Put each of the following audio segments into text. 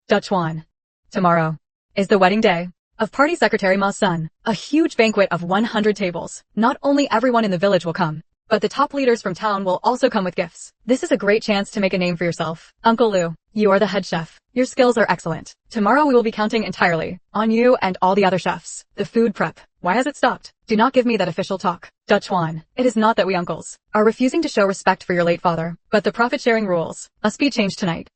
Dutch Juan. Tomorrow is the wedding day of Party Secretary Ma's son. A huge banquet of 100 tables. Not only everyone in the village will come, but the top leaders from town will also come with gifts. This is a great chance to make a name for yourself. Uncle Lou, you are the head chef. Your skills are excellent. Tomorrow we will be counting entirely on you and all the other chefs. The food prep. Why has it stopped? Do not give me that official talk. Dutch Juan. It is not that we uncles are refusing to show respect for your late father, but the profit-sharing rules must be changed tonight.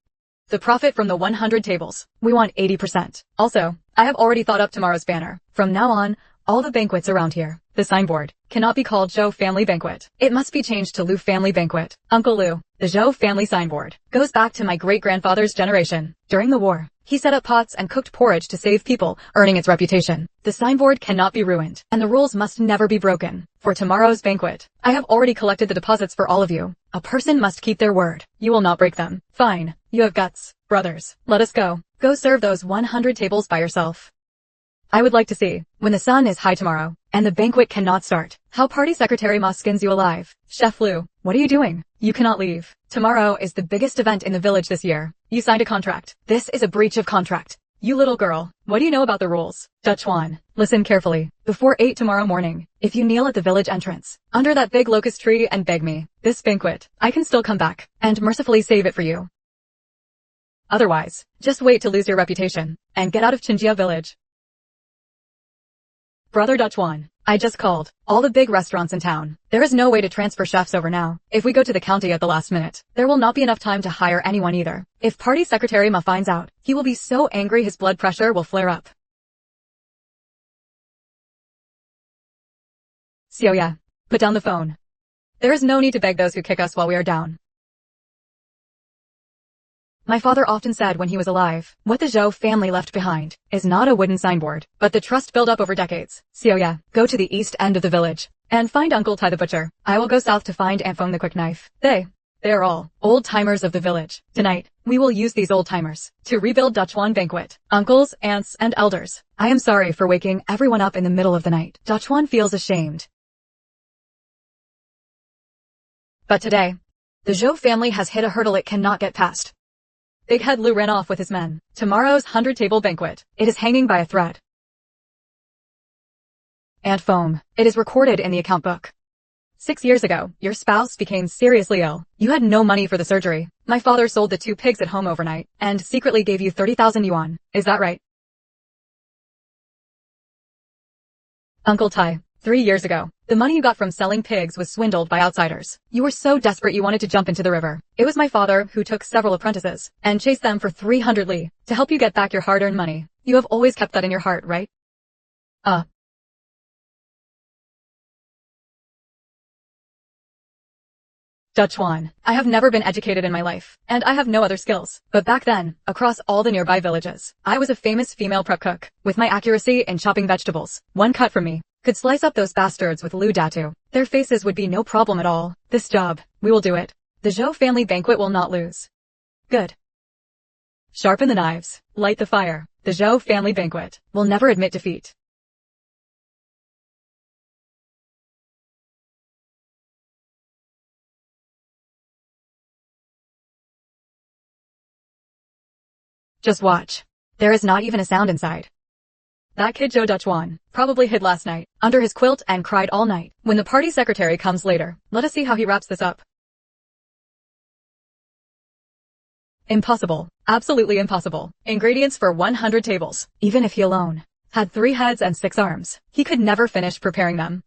The profit from the 100 tables. We want 80%. Also, I have already thought up tomorrow's banner. From now on, all the banquets around here, the signboard, cannot be called Zhou Family Banquet. It must be changed to Lou Family Banquet. Uncle Lou, the Zhou family signboard, goes back to my great-grandfather's generation. During the war, he set up pots and cooked porridge to save people, earning its reputation. The signboard cannot be ruined, and the rules must never be broken. For tomorrow's banquet, I have already collected the deposits for all of you. A person must keep their word. You will not break them. Fine. You have guts. Brothers, let us go. Go serve those 100 tables by yourself. I would like to see, when the sun is high tomorrow, and the banquet cannot start, how Party Secretary Ma skins you alive. Chef Lou, what are you doing? You cannot leave. Tomorrow is the biggest event in the village this year. You signed a contract. This is a breach of contract. You little girl, what do you know about the rules? Dutch Juan, listen carefully. Before 8 tomorrow morning, if you kneel at the village entrance, under that big locust tree and beg me, this banquet, I can still come back, and mercifully save it for you. Otherwise, just wait to lose your reputation, and get out of Chinjia village. Brother Dutch Juan, I just called all the big restaurants in town. There is no way to transfer chefs over now. If we go to the county at the last minute, there will not be enough time to hire anyone either. If Party Secretary Ma finds out, he will be so angry his blood pressure will flare up. Xiaoya, put down the phone. There is no need to beg those who kick us while we are down. My father often said when he was alive, what the Zhou family left behind is not a wooden signboard, but the trust built up over decades. Xiaoya, go to the east end of the village and find Uncle Tai the butcher. I will go south to find Aunt Feng the quick knife. They are all old-timers of the village. Tonight, we will use these old-timers to rebuild Dutch Juan banquet. Uncles, aunts, and elders, I am sorry for waking everyone up in the middle of the night. Dutch Juan feels ashamed. But today, the Zhou family has hit a hurdle it cannot get past. Big Head Lou ran off with his men. Tomorrow's 100-table banquet. It is hanging by a thread. Aunt Foam. It is recorded in the account book. 6 years ago, your spouse became seriously ill. You had no money for the surgery. My father sold the 2 pigs at home overnight, and secretly gave you 30,000 yuan. Is that right? Uncle Tai. 3 years ago, the money you got from selling pigs was swindled by outsiders. You were so desperate you wanted to jump into the river. It was my father who took several apprentices and chased them for 300 li to help you get back your hard-earned money. You have always kept that in your heart, right? Dutch Juan. I have never been educated in my life, and I have no other skills. But back then, across all the nearby villages, I was a famous female prep cook. With my accuracy in chopping vegetables, one cut from me could slice up those bastards with Lu Datu. Their faces would be no problem at all. This job, we will do it. The Zhou family banquet will not lose. Good. Sharpen the knives, light the fire. The Zhou family banquet will never admit defeat. Just watch. There is not even a sound inside. That kid Joe Dutch Juan probably hid last night under his quilt and cried all night. When the party secretary comes later, let us see how he wraps this up. Impossible. Absolutely impossible. Ingredients for 100 tables. Even if he alone had 3 heads and 6 arms, he could never finish preparing them.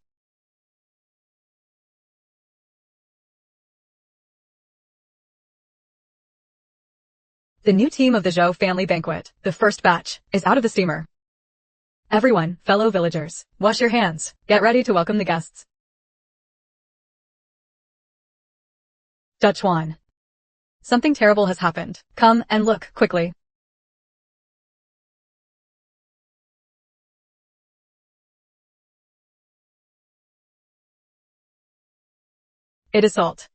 The new team of the Zhou family banquet, the first batch, is out of the steamer. Everyone, fellow villagers, wash your hands. Get ready to welcome the guests. Dutch Juan. Something terrible has happened. Come and look, quickly. It is salt.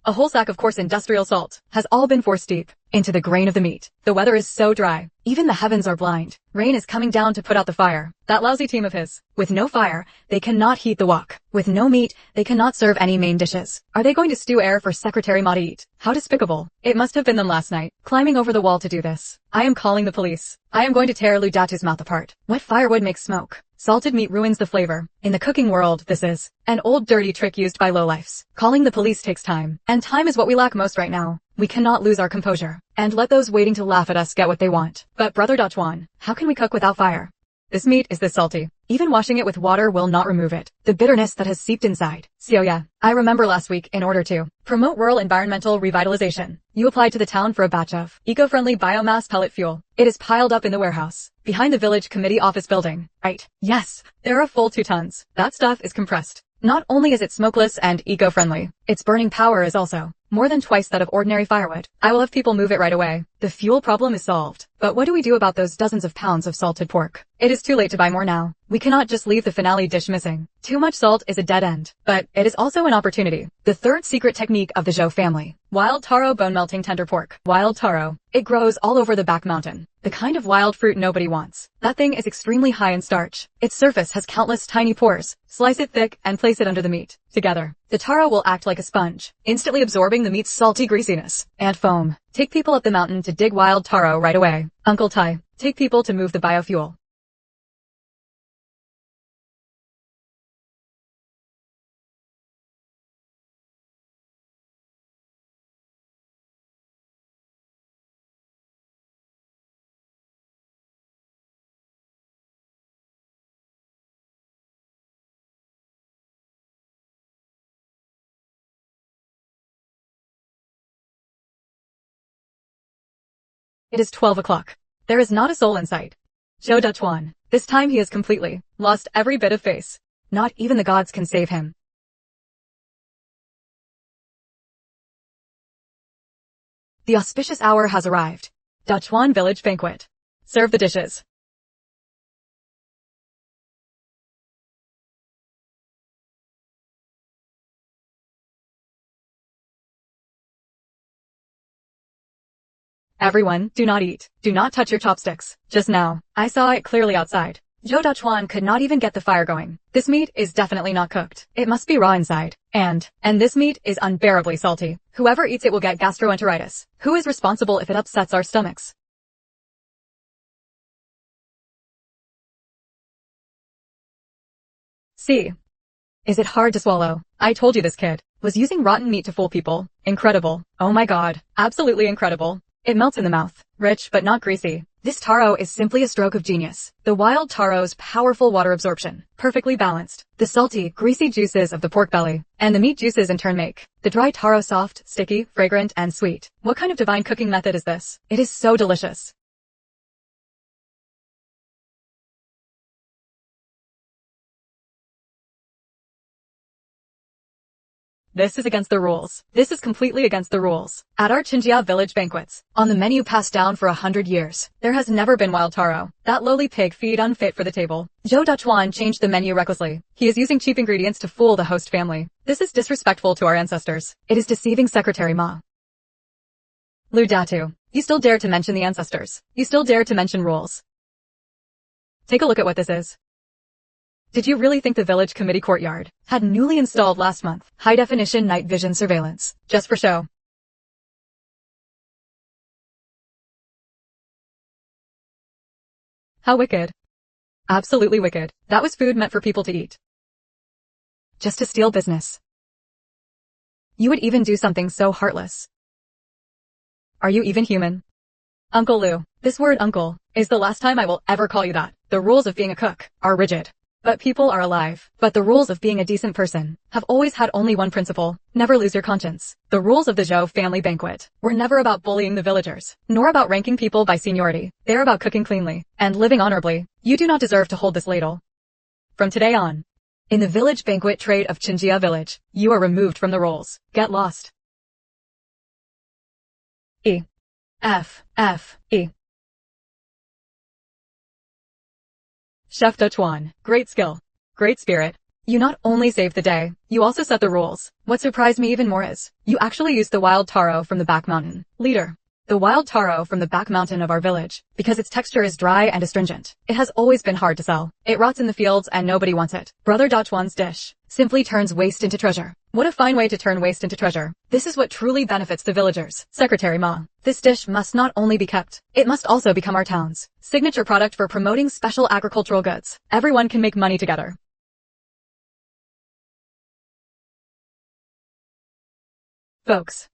A whole sack of coarse industrial salt has all been forced deep into the grain of the meat. The weather is so dry. Even the heavens are blind. Rain is coming down to put out the fire. That lousy team of his. With no fire, they cannot heat the wok. With no meat, they cannot serve any main dishes. Are they going to stew air for Secretary Ma to eat? How despicable. It must have been them last night, climbing over the wall to do this. I am calling the police. I am going to tear Lu Datu's mouth apart. Wet firewood makes smoke. Salted meat ruins the flavor. In the cooking world, this is an old dirty trick used by lowlifes. Calling the police takes time. And time is what we lack most right now. We cannot lose our composure and let those waiting to laugh at us get what they want. But Brother Dachuan, how can we cook without fire? This meat is this salty. Even washing it with water will not remove it. The bitterness that has seeped inside. So yeah, I remember last week in order to promote rural environmental revitalization, you applied to the town for a batch of eco-friendly biomass pellet fuel. It is piled up in the warehouse behind the village committee office building. Right. Yes, there are a full 2 tons. That stuff is compressed. Not only is it smokeless and eco-friendly, its burning power is also more than twice that of ordinary firewood. I will have people move it right away. The fuel problem is solved. But what do we do about those dozens of pounds of salted pork? It is too late to buy more now. We cannot just leave the finale dish missing. Too much salt is a dead end. But it is also an opportunity. The third secret technique of the Zhou family. Wild taro bone-melting tender pork. Wild taro. It grows all over the back mountain. The kind of wild fruit nobody wants. That thing is extremely high in starch. Its surface has countless tiny pores. Slice it thick and place it under the meat. Together, the taro will act like a sponge, instantly absorbing the meat's salty greasiness and foam. Take people up the mountain to dig wild taro right away. Uncle Tai, take people to move the biofuel. It is 12 o'clock. There is not a soul in sight. Zhou Dachuan. This time he has completely lost every bit of face. Not even the gods can save him. The auspicious hour has arrived. Dachuan Village Banquet. Serve the dishes. Everyone, do not eat. Do not touch your chopsticks. Just now, I saw it clearly outside. Zhou Dachuan could not even get the fire going. This meat is definitely not cooked. It must be raw inside. And this meat is unbearably salty. Whoever eats it will get gastroenteritis. Who is responsible if it upsets our stomachs? See. Is it hard to swallow? I told you this kid was using rotten meat to fool people. Incredible. Oh my god. Absolutely incredible. It melts in the mouth. Rich but not greasy. This taro is simply a stroke of genius. The wild taro's powerful water absorption, perfectly balanced. The salty, greasy juices of the pork belly, and the meat juices in turn make the dry taro soft, sticky, fragrant, and sweet. What kind of divine cooking method is this? It is so delicious. This is against the rules. This is completely against the rules. At our Chinjia village banquets, on the menu passed down for 100 years, there has never been wild taro. That lowly pig feed unfit for the table. Zhou Dachuan changed the menu recklessly. He is using cheap ingredients to fool the host family. This is disrespectful to our ancestors. It is deceiving Secretary Ma. Lu Datu, you still dare to mention the ancestors. You still dare to mention rules. Take a look at what this is. Did you really think the village committee courtyard had newly installed last month high-definition night vision surveillance just for show? How wicked. Absolutely wicked. That was food meant for people to eat. Just to steal business. You would even do something so heartless. Are you even human? Uncle Lu, this word uncle is the last time I will ever call you that. The rules of being a cook are rigid. But people are alive. But the rules of being a decent person have always had only one principle: never lose your conscience. The rules of the Zhou family banquet were never about bullying the villagers, nor about ranking people by seniority. They are about cooking cleanly and living honorably. You do not deserve to hold this ladle. From today on, in the village banquet trade of Chinjia village, you are removed from the rolls. Get lost. E. F. F. E. Chef Dachuan, great skill, great spirit. You not only saved the day, you also set the rules. What surprised me even more is, you actually used the wild taro from the back mountain. Leader. The wild taro from the back mountain of our village, because its texture is dry and astringent. It has always been hard to sell. It rots in the fields and nobody wants it. Brother Dachwan's dish simply turns waste into treasure. What a fine way to turn waste into treasure. This is what truly benefits the villagers. Secretary Ma. This dish must not only be kept, it must also become our town's signature product for promoting special agricultural goods. Everyone can make money together. Folks,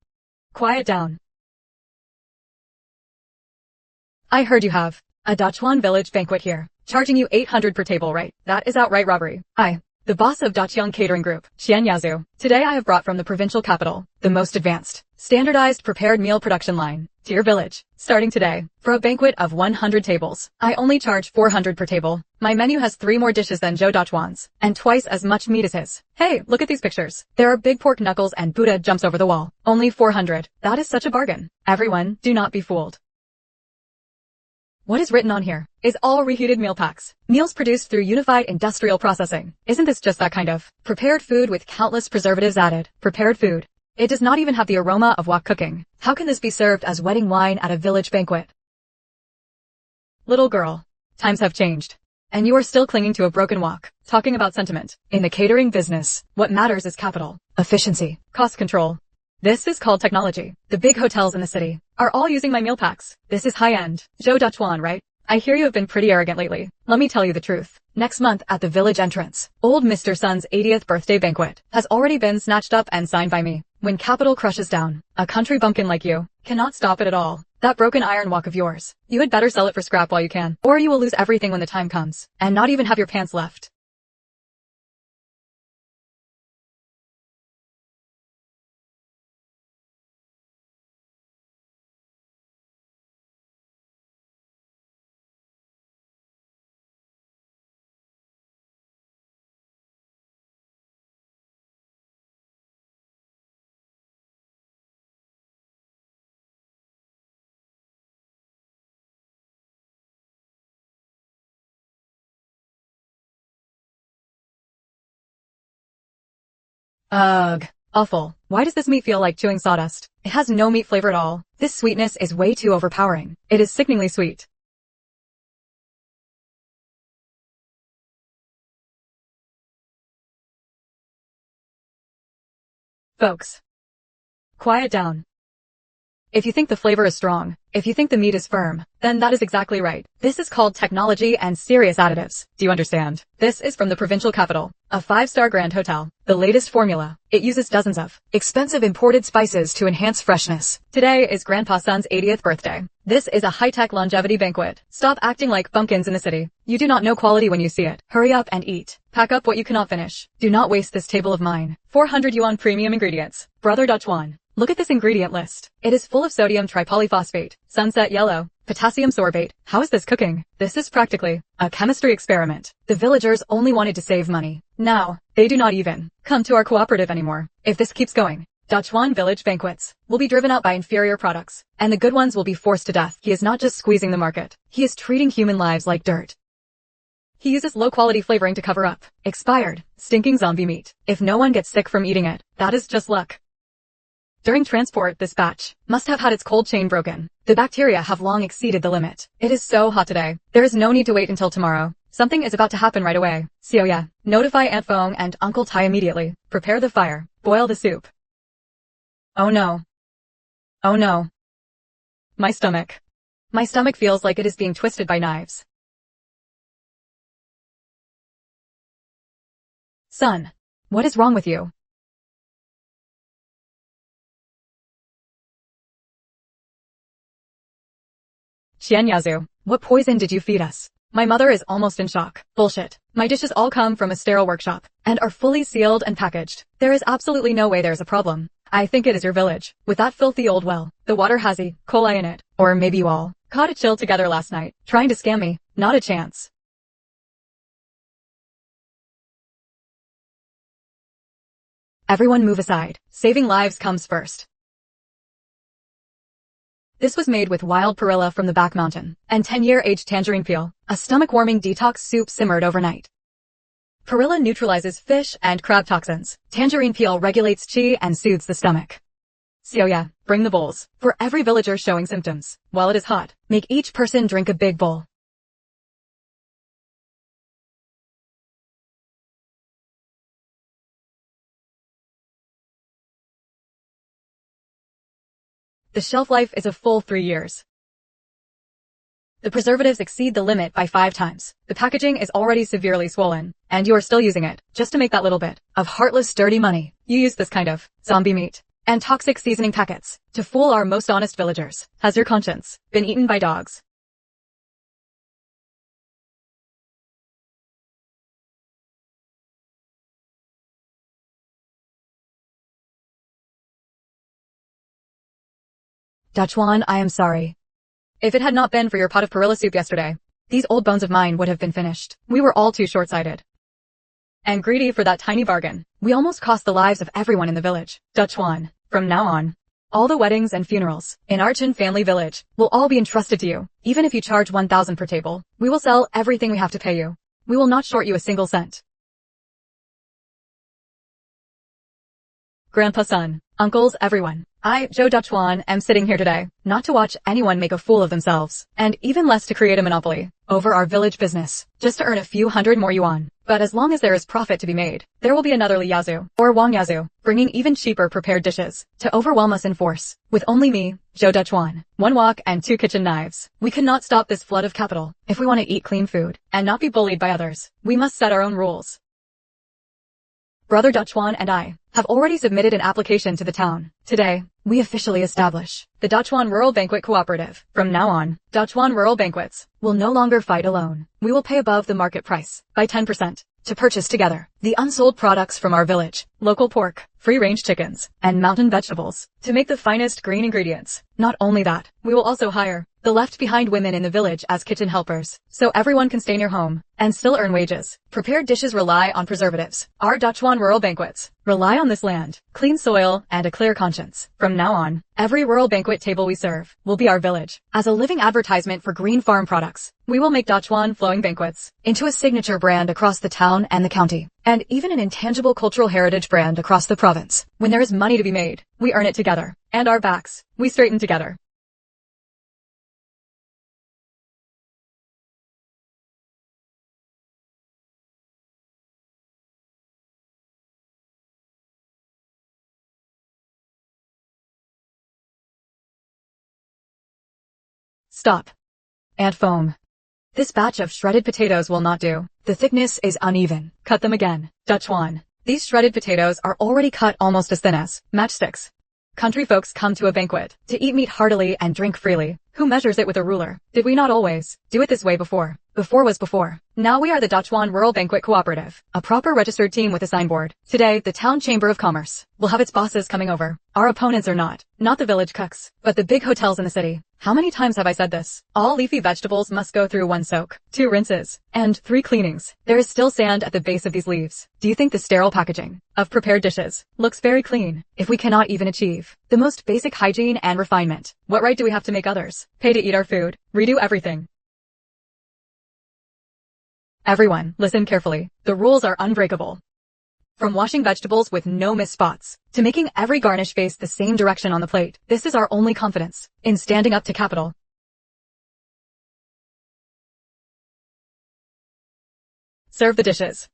quiet down. I heard you have a Dachwan village banquet here, charging you 800 per table, right? That is outright robbery. The boss of Dachyeong Catering Group, Xian Yazu. Today I have brought from the provincial capital, the most advanced, standardized prepared meal production line, to your village. Starting today, for a banquet of 100 tables, I only charge 400 per table. My menu has 3 more dishes than Joe Dachwan's, and twice as much meat as his. Hey, look at these pictures. There are big pork knuckles and Buddha jumps over the wall. Only 400. That is such a bargain. Everyone, do not be fooled. What is written on here is all reheated meal packs. Meals produced through unified industrial processing. Isn't this just that kind of prepared food with countless preservatives added? Prepared food. It does not even have the aroma of wok cooking. How can this be served as wedding wine at a village banquet? Little girl, times have changed. And you are still clinging to a broken wok, talking about sentiment. In the catering business, what matters is capital, efficiency, cost control. This is called technology. The big hotels in the city are all using my meal packs. This is high-end. Joe Dachwan, right? I hear you have been pretty arrogant lately. Let me tell you the truth. Next month at the village entrance, old Mr. Sun's 80th birthday banquet has already been snatched up and signed by me. When capital crushes down, a country bumpkin like you cannot stop it at all. That broken iron wok of yours, you had better sell it for scrap while you can, or you will lose everything when the time comes, and not even have your pants left. Ugh. Awful. Why does this meat feel like chewing sawdust? It has no meat flavor at all. This sweetness is way too overpowering. It is sickeningly sweet. Folks, quiet down. If you think the flavor is strong, if you think the meat is firm, then that is exactly right. This is called technology and serious additives. Do you understand? This is from the provincial capital, a 5-star grand hotel. The latest formula. It uses dozens of expensive imported spices to enhance freshness. Today is Grandpa Sun's 80th birthday. This is a high-tech longevity banquet. Stop acting like bumpkins in the city. You do not know quality when you see it. Hurry up and eat. Pack up what you cannot finish. Do not waste this table of mine. 400 yuan premium ingredients. Brother Dachwan. Look at this ingredient list. It is full of sodium tripolyphosphate, sunset yellow, potassium sorbate. How is this cooking? This is practically a chemistry experiment. The villagers only wanted to save money. Now, they do not even come to our cooperative anymore. If this keeps going, Dachwan village banquets will be driven out by inferior products, and the good ones will be forced to death. He is not just squeezing the market. He is treating human lives like dirt. He uses low-quality flavoring to cover up expired, stinking zombie meat. If no one gets sick from eating it, that is just luck. During transport, this batch must have had its cold chain broken. The bacteria have long exceeded the limit. It is so hot today. There is no need to wait until tomorrow. Something is about to happen right away. Sioya, notify Aunt Fong and Uncle Tai immediately. Prepare the fire. Boil the soup. Oh no. Oh no. My stomach. My stomach feels like it is being twisted by knives. Son, what is wrong with you? Xian Yazu, what poison did you feed us? My mother is almost in shock. Bullshit. My dishes all come from a sterile workshop and are fully sealed and packaged. There is absolutely no way there's a problem. I think it is your village. With that filthy old well, the water has E. coli in it. Or maybe you all caught a chill together last night, trying to scam me. Not a chance. Everyone move aside. Saving lives comes first. This was made with wild perilla from the back mountain and 10-year aged tangerine peel, a stomach-warming detox soup simmered overnight. Perilla neutralizes fish and crab toxins. Tangerine peel regulates qi and soothes the stomach. Sioya, bring the bowls. For every villager showing symptoms, while it is hot, make each person drink a big bowl. The shelf life is a full 3 years. The preservatives exceed the limit by 5 times. The packaging is already severely swollen, and you are still using it, just to make that little bit of heartless dirty money. You use this kind of zombie meat and toxic seasoning packets to fool our most honest villagers. Has your conscience been eaten by dogs? Dachwan, I am sorry. If it had not been for your pot of perilla soup yesterday, these old bones of mine would have been finished. We were all too short-sighted and greedy for that tiny bargain. We almost cost the lives of everyone in the village. Dachwan, from now on, all the weddings and funerals in Archin family village will all be entrusted to you. Even if you charge 1,000 per table, we will sell everything we have to pay you. We will not short you a single cent. Grandpa, son, uncles, everyone. I, Joe Dachwan, am sitting here today, not to watch anyone make a fool of themselves, and even less to create a monopoly over our village business, just to earn a few hundred more yuan. But as long as there is profit to be made, there will be another Li Yazu, or Wang Yazu, bringing even cheaper prepared dishes, to overwhelm us in force. With only me, Joe Dachwan, 1 wok and 2 kitchen knives. We cannot stop this flood of capital. If we want to eat clean food, and not be bullied by others, we must set our own rules. Brother Dachwan and I have already submitted an application to the town. Today, we officially establish the Dachwan Rural Banquet Cooperative. From now on, Dachwan Rural Banquets will no longer fight alone. We will pay above the market price by 10% to purchase together the unsold products from our village, local pork, free-range chickens, and mountain vegetables to make the finest green ingredients. Not only that, we will also hire the left-behind women in the village as kitchen helpers, so everyone can stay near home and still earn wages. Prepared dishes rely on preservatives. Our Dachwan Rural Banquets rely on this land, clean soil, and a clear conscience. From now on, every rural banquet table we serve will be our village. As a living advertisement for green farm products, we will make Dachwan Flowing Banquets into a signature brand across the town and the county, and even an intangible cultural heritage brand across the province. When there is money to be made, we earn it together, and our backs, we straighten together. Stop. And foam. This batch of shredded potatoes will not do. The thickness is uneven. Cut them again. Dachwan. These shredded potatoes are already cut almost as thin as matchsticks. Country folks come to a banquet to eat meat heartily and drink freely. Who measures it with a ruler? Did we not always do it this way before? Before was before. Now we are the Dachwan Rural Banquet Cooperative, a proper registered team with a signboard. Today, the Town Chamber of Commerce will have its bosses coming over. Our opponents are not the village cooks, but the big hotels in the city. How many times have I said this? All leafy vegetables must go through 1 soak, 2 rinses, and 3 cleanings. There is still sand at the base of these leaves. Do you think the sterile packaging of prepared dishes looks very clean? If we cannot even achieve the most basic hygiene and refinement, what right do we have to make others pay to eat our food? Redo everything. Everyone, listen carefully. The rules are unbreakable. From washing vegetables with no missed spots, to making every garnish face the same direction on the plate, this is our only confidence in standing up to capital. Serve the dishes.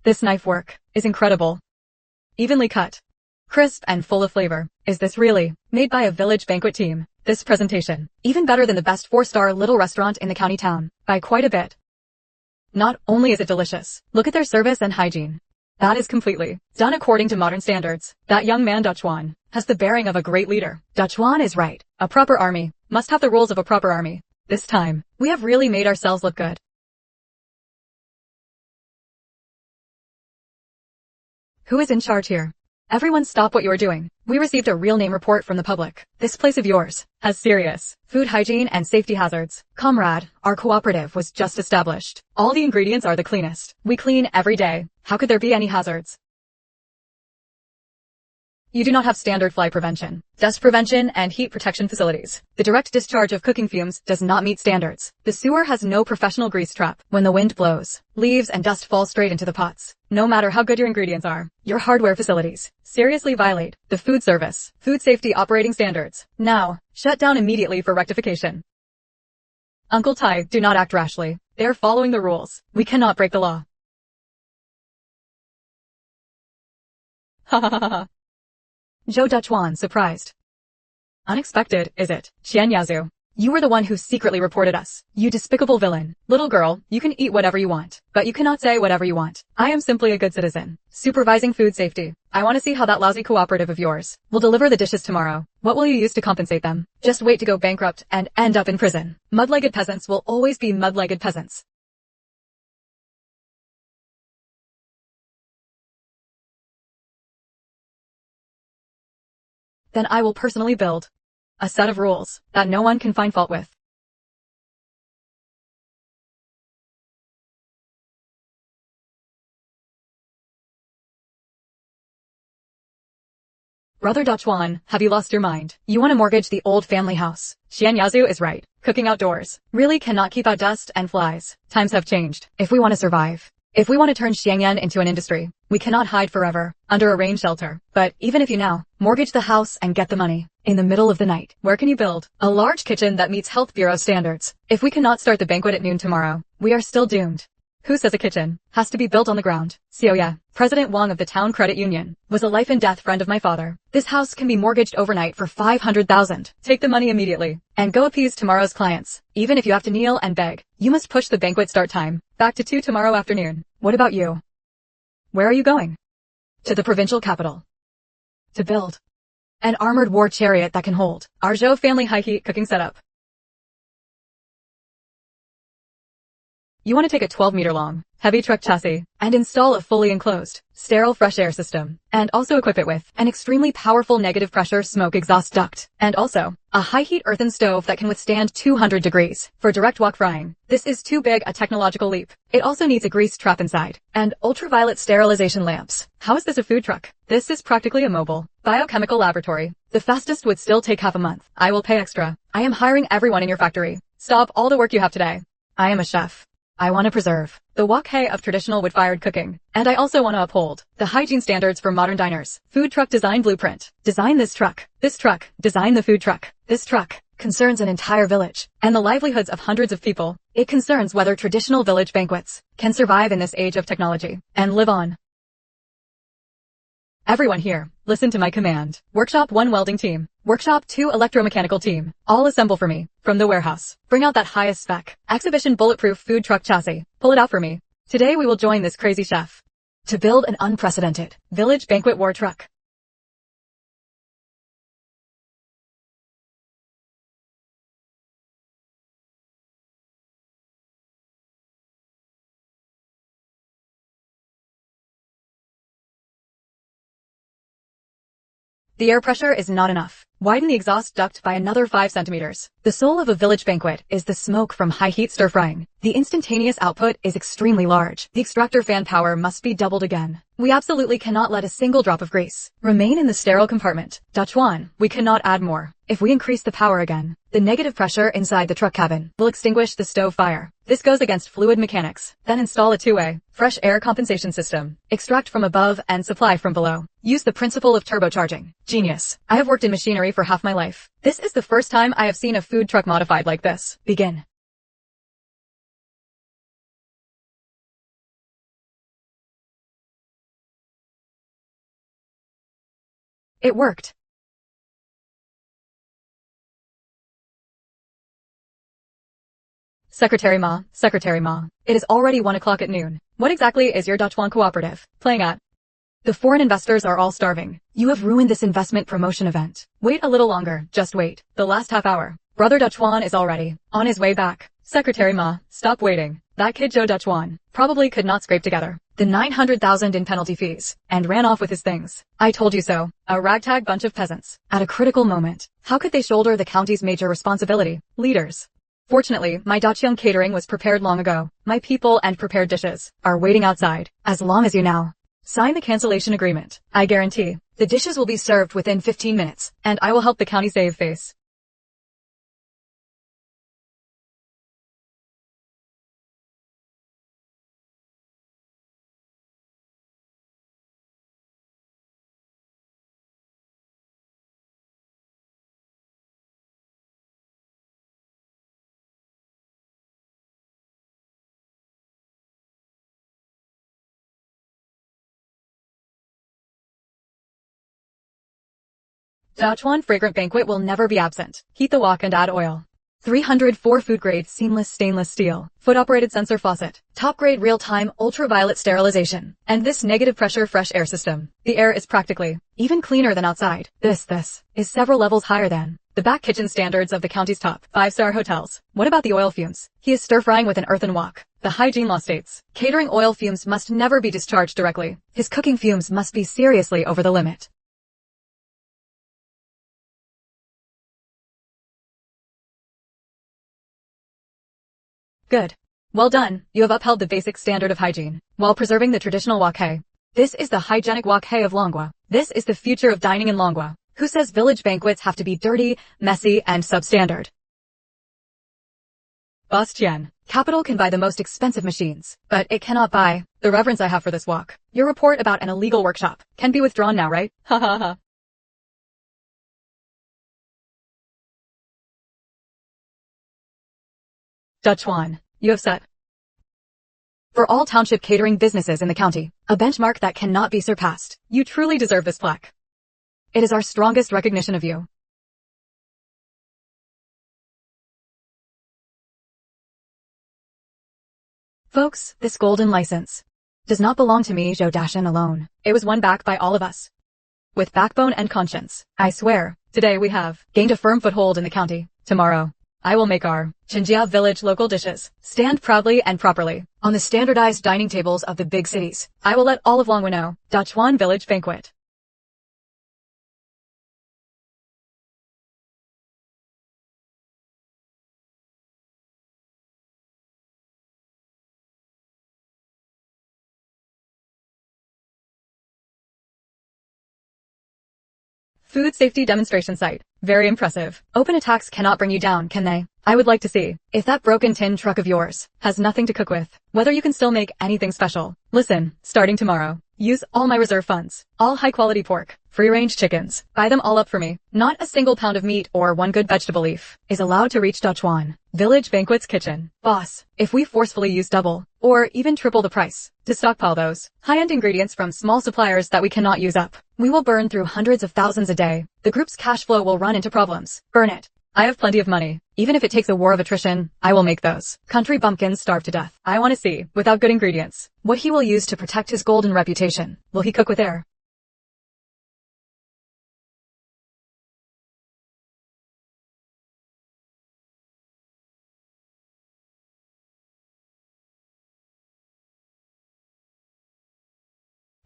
This knife work is incredible. Evenly cut, crisp and full of flavor. Is this really made by a village banquet team? This presentation, even better than the best 4-star little restaurant in the county town, by quite a bit. Not only is it delicious, look at their service and hygiene. That is completely done according to modern standards. That young man Dachwan has the bearing of a great leader. Dachwan is right. A proper army must have the rules of a proper army. This time, we have really made ourselves look good. Who is in charge here? Everyone stop what you are doing. We received a real name report from the public. This place of yours has serious food hygiene and safety hazards. Comrade, our cooperative was just established. All the ingredients are the cleanest. We clean every day. How could there be any hazards? You do not have standard fly prevention, dust prevention, and heat protection facilities. The direct discharge of cooking fumes does not meet standards. The sewer has no professional grease trap. When the wind blows, leaves and dust fall straight into the pots. No matter how good your ingredients are, your hardware facilities seriously violate the food service, food safety operating standards. Now, shut down immediately for rectification. Uncle Tai, do not act rashly. They are following the rules. We cannot break the law. Ha ha ha ha. Zhou Duchuan, surprised. Unexpected, is it? Xian Yazu, you were the one who secretly reported us. You despicable villain. Little girl, you can eat whatever you want, but you cannot say whatever you want. I am simply a good citizen, supervising food safety. I want to see how that lousy cooperative of yours will deliver the dishes tomorrow. What will you use to compensate them? Just wait to go bankrupt and end up in prison. Mud-legged peasants will always be mud-legged peasants. Then I will personally build a set of rules that no one can find fault with. Brother Duchuan, have you lost your mind? You want to mortgage the old family house? Xian Yazu is right. Cooking outdoors really cannot keep out dust and flies. Times have changed. If we want to survive, if we want to turn Xiangyan into an industry, we cannot hide forever under a rain shelter. But even if you now mortgage the house and get the money in the middle of the night, where can you build a large kitchen that meets Health Bureau standards? If we cannot start the banquet at noon tomorrow, we are still doomed. Who says a kitchen has to be built on the ground? Xiaoya, President Wang of the Town Credit Union, was a life and death friend of my father. This house can be mortgaged overnight for 500,000. Take the money immediately and go appease tomorrow's clients. Even if you have to kneel and beg, you must push the banquet start time back to 2 tomorrow afternoon. What about you? Where are you going? To the provincial capital. To build an armored war chariot that can hold our Zhou family high-heat cooking setup. You want to take a 12-meter-long, heavy truck chassis and install a fully enclosed, sterile fresh air system, and also equip it with an extremely powerful negative pressure smoke exhaust duct, and also a high-heat earthen stove that can withstand 200 degrees for direct wok frying. This is too big a technological leap. It also needs a grease trap inside, and ultraviolet sterilization lamps. How is this a food truck? This is practically a mobile biochemical laboratory. The fastest would still take half a month. I will pay extra. I am hiring everyone in your factory. Stop all the work you have today. I am a chef. I want to preserve the wok hay of traditional wood-fired cooking, and I also want to uphold the hygiene standards for modern diners. Food truck design blueprint. Design this truck. This truck. Design the food truck. This truck concerns an entire village and the livelihoods of hundreds of people. It concerns whether traditional village banquets can survive in this age of technology and live on. Everyone here, listen to my command. Workshop 1 welding team. Workshop 2 electromechanical team. All assemble for me. From the warehouse. Bring out that highest spec exhibition bulletproof food truck chassis. Pull it out for me. Today we will join this crazy chef to build an unprecedented village banquet war truck. The air pressure is not enough. Widen the exhaust duct by another 5 centimeters. The soul of a village banquet is the smoke from high-heat stir-frying. The instantaneous output is extremely large. The extractor fan power must be doubled again. We absolutely cannot let a single drop of grease remain in the sterile compartment. Duchuan, we cannot add more. If we increase the power again, the negative pressure inside the truck cabin will extinguish the stove fire. This goes against fluid mechanics. Then install a two-way, fresh air compensation system. Extract from above and supply from below. Use the principle of turbocharging. Genius. I have worked in machinery for half my life. This is the first time I have seen a food truck modified like this. Begin. It worked. Secretary Ma, it is already 1 o'clock at noon. What exactly is your Duchuan cooperative playing at? The foreign investors are all starving. You have ruined this investment promotion event. Wait a little longer, just wait. The last half hour. Brother Duchuan is already on his way back. Secretary Ma, stop waiting. That kid Joe Duchuan probably could not scrape together the 900,000 in penalty fees and ran off with his things. I told you so. A ragtag bunch of peasants. At a critical moment, how could they shoulder the county's major responsibility? Leaders. Fortunately, my Dachiang catering was prepared long ago. My people and prepared dishes are waiting outside. As long as you now Sign the cancellation agreement. I guarantee the dishes will be served within 15 minutes, and I will help the county save face. Dachuan fragrant banquet will never be absent. Heat the wok and add oil. 304 food grade seamless stainless steel, foot operated sensor faucet, top grade real-time ultraviolet sterilization, and this negative pressure fresh air system. The air is practically even cleaner than outside. This is several levels higher than the back kitchen standards of the county's top 5-star hotels. What about the oil fumes? He is stir-frying with an earthen wok. The hygiene law states catering oil fumes must never be discharged directly. His cooking fumes must be seriously over the limit. Good. Well done. You have upheld the basic standard of hygiene, while preserving the traditional wok hei. This is the hygienic wok hei of Longwa. This is the future of dining in Longwa. Who says village banquets have to be dirty, messy, and substandard? Boss Qian, capital can buy the most expensive machines, but it cannot buy the reverence I have for this wok. Your report about an illegal workshop can be withdrawn now, right? Ha ha ha. Dachuan, you have set for all township catering businesses in the county a benchmark that cannot be surpassed. You truly deserve this plaque. It is our strongest recognition of you. Folks, this golden license does not belong to me, Zhou Dashan, alone. It was won back by all of us. With backbone and conscience, I swear, today we have gained a firm foothold in the county. Tomorrow, I will make our Chinjia village local dishes stand proudly and properly on the standardized dining tables of the big cities. I will let all of Longwa know. Dachuan Village Banquet. Food safety demonstration site. Very impressive. Open attacks cannot bring you down, can they? I would like to see if that broken tin truck of yours has nothing to cook with, whether you can still make anything special. Listen, starting tomorrow, use all my reserve funds, all high-quality pork, free-range chickens, buy them all up for me. Not a single pound of meat or one good vegetable leaf is allowed to reach Dachuan Village Banquet's kitchen. Boss, if we forcefully use double or even triple the price to stockpile those high-end ingredients from small suppliers that we cannot use up, we will burn through hundreds of thousands a day. The group's cash flow will run into problems. Burn it. I have plenty of money. Even if it takes a war of attrition, I will make those country bumpkins starve to death. I want to see, without good ingredients, what he will use to protect his golden reputation. Will he cook with air?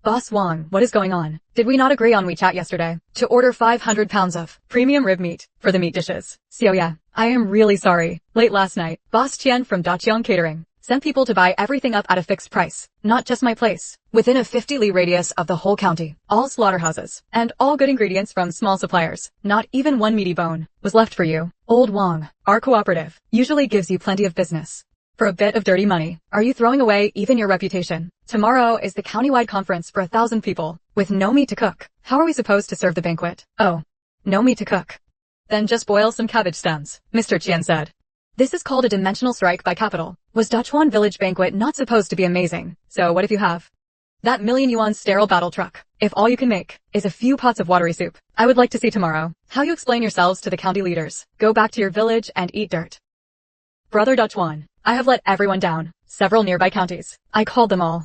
Boss Wang, what is going on? Did we not agree on WeChat yesterday to order 500 pounds of premium rib meat for the meat dishes? So yeah, I am really sorry. Late last night, Boss Qian from Daqiang Catering sent people to buy everything up at a fixed price. Not just my place. Within a 50-li radius of the whole county, all slaughterhouses, and all good ingredients from small suppliers. Not even one meaty bone was left for you. Old Wang, our cooperative, usually gives you plenty of business for a bit of dirty money. Are you throwing away even your reputation? Tomorrow is the countywide conference for 1,000 people, with no meat to cook. How are we supposed to serve the banquet? Oh, no meat to cook. Then just boil some cabbage stems, Mr. Qian said. This is called a dimensional strike by capital. Was Dachuan Village Banquet not supposed to be amazing? So what if you have that million-yuan sterile battle truck? If all you can make is a few pots of watery soup, I would like to see tomorrow how you explain yourselves to the county leaders. Go back to your village and eat dirt. Brother Dachuan, I have let everyone down. Several nearby counties. I called them all.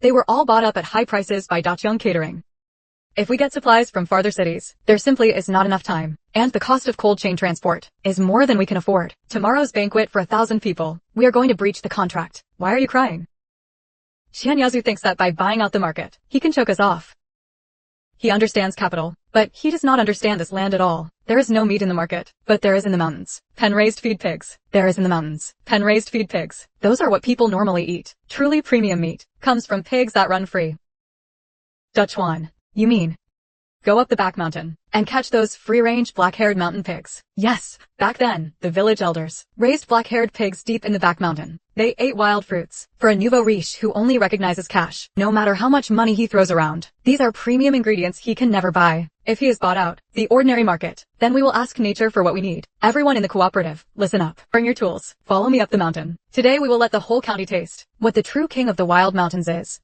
They were all bought up at high prices by Daqiang Catering. If we get supplies from farther cities, there simply is not enough time, and the cost of cold chain transport is more than we can afford. Tomorrow's banquet for 1,000 people, we are going to breach the contract. Why are you crying? Qian Yazu thinks that by buying out the market, he can choke us off. He understands capital, but he does not understand this land at all. There is no meat in the market, but there is in the mountains. Pen-raised feed pigs. There is in the mountains. Pen-raised feed pigs. Those are what people normally eat. Truly premium meat comes from pigs that run free. Dutchwan. You mean? Go up the back mountain and catch those free-range black-haired mountain pigs. Yes, back then, the village elders raised black-haired pigs deep in the back mountain. They ate wild fruits. For a nouveau riche who only recognizes cash, no matter how much money he throws around, these are premium ingredients he can never buy. If he is bought out, the ordinary market, then we will ask nature for what we need. Everyone in the cooperative, listen up. Bring your tools. Follow me up the mountain. Today we will let the whole county taste what the true king of the wild mountains is.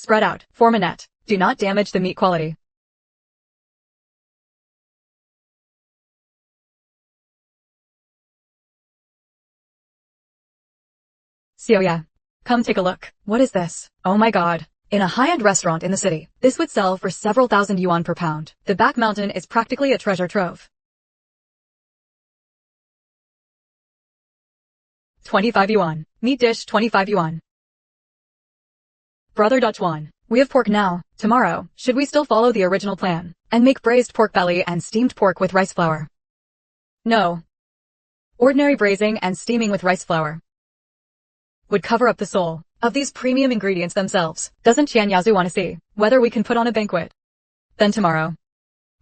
Spread out. Form a net. Do not damage the meat quality. Sioya. Come take a look. What is this? Oh my god. In a high-end restaurant in the city, this would sell for several thousand yuan per pound. The back mountain is practically a treasure trove. 25 yuan. Meat dish 25 yuan. Brother Dutchwan. We have pork now. Tomorrow, should we still follow the original plan and make braised pork belly and steamed pork with rice flour? No. Ordinary braising and steaming with rice flour would cover up the soul of these premium ingredients themselves. Doesn't Qian Yazu want to see whether we can put on a banquet? Then tomorrow,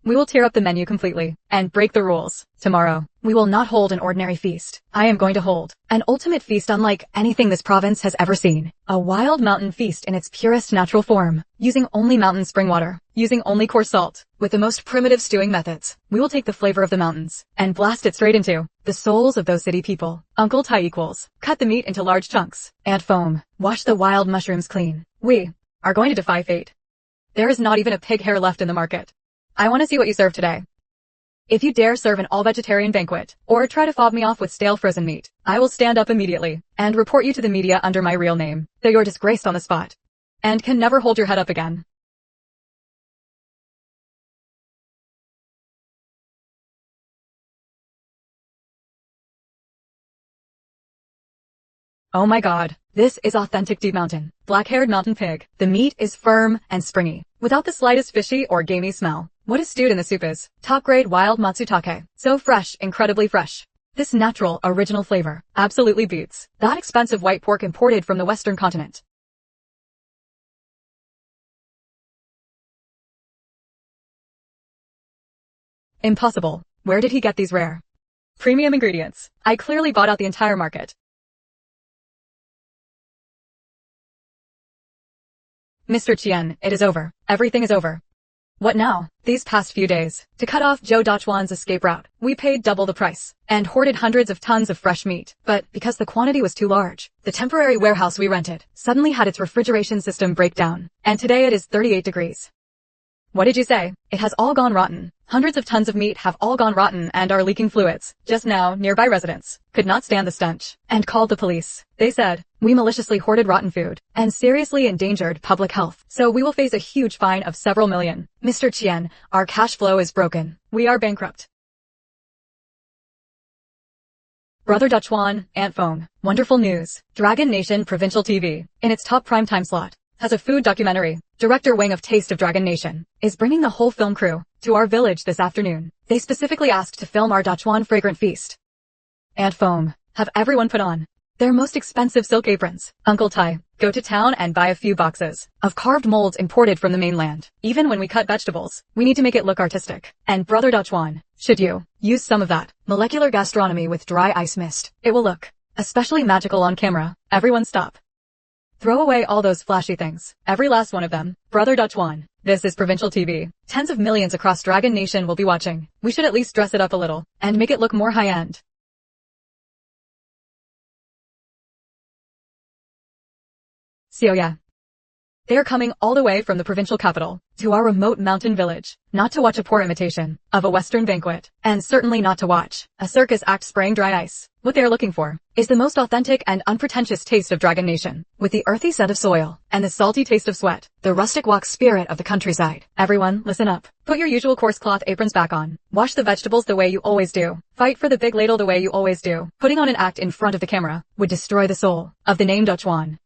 we will tear up the menu completely and break the rules. Tomorrow, we will not hold an ordinary feast. I am going to hold an ultimate feast unlike anything this province has ever seen. A wild mountain feast in its purest natural form, using only mountain spring water, using only coarse salt, with the most primitive stewing methods. We will take the flavor of the mountains and blast it straight into the souls of those city people. Uncle Tai equals. Cut the meat into large chunks. Add foam. Wash the wild mushrooms clean. We are going to defy fate. There is not even a pig hair left in the market. I want to see what you serve today. If you dare serve an all-vegetarian banquet, or try to fob me off with stale frozen meat, I will stand up immediately and report you to the media under my real name, though you're disgraced on the spot and can never hold your head up again. Oh my god, this is authentic deep mountain, black-haired mountain pig. The meat is firm and springy, without the slightest fishy or gamey smell. What is stewed in the soup is top-grade wild matsutake. So fresh, incredibly fresh. This natural, original flavor absolutely beats that expensive white pork imported from the Western continent. Impossible. Where did he get these rare premium ingredients? I clearly bought out the entire market. Mr. Qian, it is over. Everything is over. What now? These past few days, to cut off Joe Dachwan's escape route, we paid double the price and hoarded hundreds of tons of fresh meat. But because the quantity was too large, the temporary warehouse we rented suddenly had its refrigeration system break down, and today it is 38 degrees. What did you say? It has all gone rotten. Hundreds of tons of meat have all gone rotten and are leaking fluids. Just now, nearby residents could not stand the stench and called the police. They said, we maliciously hoarded rotten food and seriously endangered public health. So we will face a huge fine of several million. Mr. Qian, our cash flow is broken. We are bankrupt. Brother Dutchwan, Aunt Fong. Wonderful news. Dragon Nation Provincial TV, in its top primetime slot, has a food documentary. Director Wang of Taste of Dragon Nation is bringing the whole film crew to our village this afternoon. They specifically asked to film our Dachwan fragrant feast. Aunt Foam, have everyone put on their most expensive silk aprons. Uncle Tai, go to town and buy a few boxes of carved molds imported from the mainland. Even when we cut vegetables, we need to make it look artistic. And Brother Dachwan, should you use some of that molecular gastronomy with dry ice mist, it will look especially magical on camera. Everyone stop. Throw away all those flashy things. Every last one of them. Brother Dutchwan. This is provincial TV. Tens of millions across Dragon Nation will be watching. We should at least dress it up a little and make it look more high-end. Sioya. They are coming all the way from the provincial capital to our remote mountain village, not to watch a poor imitation of a Western banquet, and certainly not to watch a circus act spraying dry ice. What they are looking for is the most authentic and unpretentious taste of Dragon Nation, with the earthy scent of soil and the salty taste of sweat, the rustic walk spirit of the countryside. Everyone, listen up. Put your usual coarse cloth aprons back on. Wash the vegetables the way you always do. Fight for the big ladle the way you always do. Putting on an act in front of the camera would destroy the soul of the name Dutchwan.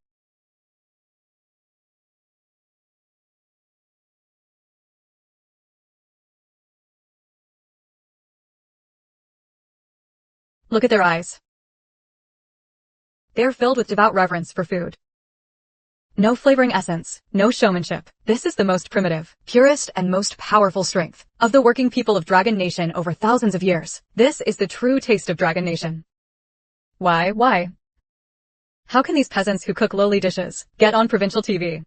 Look at their eyes. They are filled with devout reverence for food. No flavoring essence, no showmanship. This is the most primitive, purest, and most powerful strength of the working people of Dragon Nation over thousands of years. This is the true taste of Dragon Nation. Why? How can these peasants who cook lowly dishes get on provincial TV?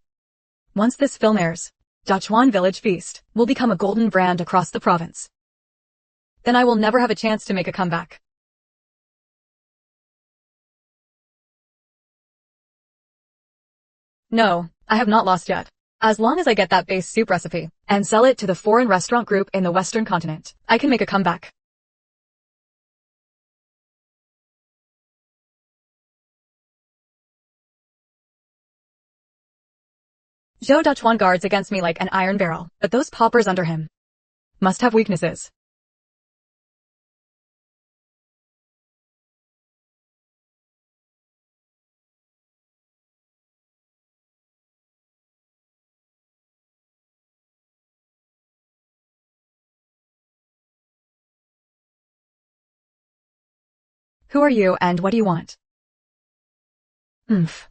Once this film airs, Dachuan Village Feast will become a golden brand across the province. Then I will never have a chance to make a comeback. No, I have not lost yet. As long as I get that base soup recipe and sell it to the foreign restaurant group in the Western continent, I can make a comeback. Zhou Dachuan guards against me like an iron barrel, but those paupers under him must have weaknesses. Who are you and what do you want? Oomph.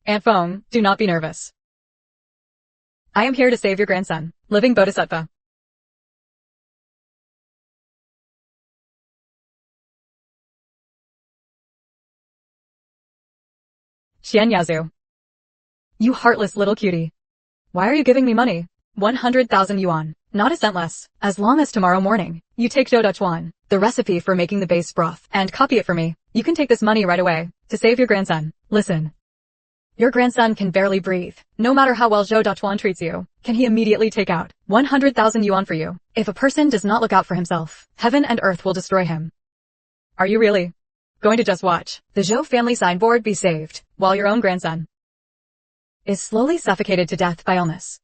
Aunt Fong, do not be nervous. I am here to save your grandson, living bodhisattva. Qian Yazu. You heartless little cutie. Why are you giving me money? 100,000 yuan, not a cent less. As long as tomorrow morning, you take Zhou Dachuan, the recipe for making the base broth, and copy it for me. You can take this money right away, to save your grandson. Listen. Your grandson can barely breathe. No matter how well Zhou Dachuan treats you, can he immediately take out 100,000 yuan for you? If a person does not look out for himself, heaven and earth will destroy him. Are you really going to just watch the Zhou family signboard be saved, while your own grandson is slowly suffocated to death by illness?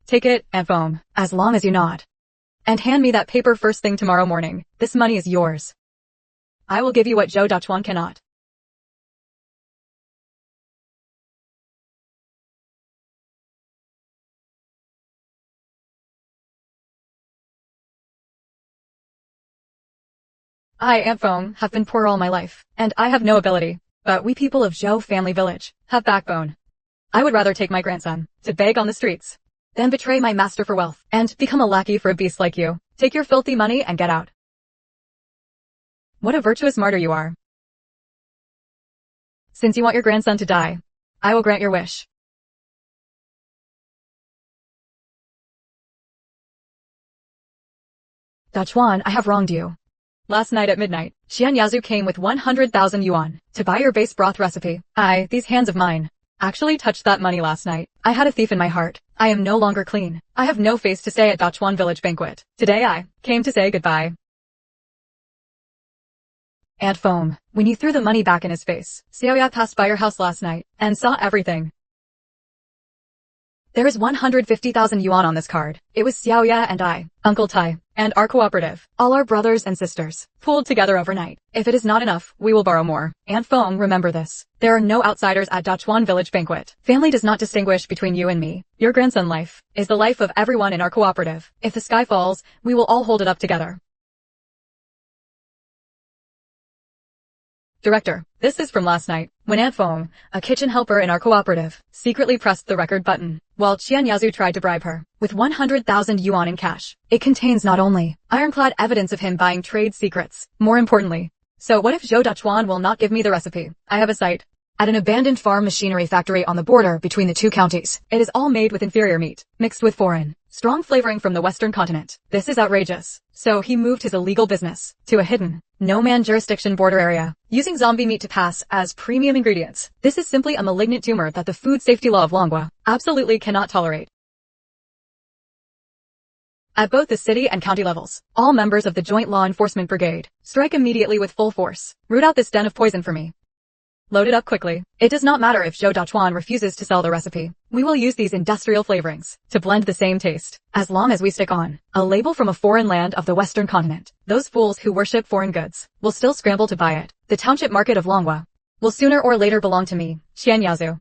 Take it, and foam, as long as you nod. And hand me that paper first thing tomorrow morning. This money is yours. I will give you what Zhou Dachuan cannot. I, Aunt Foam, have been poor all my life, and I have no ability. But we people of Zhou family village have backbone. I would rather take my grandson to beg on the streets than betray my master for wealth and become a lackey for a beast like you. Take your filthy money and get out. What a virtuous martyr you are. Since you want your grandson to die, I will grant your wish. Dachuan, I have wronged you. Last night at midnight, Xian Yazu came with 100,000 yuan to buy your base broth recipe. These hands of mine actually touched that money last night. I had a thief in my heart. I am no longer clean. I have no face to stay at Dachuan Village banquet. Today I came to say goodbye. Aunt Foam, when you threw the money back in his face, Xiaoya passed by your house last night and saw everything. There is 150,000 yuan on this card. It was Xiaoya and I, Uncle Tai, and our cooperative, all our brothers and sisters, pooled together overnight. If it is not enough, we will borrow more. Aunt Fong, remember this. There are no outsiders at Dachuan Village banquet. Family does not distinguish between you and me. Your grandson life is the life of everyone in our cooperative. If the sky falls, we will all hold it up together. Director, this is from last night, when Aunt Fong, a kitchen helper in our cooperative, secretly pressed the record button, while Qian Yazu tried to bribe her with 100,000 yuan in cash. It contains not only ironclad evidence of him buying trade secrets, more importantly. So what if Zhou Dachuan will not give me the recipe? I have a site at an abandoned farm machinery factory on the border between the two counties. It is all made with inferior meat, mixed with foreign, strong flavoring from the Western continent. This is outrageous. So he moved his illegal business to a hidden, no-man jurisdiction border area, using zombie meat to pass as premium ingredients. This is simply a malignant tumor that the food safety law of Longwa absolutely cannot tolerate. At both the city and county levels, all members of the Joint Law Enforcement Brigade strike immediately with full force. Root out this den of poison for me. Load it up quickly. It does not matter if Zhou Dachuan refuses to sell the recipe. We will use these industrial flavorings to blend the same taste. As long as we stick on a label from a foreign land of the Western continent, those fools who worship foreign goods will still scramble to buy it. The township market of Longwa will sooner or later belong to me, Qian Yazu.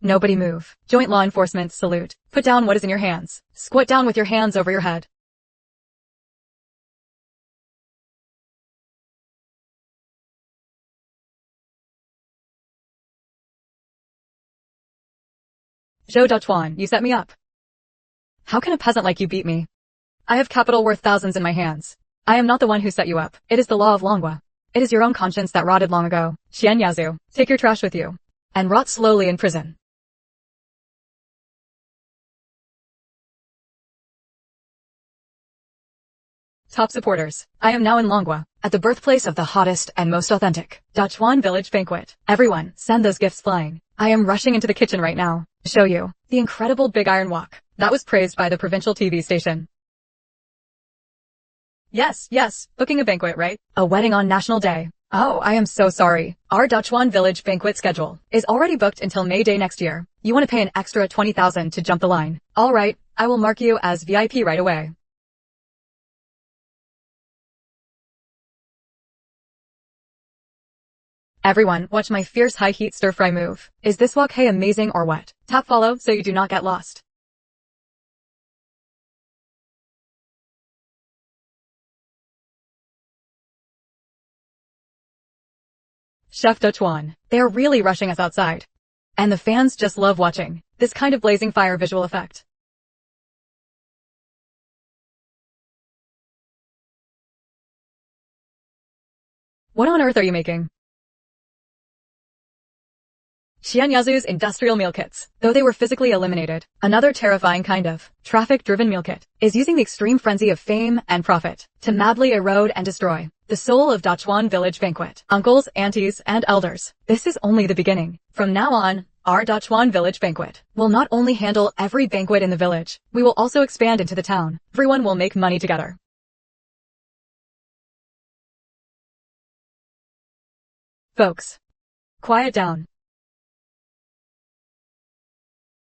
Nobody move. Joint law enforcement salute. Put down what is in your hands. Squat down with your hands over your head. Zhou Dachuan, you set me up. How can a peasant like you beat me? I have capital worth thousands in my hands. I am not the one who set you up. It is the law of Longhua. It is your own conscience that rotted long ago. Xian Yazu, take your trash with you. And rot slowly in prison. Top supporters. I am now in Longhua, at the birthplace of the hottest and most authentic Dachuan village banquet. Everyone, send those gifts flying. I am rushing into the kitchen right now to show you the incredible big iron wok that was praised by the provincial TV station. Yes, booking a banquet, right? A wedding on National Day. Oh, I am so sorry. Our Dachuan village banquet schedule is already booked until May Day next year. You want to pay an extra 20,000 to jump the line. All right, I will mark you as VIP right away. Everyone, watch my fierce high-heat stir-fry move. Is this wok hay amazing or what? Tap follow so you do not get lost. Chef Dachuan, they are really rushing us outside. And the fans just love watching this kind of blazing fire visual effect. What on earth are you making? Xianyazu's industrial meal kits, though they were physically eliminated, another terrifying kind of traffic-driven meal kit, is using the extreme frenzy of fame and profit to madly erode and destroy the soul of Dachuan village banquet. Uncles, aunties, and elders, this is only the beginning. From now on, our Dachuan village banquet will not only handle every banquet in the village, we will also expand into the town. Everyone will make money together. Folks, quiet down.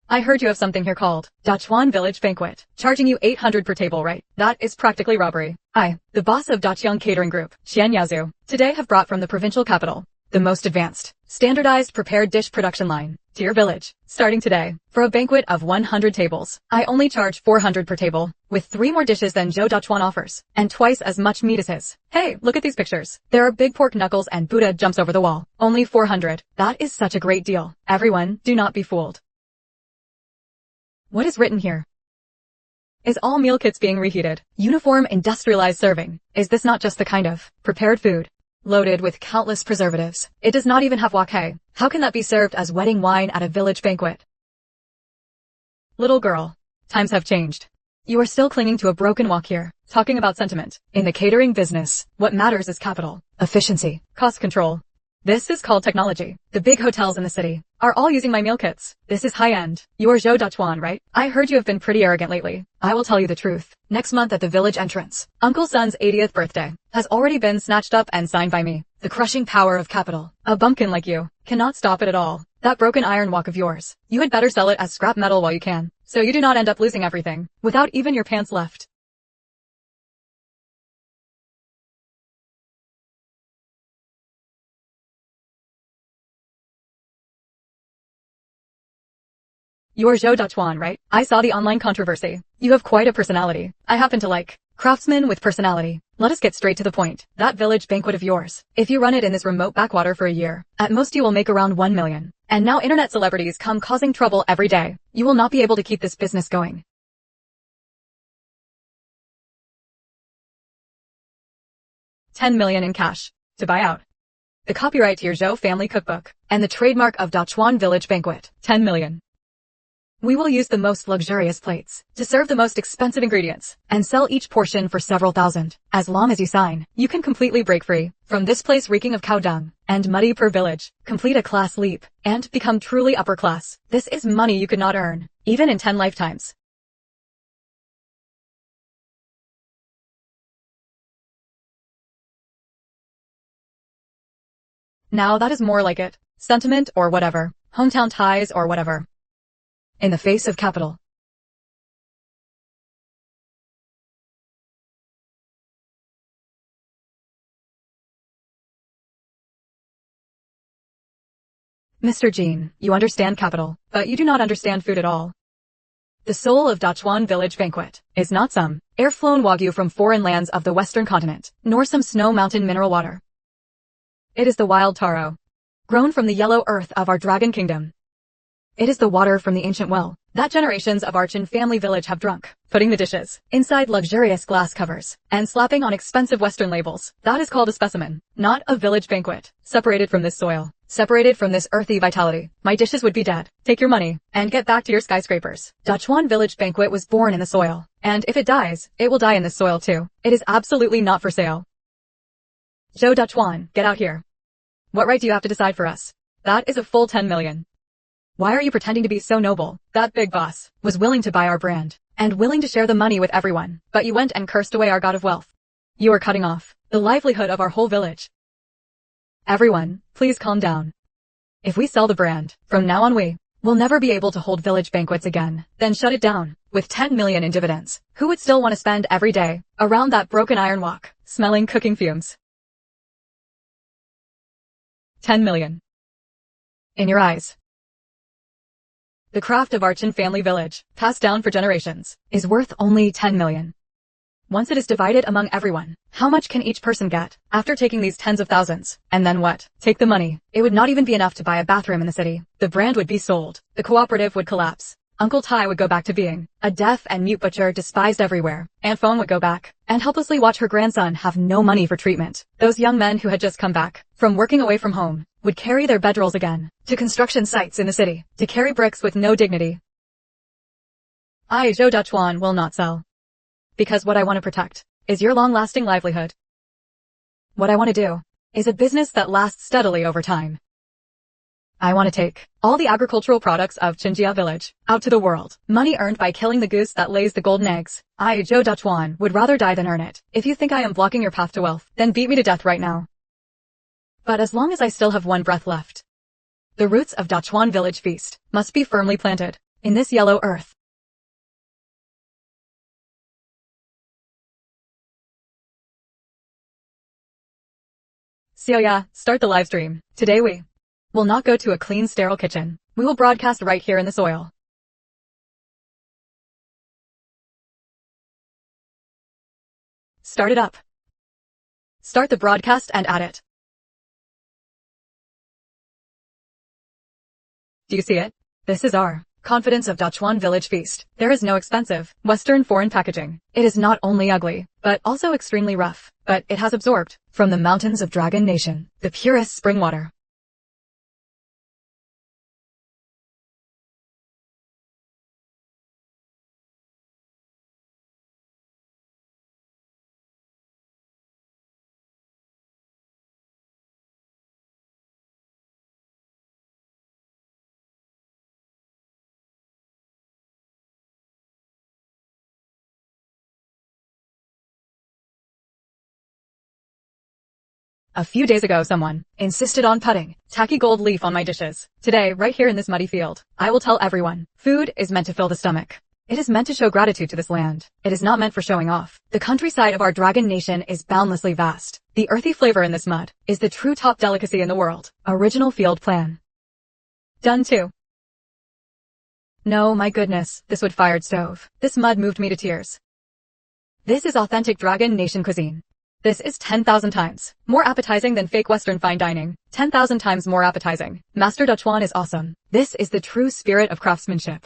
I heard you have something here called Dachuan Village Banquet, charging you 800 per table, right? That is practically robbery. I, the boss of Dachiang Catering Group, Xian Yazu, today have brought from the provincial capital the most advanced, standardized prepared dish production line to your village. Starting today, for a banquet of 100 tables, I only charge 400 per table, with 3 more dishes than Zhou Dachuan offers, and twice as much meat as his. Hey, look at these pictures. There are big pork knuckles and Buddha jumps over the wall. Only 400. That is such a great deal. Everyone, do not be fooled. What is written here? Is all meal kits being reheated? Uniform industrialized serving. Is this not just the kind of prepared food loaded with countless preservatives? It does not even have wok hay. How can that be served as wedding wine at a village banquet? Little girl, times have changed. You are still clinging to a broken wok here, talking about sentiment. In the catering business, what matters is capital, efficiency, cost control. This is called technology. The big hotels in the city are all using my meal kits. This is high-end. You're Zhou Dachuan, right? I heard you have been pretty arrogant lately. I will tell you the truth. Next month at the village entrance, Uncle Sun's 80th birthday has already been snatched up and signed by me. The crushing power of capital. A bumpkin like you cannot stop it at all. That broken iron wok of yours, you had better sell it as scrap metal while you can, so you do not end up losing everything, without even your pants left. You're Zhou Dachuan, right? I saw the online controversy. You have quite a personality. I happen to like craftsmen with personality. Let us get straight to the point. That village banquet of yours, if you run it in this remote backwater for a year, at most you will make around 1 million. And now internet celebrities come causing trouble every day. You will not be able to keep this business going. 10 million in cash to buy out the copyright to your Zhou family cookbook and the trademark of Dachuan village banquet. 10 million. We will use the most luxurious plates to serve the most expensive ingredients and sell each portion for several thousand. As long as you sign, you can completely break free from this place reeking of cow dung and muddy per village, complete a class leap, and become truly upper class. This is money you could not earn, even in 10 lifetimes. Now that is more like it. Sentiment or whatever. Hometown ties or whatever. In the face of capital. Mr. Jean, you understand capital, but you do not understand food at all. The soul of Dachuan Village Banquet is not some air-flown wagyu from foreign lands of the western continent, nor some snow mountain mineral water. It is the wild taro, grown from the yellow earth of our dragon kingdom. It is the water from the ancient well that generations of our Chin family village have drunk, putting the dishes inside luxurious glass covers and slapping on expensive Western labels. That is called a specimen, not a village banquet. Separated from this soil, separated from this earthy vitality, my dishes would be dead. Take your money and get back to your skyscrapers. Dachuan Village Banquet was born in the soil, and if it dies, it will die in this soil too. It is absolutely not for sale. Zhou Dachuan, get out here. What right do you have to decide for us? That is a full 10 million. Why are you pretending to be so noble? That big boss was willing to buy our brand and willing to share the money with everyone, but you went and cursed away our god of wealth. You are cutting off the livelihood of our whole village. Everyone, please calm down. If we sell the brand, from now on we will never be able to hold village banquets again. Then shut it down with 10 million in dividends. Who would still want to spend every day around that broken iron walk, smelling cooking fumes? 10 million. In your eyes. The craft of our Chin family village, passed down for generations, is worth only 10 million. Once it is divided among everyone, how much can each person get after taking these tens of thousands? And then what? Take the money. It would not even be enough to buy a bathroom in the city. The brand would be sold. The cooperative would collapse. Uncle Tai would go back to being a deaf and mute butcher despised everywhere. Aunt Fong would go back and helplessly watch her grandson have no money for treatment. Those young men who had just come back from working away from home would carry their bedrolls again to construction sites in the city to carry bricks with no dignity. I, Zhou Dachuan, will not sell. Because what I want to protect is your long-lasting livelihood. What I want to do is a business that lasts steadily over time. I want to take all the agricultural products of Chinjia village out to the world. Money earned by killing the goose that lays the golden eggs. I, Zhou Dachuan, would rather die than earn it. If you think I am blocking your path to wealth, then beat me to death right now. But as long as I still have one breath left, the roots of Dachuan Village Feast must be firmly planted in this yellow earth. Xiaoya, start the live stream. Today we will not go to a clean, sterile kitchen. We will broadcast right here in the soil. Start it up. Start the broadcast and add it. Do you see it? This is our confidence of Dachuan Village Feast. There is no expensive Western foreign packaging. It is not only ugly, but also extremely rough. But it has absorbed from the mountains of Dragon Nation the purest spring water. A few days ago someone insisted on putting tacky gold leaf on my dishes. Today, right here in this muddy field, I will tell everyone, food is meant to fill the stomach. It is meant to show gratitude to this land. It is not meant for showing off. The countryside of our Dragon Nation is boundlessly vast. The earthy flavor in this mud is the true top delicacy in the world. Original field plan. Done too. No, my goodness, this wood-fired stove. This mud moved me to tears. This is authentic Dragon Nation cuisine. This is 10,000 times more appetizing than fake Western fine dining. 10,000 times more appetizing. Master Dachuan is awesome. This is the true spirit of craftsmanship.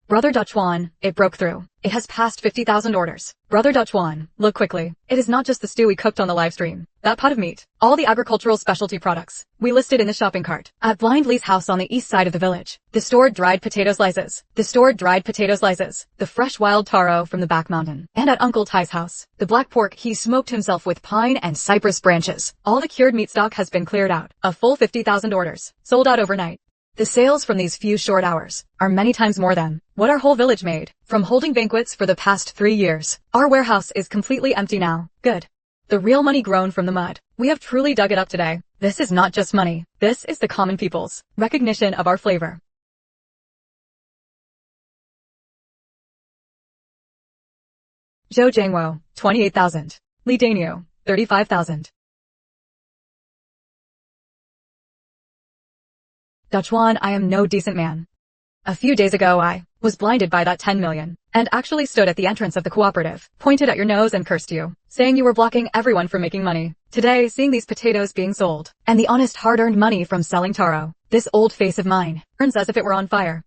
Brother Dachuan, it broke through. It has passed 50,000 orders. Brother Dachuan, look quickly. It is not just the stew we cooked on the live stream. That pot of meat. All the agricultural specialty products we listed in the shopping cart at Blind Lee's house on the east side of the village. The stored dried potato slices. The stored dried potato slices. The fresh wild taro from the back mountain. And at Uncle Tai's house, the black pork he smoked himself with pine and cypress branches. All the cured meat stock has been cleared out. A full 50,000 orders. Sold out overnight. The sales from these few short hours are many times more than what our whole village made from holding banquets for the past 3 years. Our warehouse is completely empty now. Good. the real money grown from the mud. We have truly dug it up today. This is not just money. This is the common people's recognition of our flavor. Zhou Jiangwo, 28,000. Li Daniu, 35,000. Dutchwan, I am no decent man. A few days ago I was blinded by that 10 million, and actually stood at the entrance of the cooperative, pointed at your nose and cursed you, saying you were blocking everyone from making money. Today, seeing these potatoes being sold, and the honest hard-earned money from selling taro, this old face of mine burns as if it were on fire.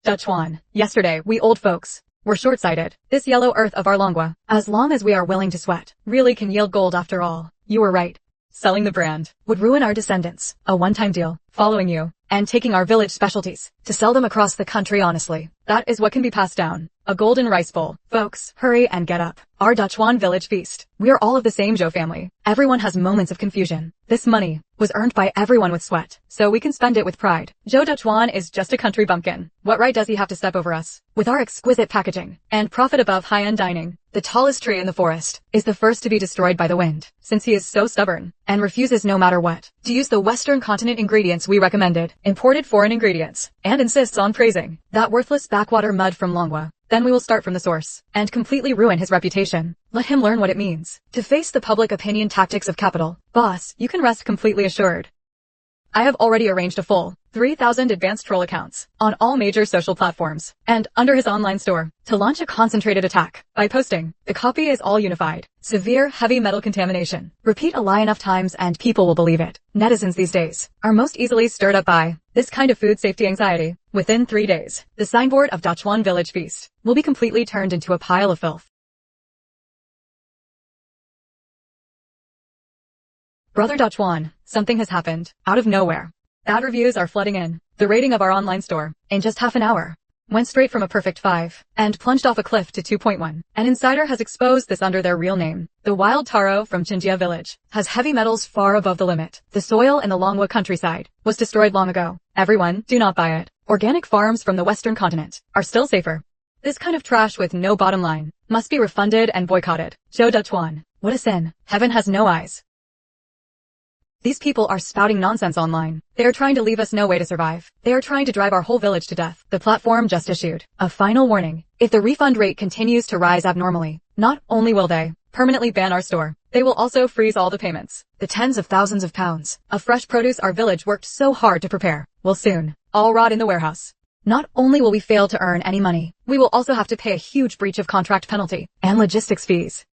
Dutchwan, yesterday we old folks were short-sighted. This yellow earth of our longwa, as long as we are willing to sweat, really can yield gold after all. You were right. Selling the brand would ruin our descendants. A one-time deal, following you, and taking our village specialties to sell them across the country honestly. That is what can be passed down. A golden rice bowl. Folks, hurry and get up. Our Dutchwan village feast. We are all of the same Zhou family. Everyone has moments of confusion. This money was earned by everyone with sweat, so we can spend it with pride. Zhou Dutchwan is just a country bumpkin. What right does he have to step over us? With our exquisite packaging and profit above high-end dining, the tallest tree in the forest is the first to be destroyed by the wind, since he is so stubborn and refuses no matter what to use the Western continent ingredients we recommended, imported foreign ingredients, and insists on praising that worthless backwater mud from Longwa. Then we will start from the source and completely ruin his reputation. Let him learn what it means to face the public opinion tactics of capital. Boss, you can rest completely assured. I have already arranged a full 3,000 advanced troll accounts on all major social platforms and under his online store to launch a concentrated attack by posting the copy is all unified. Severe heavy metal contamination. Repeat a lie enough times and people will believe it. Netizens these days are most easily stirred up by this kind of food safety anxiety. Within 3 days, the signboard of Dutchwan Village Feast will be completely turned into a pile of filth. Brother Dutchwan, something has happened out of nowhere. Bad reviews are flooding in. The rating of our online store, in just half an hour, went straight from a perfect 5 and plunged off a cliff to 2.1. An insider has exposed this under their real name. The wild taro from Chinjia village has heavy metals far above the limit. The soil in the Longwa countryside was destroyed long ago. Everyone, do not buy it. Organic farms from the Western continent are still safer. This kind of trash with no bottom line must be refunded and boycotted. Zhou Dutchwan, what a sin. Heaven has no eyes. These people are spouting nonsense online. They are trying to leave us no way to survive. They are trying to drive our whole village to death. The platform just issued a final warning. If the refund rate continues to rise abnormally, not only will they permanently ban our store, they will also freeze all the payments. The tens of thousands of pounds of fresh produce our village worked so hard to prepare will soon all rot in the warehouse. Not only will we fail to earn any money, we will also have to pay a huge breach of contract penalty and logistics fees.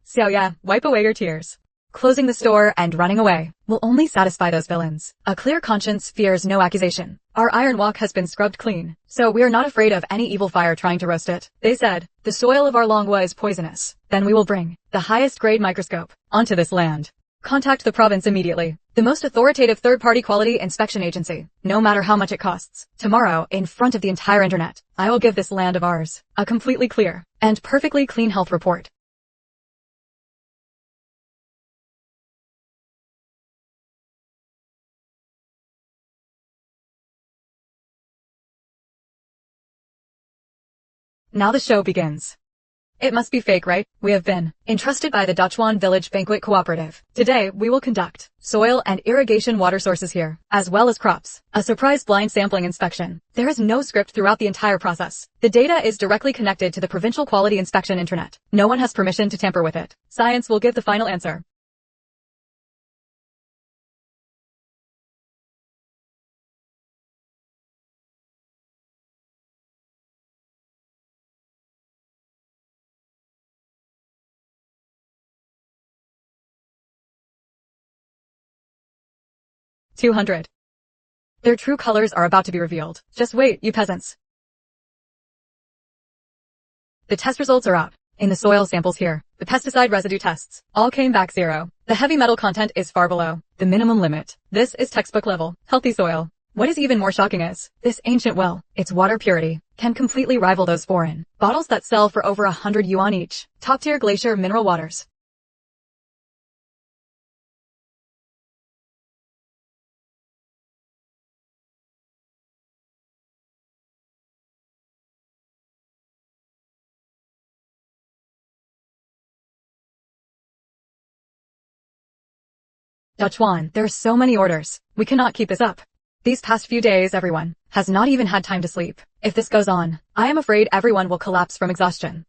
Xiaoya, wipe away your tears. Closing the store and running away will only satisfy those villains. A clear conscience fears no accusation. Our iron wok has been scrubbed clean, so we are not afraid of any evil fire trying to roast it. They said, the soil of our Longwa is poisonous. Then we will bring the highest grade microscope onto this land. Contact the province immediately. The most authoritative third-party quality inspection agency, no matter how much it costs. Tomorrow, in front of the entire internet, I will give this land of ours a completely clear and perfectly clean health report. Now the show begins. It must be fake, right? We have been entrusted by the Dutchwan Village Banquet Cooperative. Today, we will conduct soil and irrigation water sources here, as well as crops. A surprise blind sampling inspection. There is no script throughout the entire process. The data is directly connected to the Provincial Quality Inspection Internet. No one has permission to tamper with it. Science will give the final answer. $200. Their true colors are about to be revealed. Just wait, you peasants. The test results are out. In the soil samples here, the pesticide residue tests all came back 0. The heavy metal content is far below the minimum limit. This is textbook level, healthy soil. What is even more shocking is, this ancient well, its water purity, can completely rival those foreign bottles that sell for over 100 yuan each. Top-tier glacier mineral waters. Dachuan, there are so many orders. We cannot keep this up. These past few days everyone has not even had time to sleep. If this goes on, I am afraid everyone will collapse from exhaustion.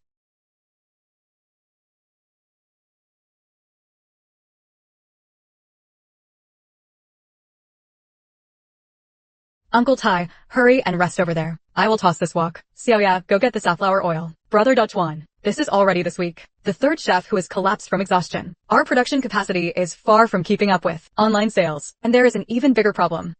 Uncle Tai, hurry and rest over there. I will toss this wok. Xiaoya, go get the safflower oil. Brother Dachuan, this is already this week. The third chef who has collapsed from exhaustion. Our production capacity is far from keeping up with online sales, and there is an even bigger problem.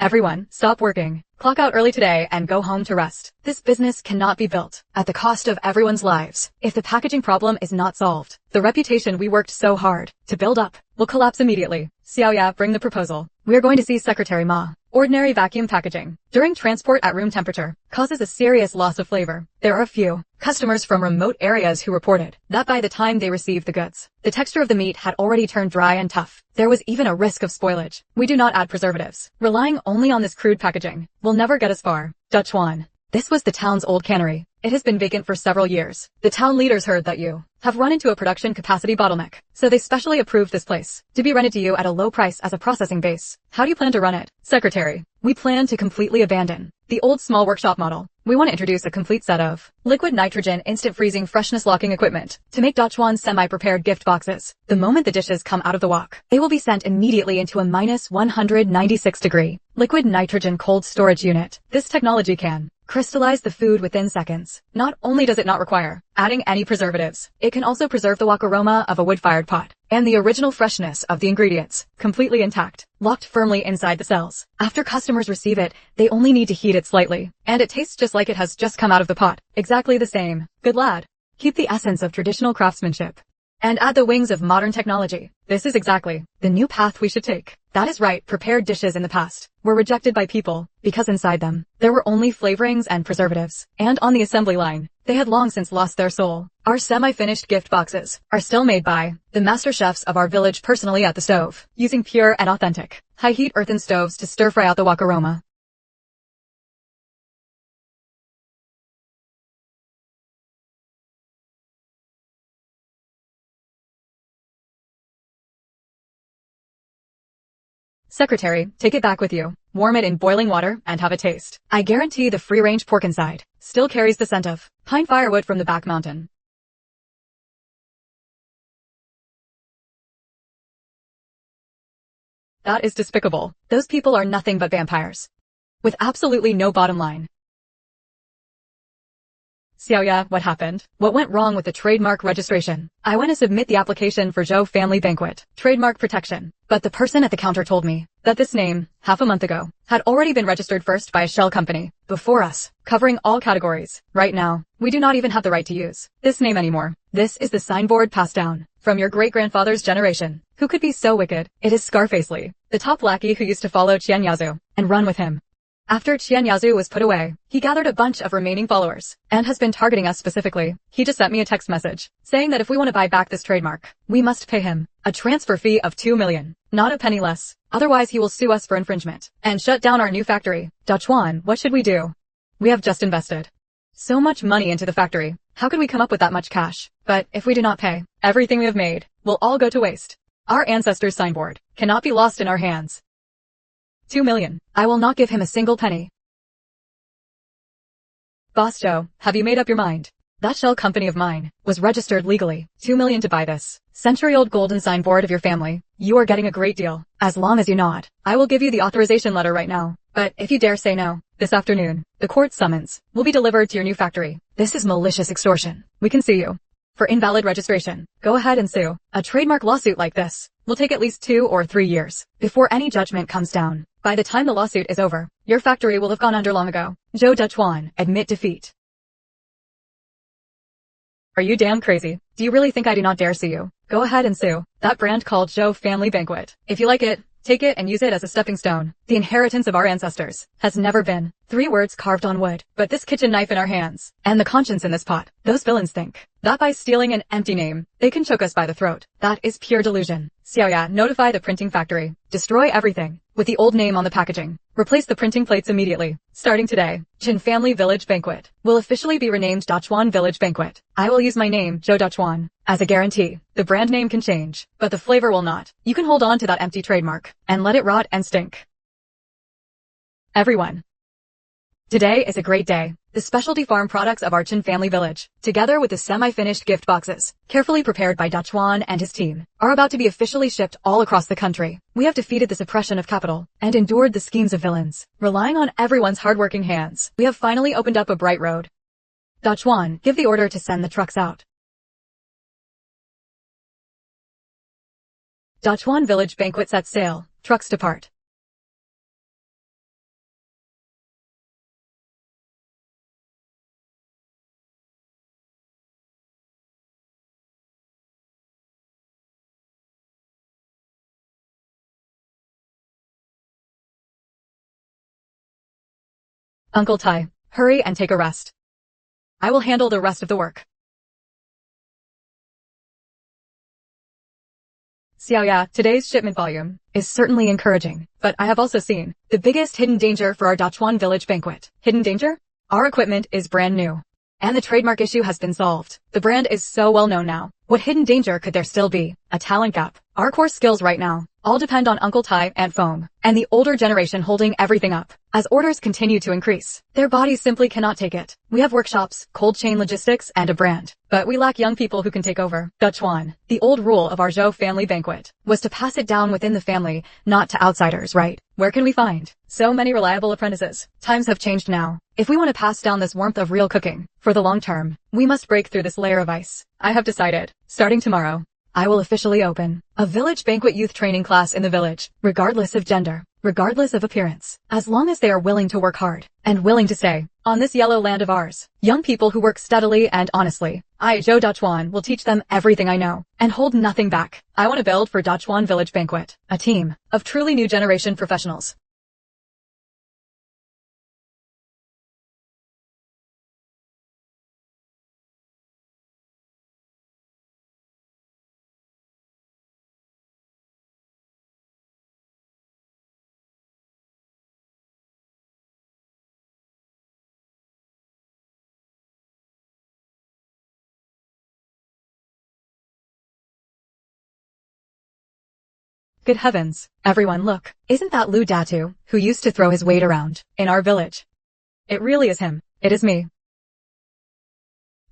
Everyone, stop working. Clock out early today and go home to rest. This business cannot be built at the cost of everyone's lives. If the packaging problem is not solved, the reputation we worked so hard to build up will collapse immediately. Xiaoya, bring the proposal. We are going to see Secretary Ma. Ordinary vacuum packaging, during transport at room temperature, causes a serious loss of flavor. There are a few customers from remote areas who reported that by the time they received the goods, the texture of the meat had already turned dry and tough. There was even a risk of spoilage. We do not add preservatives. Relying only on this crude packaging will never get us far. Dachuan. This was the town's old cannery. It has been vacant for several years. The town leaders heard that you have run into a production capacity bottleneck, so they specially approved this place to be rented to you at a low price as a processing base. How do you plan to run it? Secretary, we plan to completely abandon the old small workshop model. We want to introduce a complete set of liquid nitrogen instant freezing freshness locking equipment to make Dachuan semi-prepared gift boxes. The moment the dishes come out of the wok, they will be sent immediately into a minus 196 degree liquid nitrogen cold storage unit. This technology can crystallize the food within seconds. Not only does it not require adding any preservatives, it can also preserve the wok aroma of a wood-fired pot and the original freshness of the ingredients, completely intact, locked firmly inside the cells. After customers receive it, they only need to heat it slightly, and it tastes just like it has just come out of the pot. Exactly the same. Good lad. Keep the essence of traditional craftsmanship and add the wings of modern technology. This is exactly the new path we should take. That is right, prepared dishes in the past were rejected by people because inside them there were only flavorings and preservatives, and on the assembly line, they had long since lost their soul. Our semi-finished gift boxes are still made by the master chefs of our village personally at the stove, using pure and authentic, high-heat earthen stoves to stir-fry out the wok aroma. Secretary, take it back with you. Warm it in boiling water and have a taste. I guarantee the free-range pork inside still carries the scent of pine firewood from the back mountain. That is despicable. Those people are nothing but vampires with absolutely no bottom line. Xiaoya, what happened? What went wrong with the trademark registration? I went to submit the application for Zhou Family Banquet trademark protection, but the person at the counter told me that this name, half a month ago, had already been registered first by a shell company before us, covering all categories. Right now, we do not even have the right to use this name anymore. This is the signboard passed down from your great-grandfather's generation. Who could be so wicked? It is Scarface Lee, the top lackey who used to follow Qian Yazu and run with him. After Qian Yazu was put away, he gathered a bunch of remaining followers and has been targeting us specifically. He just sent me a text message saying that if we want to buy back this trademark, we must pay him a transfer fee of 2 million, not a penny less. Otherwise he will sue us for infringement and shut down our new factory. Dachuan, what should we do? We have just invested so much money into the factory. How could we come up with that much cash? But if we do not pay, everything we have made will all go to waste. Our ancestors' signboard cannot be lost in our hands. 2 million. I will not give him a single penny. Boss Joe, have you made up your mind? That shell company of mine was registered legally. 2 million to buy this century-old golden signboard of your family. You are getting a great deal. As long as you nod, I will give you the authorization letter right now. But if you dare say no, this afternoon, the court summons will be delivered to your new factory. This is malicious extortion. We can sue you for invalid registration. Go ahead and sue. A trademark lawsuit like this will take at least 2 or 3 years before any judgment comes down. By the time the lawsuit is over, your factory will have gone under long ago. Zhou Dachuan, admit defeat. Are you damn crazy? Do you really think I do not dare sue you? Go ahead and sue that brand called Zhou Family Banquet. If you like it, take it and use it as a stepping stone. The inheritance of our ancestors has never been 3 words carved on wood, but this kitchen knife in our hands, and the conscience in this pot. Those villains think that by stealing an empty name, they can choke us by the throat. That is pure delusion. Xiaoya, notify the printing factory. Destroy everything with the old name on the packaging. Replace the printing plates immediately. Starting today, Chin Family Village Banquet will officially be renamed Dachuan Village Banquet. I will use my name, Joe Dachuan, as a guarantee. The brand name can change, but the flavor will not. You can hold on to that empty trademark and let it rot and stink. Everyone, today is a great day. The specialty farm products of our Chin Family Village, together with the semi-finished gift boxes, carefully prepared by Dachuan and his team, are about to be officially shipped all across the country. We have defeated the suppression of capital and endured the schemes of villains. Relying on everyone's hardworking hands, we have finally opened up a bright road. Dachuan, give the order to send the trucks out. Dachuan Village Banquet set sail. Trucks depart. Uncle Tai, hurry and take a rest. I will handle the rest of the work. Xiaoya, today's shipment volume is certainly encouraging, but I have also seen the biggest hidden danger for our Dachuan Village Banquet. Hidden danger? Our equipment is brand new, and the trademark issue has been solved. The brand is so well known now. What hidden danger could there still be? A talent gap. Our core skills right now all depend on Uncle Tai and Foam, and the older generation holding everything up. As orders continue to increase, their bodies simply cannot take it. We have workshops, cold chain logistics, and a brand, but we lack young people who can take over. Dachuan, the old rule of our Zhou family banquet was to pass it down within the family, not to outsiders, right? Where can we find so many reliable apprentices? Times have changed now. If we want to pass down this warmth of real cooking for the long term, we must break through this layer of ice. I have decided, starting tomorrow, I will officially open a village banquet youth training class in the village, regardless of gender, regardless of appearance, as long as they are willing to work hard and willing to stay on this yellow land of ours. Young people who work steadily and honestly. I, Joe Dachuan, will teach them everything I know and hold nothing back. I want to build for Dachuan Village Banquet a team of truly new generation professionals. Good heavens, everyone look. Isn't that Lu Datu, who used to throw his weight around in our village? It really is him. It is me.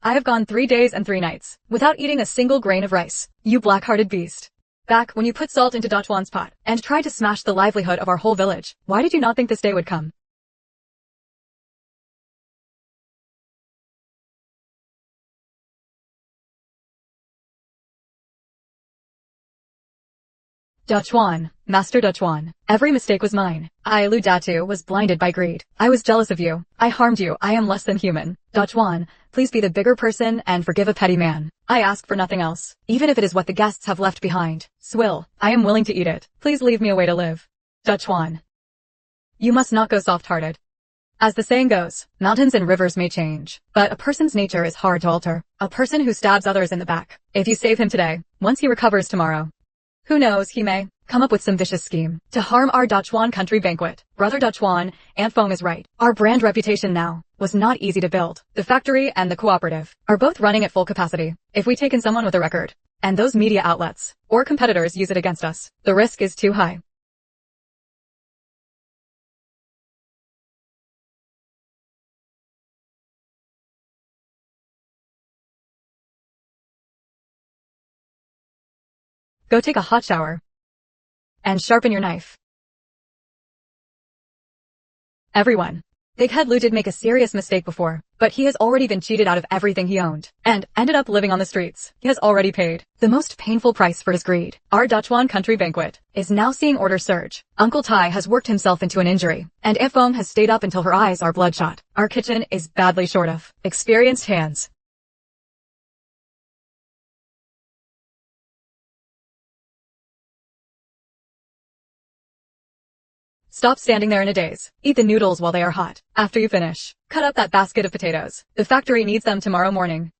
I have gone 3 days and 3 nights without eating a single grain of rice. You black-hearted beast. Back when you put salt into Dachuan's pot and tried to smash the livelihood of our whole village, why did you not think this day would come? Dachuan, Master Dachuan, every mistake was mine. I, Lu Datu, was blinded by greed. I was jealous of you. I harmed you. I am less than human. Dachuan, please be the bigger person and forgive a petty man. I ask for nothing else, even if it is what the guests have left behind. Swill, I am willing to eat it. Please leave me a way to live. Dachuan, you must not go soft-hearted. As the saying goes, mountains and rivers may change, but a person's nature is hard to alter. A person who stabs others in the back, if you save him today, once he recovers tomorrow, who knows, he may come up with some vicious scheme to harm our Dachuan country banquet. Brother Dachuan, Aunt Foam is right. Our brand reputation now was not easy to build. The factory and the cooperative are both running at full capacity. If we take in someone with a record, and those media outlets or competitors use it against us, the risk is too high. Go take a hot shower and sharpen your knife. Everyone. Big Head Lou did make a serious mistake before, but he has already been cheated out of everything he owned, and ended up living on the streets. He has already paid the most painful price for his greed. Our Dachuan country banquet is now seeing orders surge. Uncle Tai has worked himself into an injury, and Aunt Foam has stayed up until her eyes are bloodshot. Our kitchen is badly short of experienced hands. Stop standing there in a daze. Eat the noodles while they are hot. After you finish, cut up that basket of potatoes. The factory needs them tomorrow morning.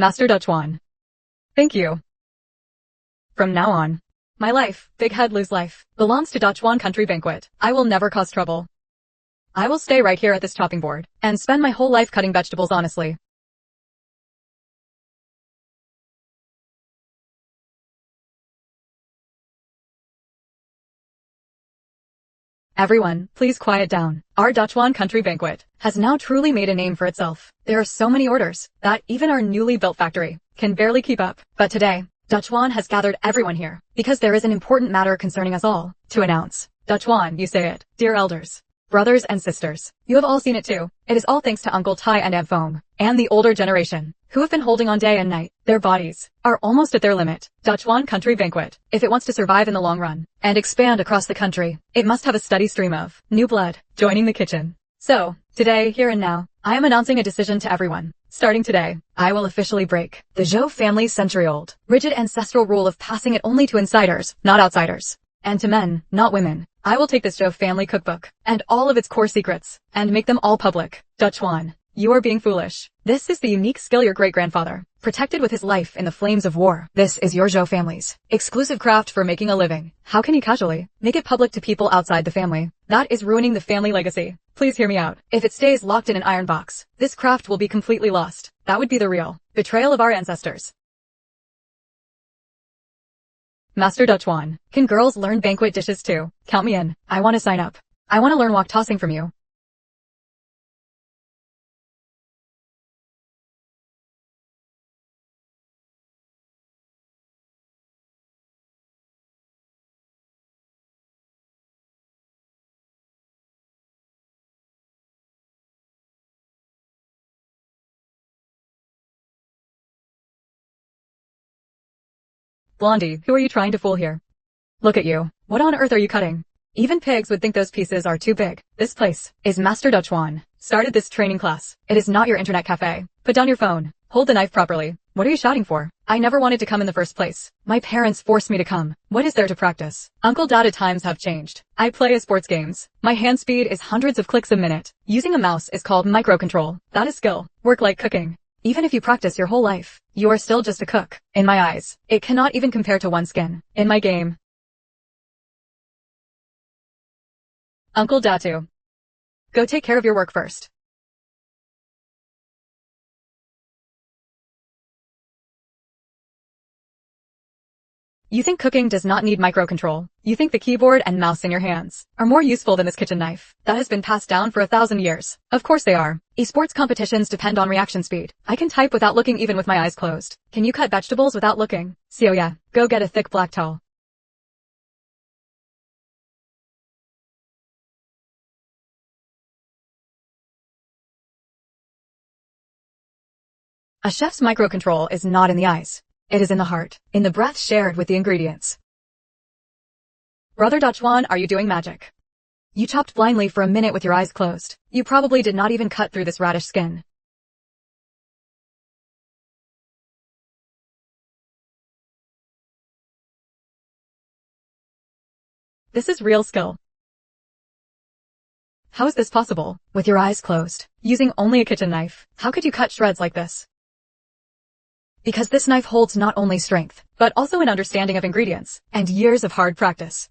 Master Dutchwan. Thank you. From now on, my life, big head lose life, belongs to Dutchwan Country Banquet. I will never cause trouble. I will stay right here at this chopping board and spend my whole life cutting vegetables honestly. Everyone, please quiet down. Our Dutchwan Country Banquet has now truly made a name for itself. There are so many orders that even our newly built factory can barely keep up. But today, Dutchwan has gathered everyone here because there is an important matter concerning us all to announce. Dutchwan, you say it, dear elders, brothers and sisters. You have all seen it too. It is all thanks to Uncle Ty and Aunt Foam and the older generation who have been holding on day and night. Their bodies are almost at their limit. Dutchwan Country Banquet, if it wants to survive in the long run and expand across the country, it must have a steady stream of new blood joining the kitchen. So, today, here and now, I am announcing a decision to everyone. Starting today, I will officially break the Zhou family's century-old, rigid ancestral rule of passing it only to insiders, not outsiders. And to men, not women. I will take this Zhou family cookbook and all of its core secrets and make them all public. Dutchwan, you are being foolish. This is the unique skill your great-grandfather protected with his life in the flames of war. This is your Zhou family's exclusive craft for making a living. How can you casually make it public to people outside the family? That is ruining the family legacy. Please hear me out. If it stays locked in an iron box, this craft will be completely lost. That would be the real betrayal of our ancestors. Master Dutchwan, can girls learn banquet dishes too? Count me in. I want to sign up. I want to learn wok tossing from you. Blondie, who are you trying to fool here? Look at you. What on earth are you cutting? Even pigs would think those pieces are too big. This place is Master Dutchwan. Started this training class. It is not your internet cafe. Put down your phone. Hold the knife properly. What are you shouting for? I never wanted to come in the first place. My parents forced me to come. What is there to practice? Uncle Dada, times have changed. I play sports games. My hand speed is hundreds of clicks a minute. Using a mouse is called microcontrol. That is skill. Work like cooking. Even if you practice your whole life, you are still just a cook. In my eyes, it cannot even compare to one skin. In my game. Uncle Datu. Go take care of your work first. You think cooking does not need microcontrol. You think the keyboard and mouse in your hands are more useful than this kitchen knife that has been passed down for 1,000 years. Of course they are. Esports competitions depend on reaction speed. I can type without looking even with my eyes closed. Can you cut vegetables without looking? See, oh yeah, go get a thick black towel. A chef's microcontrol is not in the eyes. It is in the heart, in the breath shared with the ingredients. Brother Dutchwan, are you doing magic? You chopped blindly for a minute with your eyes closed. You probably did not even cut through this radish skin. This is real skill. How is this possible? With your eyes closed, using only a kitchen knife, how could you cut shreds like this? Because this knife holds not only strength, but also an understanding of ingredients, and years of hard practice.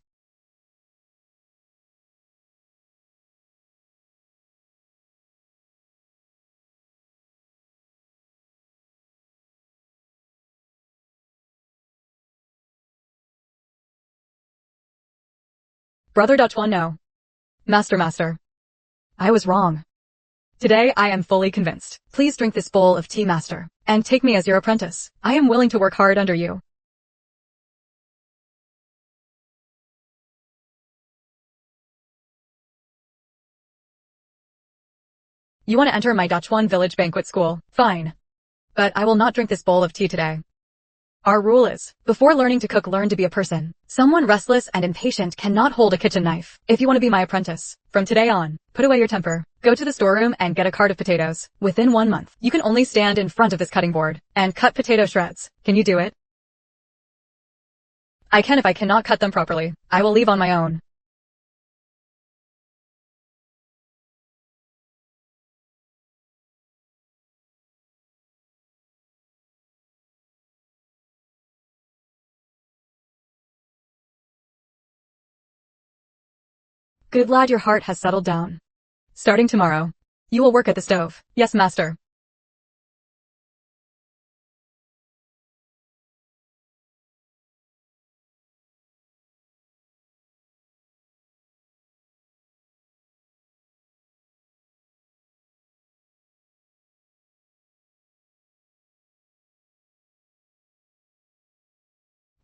Brother Dutchwan, no. Master. I was wrong. Today I am fully convinced. Please drink this bowl of tea, Master, and take me as your apprentice. I am willing to work hard under you. You want to enter my Dutchwan village banquet school? Fine. But I will not drink this bowl of tea today. Our rule is, before learning to cook, learn to be a person. Someone restless and impatient cannot hold a kitchen knife. If you want to be my apprentice, from today on, put away your temper. Go to the storeroom and get a cart of potatoes. Within 1 month, you can only stand in front of this cutting board and cut potato shreds. Can you do it? I can if I cannot cut them properly. I will leave on my own. Good lad, your heart has settled down. Starting tomorrow, you will work at the stove. Yes, master.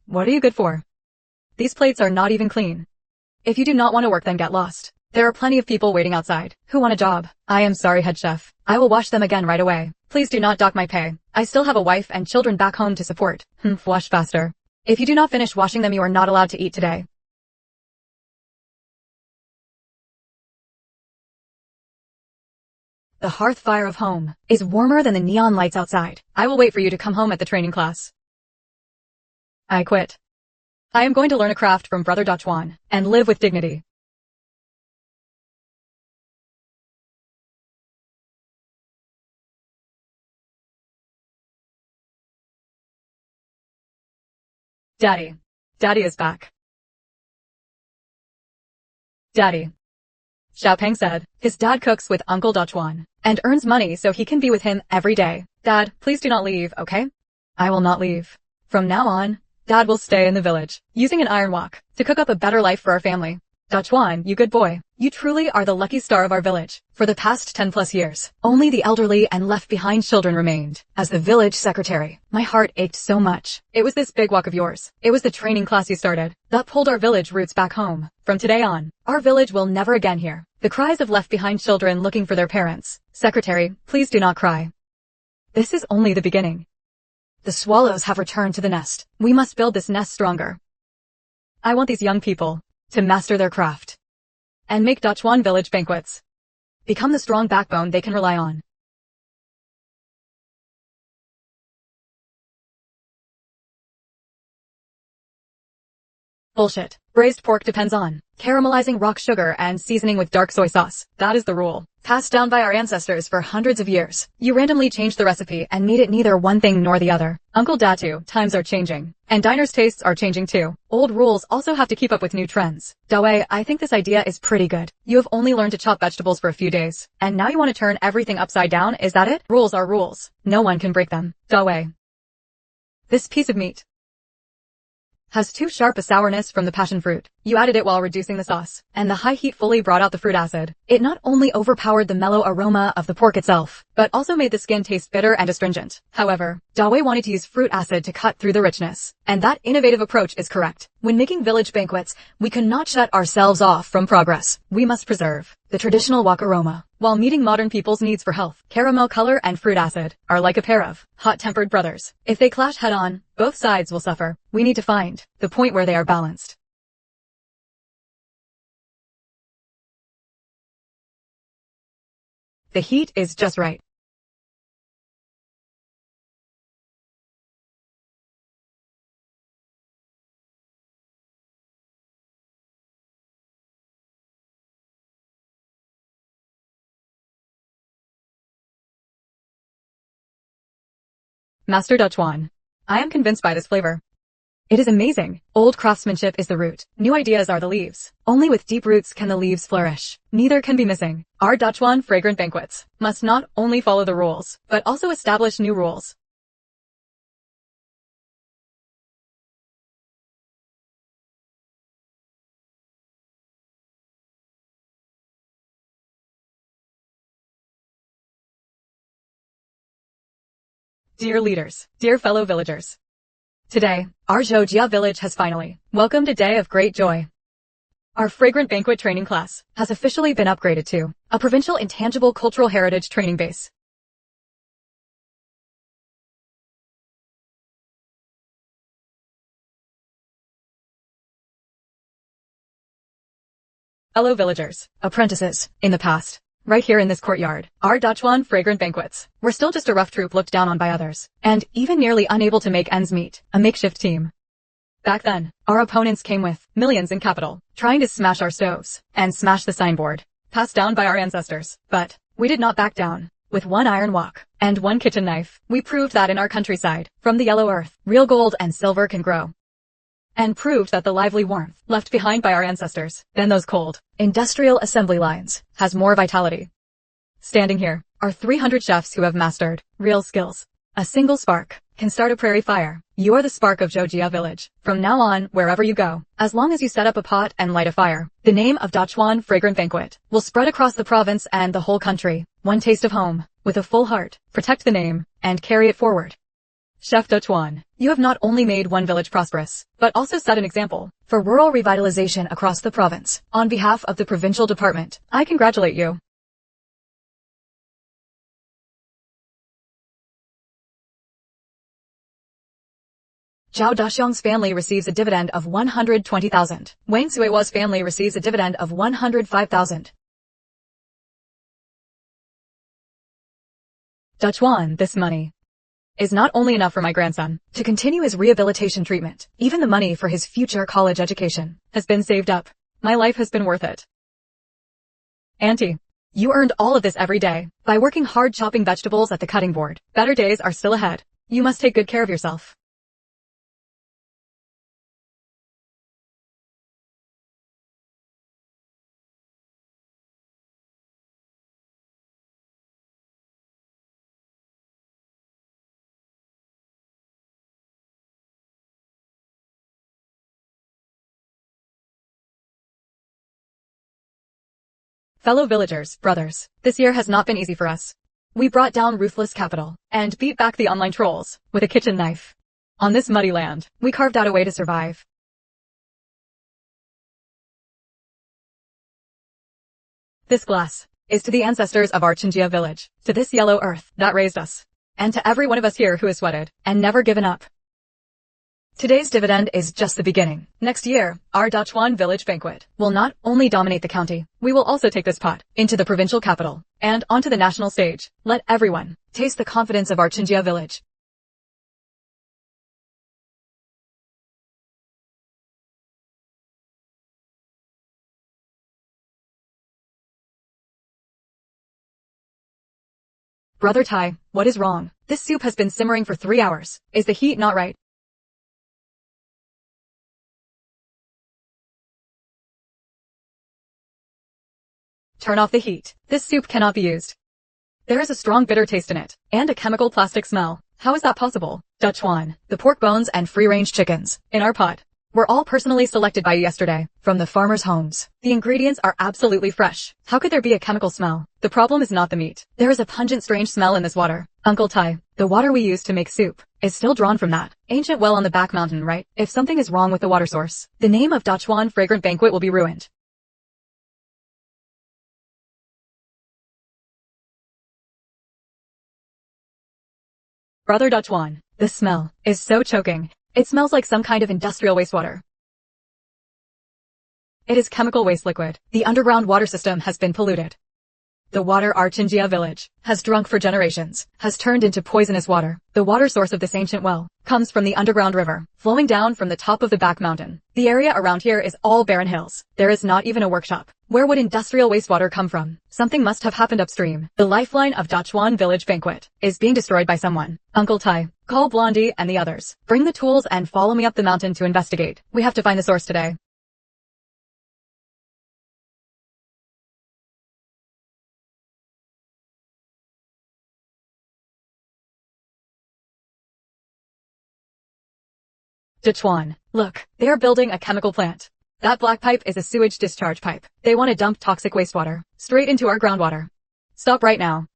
What are you good for? These plates are not even clean. If you do not want to work, then get lost. There are plenty of people waiting outside who want a job. I am sorry, head chef. I will wash them again right away. Please do not dock my pay. I still have a wife and children back home to support. Wash faster. If you do not finish washing them, you are not allowed to eat today. The hearth fire of home is warmer than the neon lights outside. I will wait for you to come home at the training class. I quit. I am going to learn a craft from Brother Dachuan and live with dignity. Daddy. Daddy is back. Daddy. Xiaopeng said, his dad cooks with Uncle Dachuan and earns money so he can be with him every day. Dad, please do not leave, okay? I will not leave. From now on, Dad will stay in the village, using an iron wok to cook up a better life for our family. Dachuan, you good boy. You truly are the lucky star of our village. For the past 10+ years, only the elderly and left behind children remained. As the village secretary, my heart ached so much. It was this big wok of yours. It was the training class you started that pulled our village roots back home. From today on, our village will never again hear the cries of left behind children looking for their parents. Secretary, please do not cry. This is only the beginning. The swallows have returned to the nest. We must build this nest stronger. I want these young people to master their craft and make Dachuan village banquets become the strong backbone they can rely on. Bullshit. Braised pork depends on caramelizing rock sugar and seasoning with dark soy sauce. That is the rule, passed down by our ancestors for hundreds of years. You randomly changed the recipe and made it neither one thing nor the other. Uncle Datu, times are changing, and diners' tastes are changing too. Old rules also have to keep up with new trends. Dawei, I think this idea is pretty good. You have only learned to chop vegetables for a few days, and now you want to turn everything upside down, is that it? Rules are rules. No one can break them. Dawei. This piece of meat has too sharp a sourness from the passion fruit. You added it while reducing the sauce, and the high heat fully brought out the fruit acid. It not only overpowered the mellow aroma of the pork itself, but also made the skin taste bitter and astringent. However, Dawei wanted to use fruit acid to cut through the richness, and that innovative approach is correct. When making village banquets, we cannot shut ourselves off from progress. We must preserve the traditional wok aroma while meeting modern people's needs for health. Caramel color and fruit acid are like a pair of hot-tempered brothers. If they clash head-on, both sides will suffer. We need to find the point where they are balanced. The heat is just right. Master Dachuan, I am convinced by this flavor. It is amazing. Old craftsmanship is the root. New ideas are the leaves. Only with deep roots can the leaves flourish. Neither can be missing. Our Dachuan fragrant banquets must not only follow the rules, but also establish new rules. Dear leaders, dear fellow villagers. Today, our Zhoujia village has finally welcomed a day of great joy. Our fragrant banquet training class has officially been upgraded to a provincial intangible cultural heritage training base. Fellow villagers, apprentices, in the past, right here in this courtyard, our Dachuan fragrant banquets were still just a rough troupe looked down on by others, and even nearly unable to make ends meet, a makeshift team. Back then, our opponents came with millions in capital, trying to smash our stoves and smash the signboard, passed down by our ancestors. But we did not back down. With one iron wok and one kitchen knife, we proved that in our countryside, from the yellow earth, real gold and silver can grow. and proved that the lively warmth left behind by our ancestors than those cold, industrial assembly lines has more vitality. Standing here are 300 chefs who have mastered real skills. A single spark can start a prairie fire. You are the spark of Georgia Village. From now on, wherever you go, as long as you set up a pot and light a fire, the name of Dachuan Fragrant Banquet will spread across the province and the whole country. One taste of home, with a full heart. Protect the name, and carry it forward. Chef Dachuan, you have not only made one village prosperous, but also set an example for rural revitalization across the province. On behalf of the provincial department, I congratulate you. Zhao Daxiang's family receives a dividend of 120,000. Wang Suiwa's family receives a dividend of 105,000. Dachuan, this money is not only enough for my grandson to continue his rehabilitation treatment. Even the money for his future college education has been saved up. My life has been worth it. Auntie, you earned all of this every day by working hard chopping vegetables at the cutting board. Better days are still ahead. You must take good care of yourself. Fellow villagers, brothers, this year has not been easy for us. We brought down ruthless capital and beat back the online trolls with a kitchen knife. On this muddy land, we carved out a way to survive. This glass is to the ancestors of our Chinjia village, to this yellow earth that raised us, and to every one of us here who has sweated and never given up. Today's dividend is just the beginning. Next year, our Dachuan Village Banquet will not only dominate the county, we will also take this pot into the provincial capital and onto the national stage. Let everyone taste the confidence of our Chinjia village. Brother Tai, what is wrong? This soup has been simmering for 3 hours. Is the heat not right? Turn off the heat. This soup cannot be used. There is a strong bitter taste in it, and a chemical plastic smell. How is that possible? Dachuan, the pork bones and free-range chickens in our pot were all personally selected by you yesterday from the farmers' homes. The ingredients are absolutely fresh. How could there be a chemical smell? The problem is not the meat. There is a pungent strange smell in this water. Uncle Tai, the water we use to make soup is still drawn from that ancient well on the back mountain, right? If something is wrong with the water source, the name of Dachuan Fragrant Banquet will be ruined. Brother Dachuan, the smell is so choking. It smells like some kind of industrial wastewater. It is chemical waste liquid. The underground water system has been polluted. The water our Chinjia village has drunk for generations has turned into poisonous water. The water source of this ancient well comes from the underground river, flowing down from the top of the back mountain. The area around here is all barren hills. There is not even a workshop. Where would industrial wastewater come from? Something must have happened upstream. The lifeline of Dachuan Village Banquet is being destroyed by someone. Uncle Tai, call Blondie and the others. Bring the tools and follow me up the mountain to investigate. We have to find the source today. Dachuan, look, they are building a chemical plant. That black pipe is a sewage discharge pipe. They want to dump toxic wastewater straight into our groundwater. Stop right now.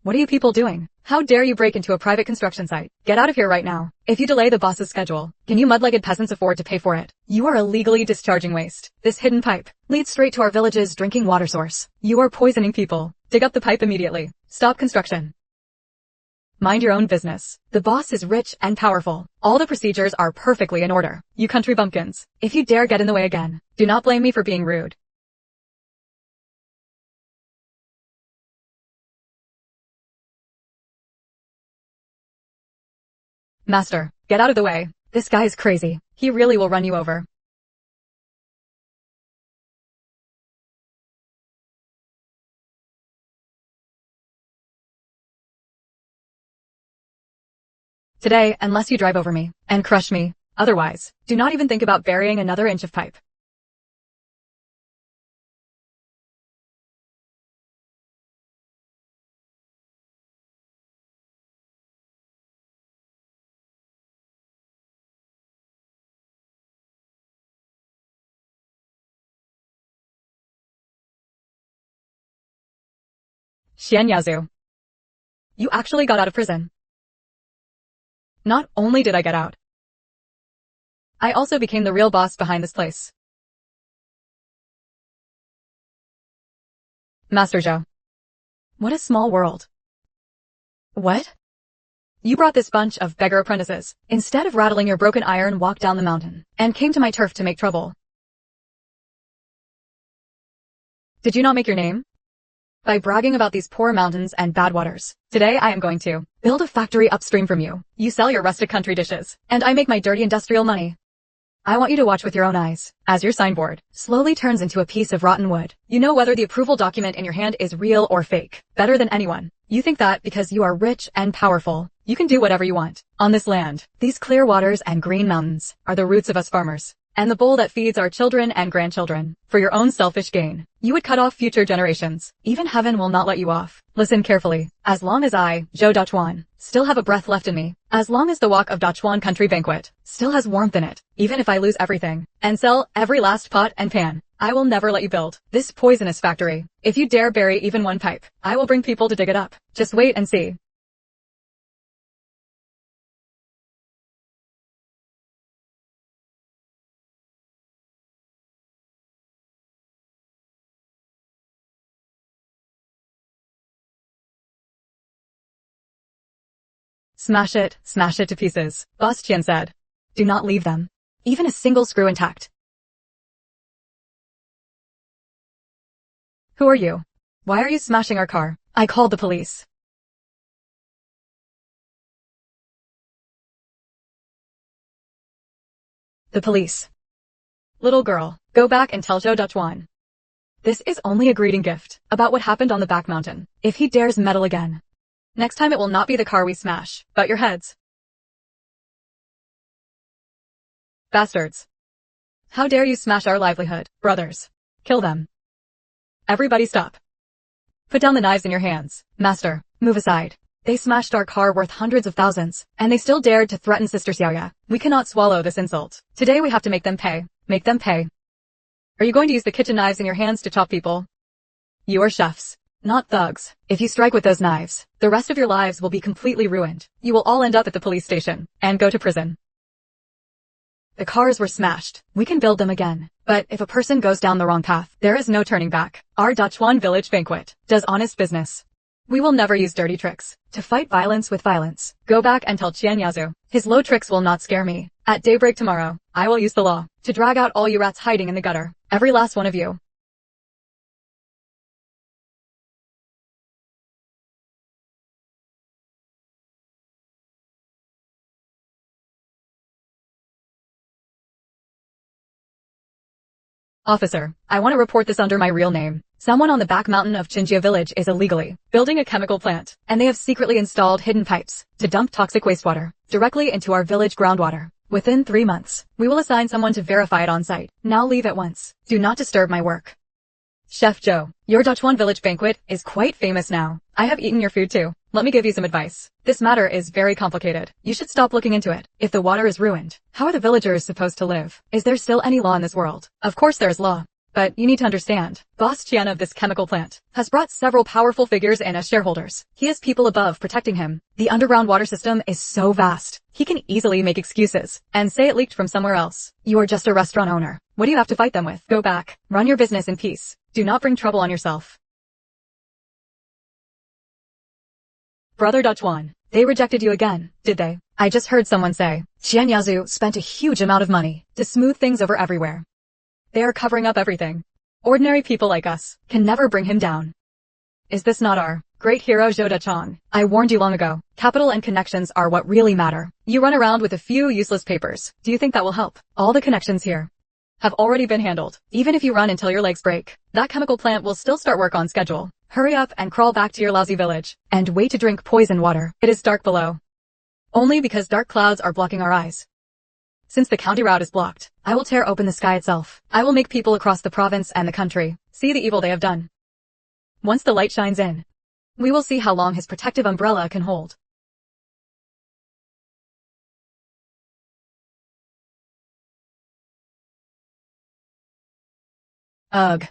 What are you people doing? How dare you break into a private construction site? Get out of here right now. If you delay the boss's schedule, can you mud-legged peasants afford to pay for it? You are illegally discharging waste. This hidden pipe leads straight to our village's drinking water source. You are poisoning people. Dig up the pipe immediately. Stop construction. Mind your own business. The boss is rich and powerful. All the procedures are perfectly in order. You country bumpkins, if you dare get in the way again, do not blame me for being rude. Master, get out of the way. This guy is crazy. He really will run you over. today unless you drive over me and crush me. Otherwise, do not even think about burying another inch of pipe. Xianyazu. You actually got out of prison. Not only did I get out, I also became the real boss behind this place. Master Zhou. What a small world. What? You brought this bunch of beggar apprentices, instead of rattling your broken iron walk down the mountain, and came to my turf to make trouble. Did you not make your name? By bragging about these poor mountains and bad waters. Today I am going to build a factory upstream from you. You sell your rustic country dishes, and I make my dirty industrial money. I want you to watch with your own eyes, as your signboard slowly turns into a piece of rotten wood. You know whether the approval document in your hand is real or fake, better than anyone. You think that because you are rich and powerful, you can do whatever you want. On this land, these clear waters and green mountains are the roots of us farmers, and the bowl that feeds our children and grandchildren. For your own selfish gain, you would cut off future generations. Even heaven will not let you off. Listen carefully. As long as I, Zhou Dachuan, still have a breath left in me, as long as the Walk of Dachuan Country Banquet still has warmth in it, even if I lose everything and sell every last pot and pan, I will never let you build this poisonous factory. If you dare bury even one pipe, I will bring people to dig it up. Just wait and see. Smash it to pieces, Boss Qian said. Do not leave them. Even a single screw intact. Who are you? Why are you smashing our car? I called the police. The police. Little girl, go back and tell Zhou Dachuan. This is only a greeting gift about what happened on the back mountain. If he dares meddle again, next time it will not be the car we smash, but your heads. Bastards. How dare you smash our livelihood, brothers. Kill them. Everybody stop. Put down the knives in your hands. Master, move aside. They smashed our car worth hundreds of thousands, and they still dared to threaten Sister Xiaoya. We cannot swallow this insult. Today we have to make them pay. Make them pay. Are you going to use the kitchen knives in your hands to chop people? You are chefs, not thugs. If you strike with those knives, the rest of your lives will be completely ruined. You will all end up at the police station and go to prison. The cars were smashed. We can build them again. But if a person goes down the wrong path, there is no turning back. Our Dachuan village banquet does honest business. We will never use dirty tricks to fight violence with violence. Go back and tell Qianyazu. His low tricks will not scare me. At daybreak tomorrow, I will use the law to drag out all you rats hiding in the gutter. Every last one of you. Officer, I want to report this under my real name. Someone on the back mountain of Qinjia village is illegally building a chemical plant, and they have secretly installed hidden pipes to dump toxic wastewater directly into our village groundwater. Within 3 months, we will assign someone to verify it on site. Now leave at once. Do not disturb my work. Chef Zhou, your Dachuan village banquet is quite famous now. I have eaten your food too. Let me give you some advice. This matter is very complicated. You should stop looking into it. If the water is ruined, how are the villagers supposed to live? Is there still any law in this world? Of course there is law. But you need to understand, Boss Qian of this chemical plant has brought several powerful figures in as shareholders. He has people above protecting him. The underground water system is so vast. He can easily make excuses and say it leaked from somewhere else. You are just a restaurant owner. What do you have to fight them with? Go back. Run your business in peace. Do not bring trouble on yourself. Brother Dachuan, they rejected you again, did they? I just heard someone say, Qianyazu spent a huge amount of money to smooth things over everywhere. They are covering up everything. Ordinary people like us can never bring him down. Is this not our great hero Zhou Dachang? I warned you long ago. Capital and connections are what really matter. You run around with a few useless papers. Do you think that will help? All the connections here have already been handled. Even if you run until your legs break, that chemical plant will still start work on schedule. Hurry up and crawl back to your lousy village, and wait to drink poison water. It is dark below. Only because dark clouds are blocking our eyes. Since the county route is blocked, I will tear open the sky itself. I will make people across the province and the country see the evil they have done. Once the light shines in, we will see how long his protective umbrella can hold. Ugh.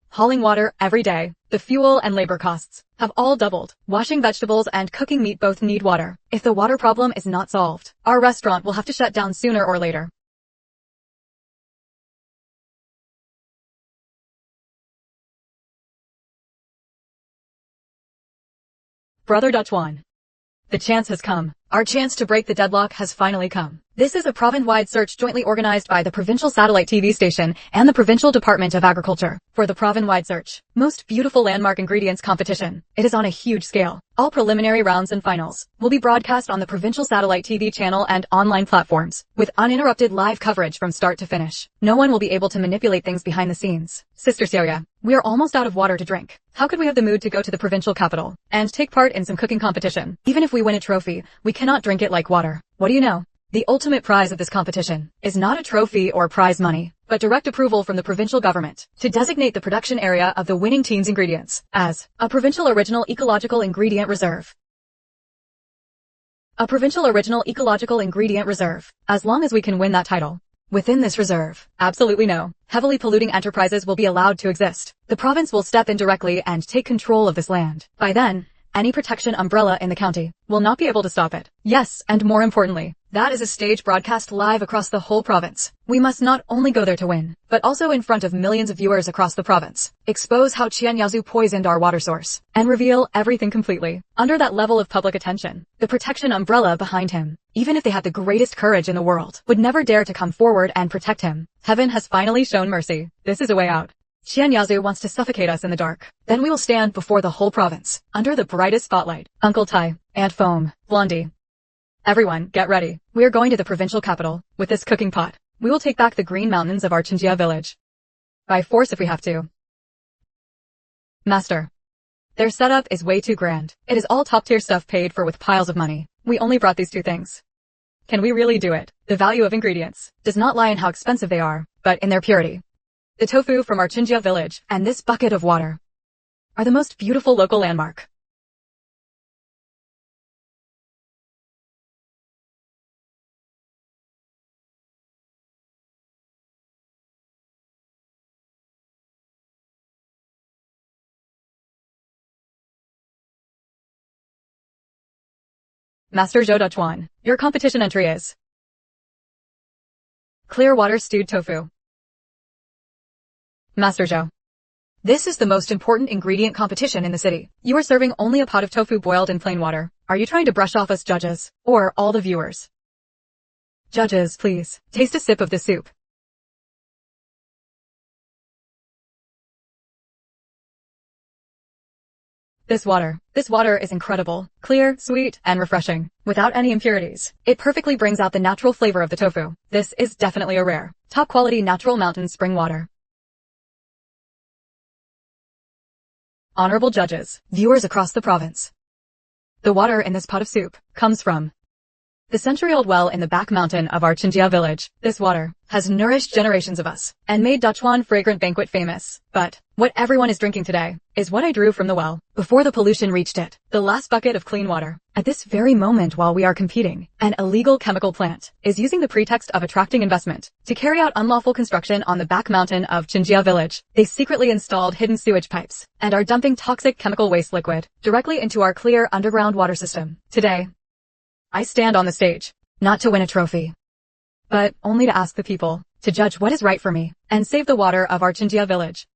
Hauling water every day, the fuel and labor costs have all doubled. Washing vegetables and cooking meat both need water. If the water problem is not solved, our restaurant will have to shut down sooner or later. Brother Dutchwan. The chance has come. Our chance to break the deadlock has finally come. This is a province-wide search jointly organized by the provincial satellite TV station and the provincial Department of Agriculture for the province-wide search. Most beautiful landmark ingredients competition. It is on a huge scale. All preliminary rounds and finals will be broadcast on the provincial satellite TV channel and online platforms with uninterrupted live coverage from start to finish. No one will be able to manipulate things behind the scenes. Sister Celia, we are almost out of water to drink. How could we have the mood to go to the provincial capital and take part in some cooking competition? Even if we win a trophy, we cannot drink it like water. What do you know? The ultimate prize of this competition is not a trophy or prize money, but direct approval from the provincial government to designate the production area of the winning team's ingredients as a provincial original ecological ingredient reserve. A provincial original ecological ingredient reserve, as long as we can win that title. Within this reserve, absolutely no heavily polluting enterprises will be allowed to exist. The province will step in directly and take control of this land. By then, any protection umbrella in the county will not be able to stop it. Yes, and more importantly, that is a stage broadcast live across the whole province. We must not only go there to win, but also in front of millions of viewers across the province, expose how Qian Yazu poisoned our water source, and reveal everything completely. Under that level of public attention, the protection umbrella behind him, even if they had the greatest courage in the world, would never dare to come forward and protect him. Heaven has finally shown mercy. This is a way out. Qian Yazu wants to suffocate us in the dark. Then we will stand before the whole province, under the brightest spotlight. Uncle Tai, Aunt Foam, Blondie. Everyone, get ready. We are going to the provincial capital. With this cooking pot, we will take back the green mountains of our Chinjia village. By force if we have to. Master. Their setup is way too grand. It is all top-tier stuff paid for with piles of money. We only brought these two things. Can we really do it? The value of ingredients does not lie in how expensive they are, but in their purity. The tofu from our Chinjia village and this bucket of water are the most beautiful local landmark. Master Zhou Duchuan, your competition entry is clear water stewed tofu. Master Zhou. This is the most important ingredient competition in the city. You are serving only a pot of tofu boiled in plain water. Are you trying to brush off us judges, or all the viewers? Judges, please, taste a sip of the soup. This water is incredible, clear, sweet, and refreshing, without any impurities. It perfectly brings out the natural flavor of the tofu. This is definitely a rare, top-quality natural mountain spring water. Honorable judges, viewers across the province. The water in this pot of soup comes from the century-old well in the back mountain of our Chinjia village. This water has nourished generations of us and made Duchuan Fragrant Banquet famous. But what everyone is drinking today is what I drew from the well before the pollution reached it. The last bucket of clean water. At this very moment while we are competing, an illegal chemical plant is using the pretext of attracting investment to carry out unlawful construction on the back mountain of Chinjia village. They secretly installed hidden sewage pipes and are dumping toxic chemical waste liquid directly into our clear underground water system. Today, I stand on the stage, not to win a trophy, but only to ask the people to judge what is right for me and save the water of our Chinjia village.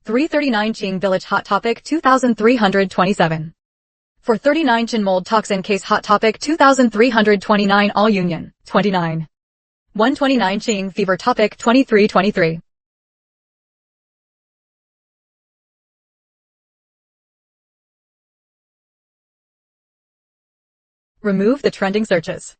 .339 Qing Village Hot Topic 2327. For 39 Chin Mold Toxin Case Hot Topic 2329 All Union, 29. 129 Qing Fever Topic 2323. Remove the trending searches.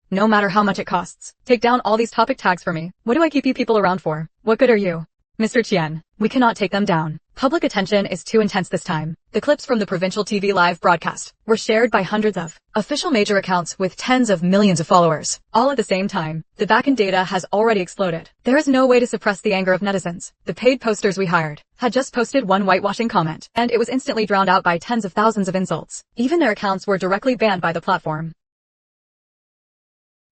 No matter how much it costs. Take down all these topic tags for me. What do I keep you people around for? What good are you? Mr. Qian, we cannot take them down. Public attention is too intense this time. The clips from the provincial TV live broadcast were shared by hundreds of official major accounts with tens of millions of followers. All at the same time, the backend data has already exploded. There is no way to suppress the anger of netizens. The paid posters we hired had just posted one whitewashing comment, and it was instantly drowned out by tens of thousands of insults. Even their accounts were directly banned by the platform.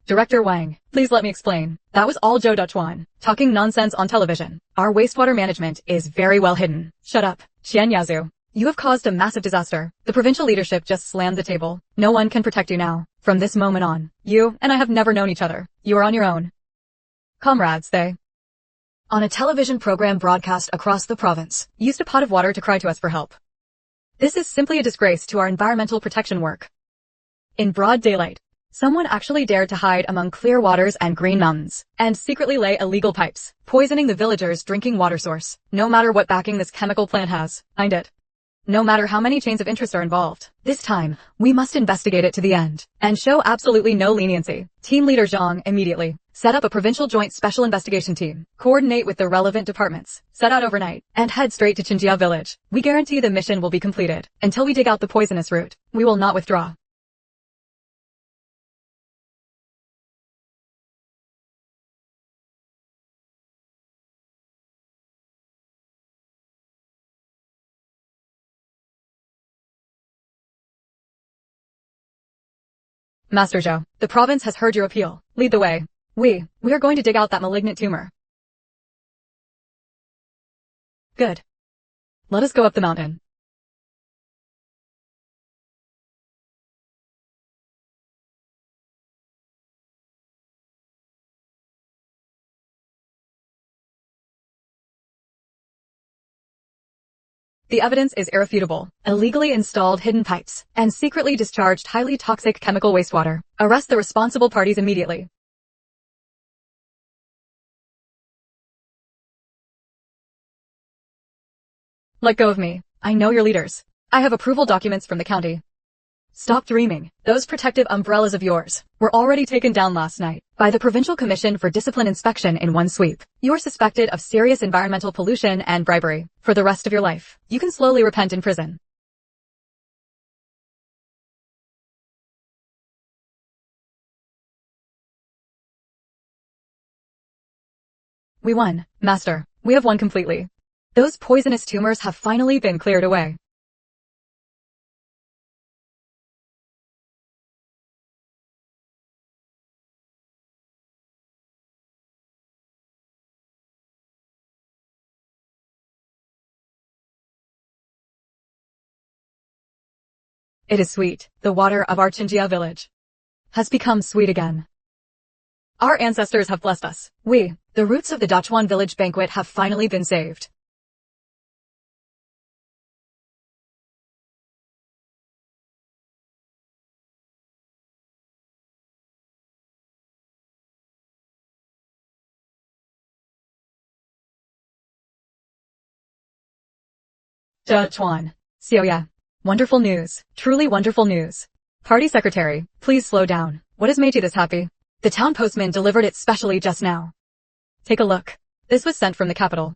Director Wang, please let me explain. That was all Zhou Duchuan, talking nonsense on television. Our wastewater management is very well hidden. Shut up, Qian Yazu. You have caused a massive disaster. The provincial leadership just slammed the table. No one can protect you now. From this moment on, you and I have never known each other. You are on your own. Comrades, they on a television program broadcast across the province, used a pot of water to cry to us for help. This is simply a disgrace to our environmental protection work. In broad daylight, someone actually dared to hide among clear waters and green mountains, and secretly lay illegal pipes, poisoning the villagers' drinking water source. No matter what backing this chemical plant has behind it, no matter how many chains of interest are involved, this time, we must investigate it to the end, and show absolutely no leniency. Team leader Zhang immediately set up a provincial joint special investigation team, coordinate with the relevant departments, set out overnight, and head straight to Qinjia village. We guarantee the mission will be completed. Until we dig out the poisonous root, we will not withdraw. Master Zhou, the province has heard your appeal. Lead the way. We are going to dig out that malignant tumor. Good. Let us go up the mountain. The evidence is irrefutable. Illegally installed hidden pipes and secretly discharged highly toxic chemical wastewater. Arrest the responsible parties immediately. Let go of me. I know your leaders. I have approval documents from the county. Stop dreaming. Those protective umbrellas of yours were already taken down last night by the Provincial Commission for Discipline Inspection in one sweep. You are suspected of serious environmental pollution and bribery. For the rest of your life, you can slowly repent in prison. We won, Master. We have won completely. Those poisonous tumors have finally been cleared away. It is sweet. The water of our Qinjia village has become sweet again. Our ancestors have blessed us. The roots of the Dachuan village banquet have finally been saved. Dachuan. Xiaoya. Wonderful news. Truly wonderful news. Party secretary, please slow down. What has made you this happy? The town postman delivered it specially just now. Take a look. This was sent from the capital.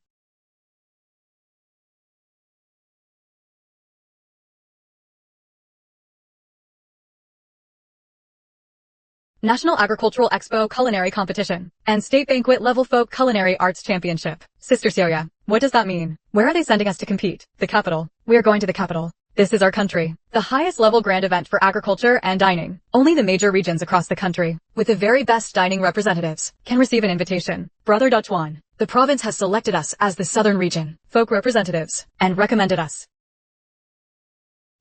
National Agricultural Expo Culinary Competition and State Banquet Level Folk Culinary Arts Championship. Sister Xiaoya, what does that mean? Where are they sending us to compete? The capital. We are going to the capital. This is our country. The highest level grand event for agriculture and dining. Only the major regions across the country, with the very best dining representatives, can receive an invitation. Brother Dachuan, the province has selected us as the southern region, folk representatives, and recommended us.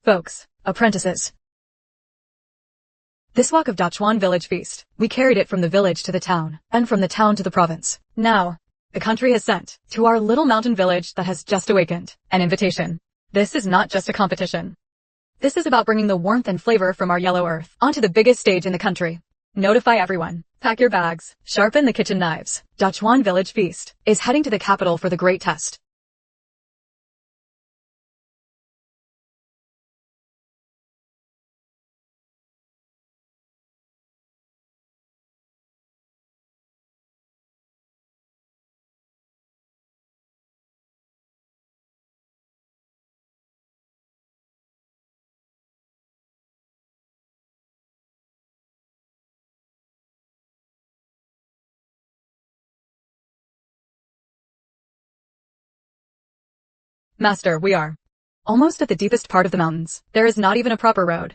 Folks, apprentices. This walk of Dachuan village feast, we carried it from the village to the town, and from the town to the province. Now, the country has sent, to our little mountain village that has just awakened, an invitation. This is not just a competition. This is about bringing the warmth and flavor from our yellow earth onto the biggest stage in the country. Notify everyone. Pack your bags. Sharpen the kitchen knives. Dachuan Village Feast is heading to the capital for the great test. Master, we are almost at the deepest part of the mountains. There is not even a proper road.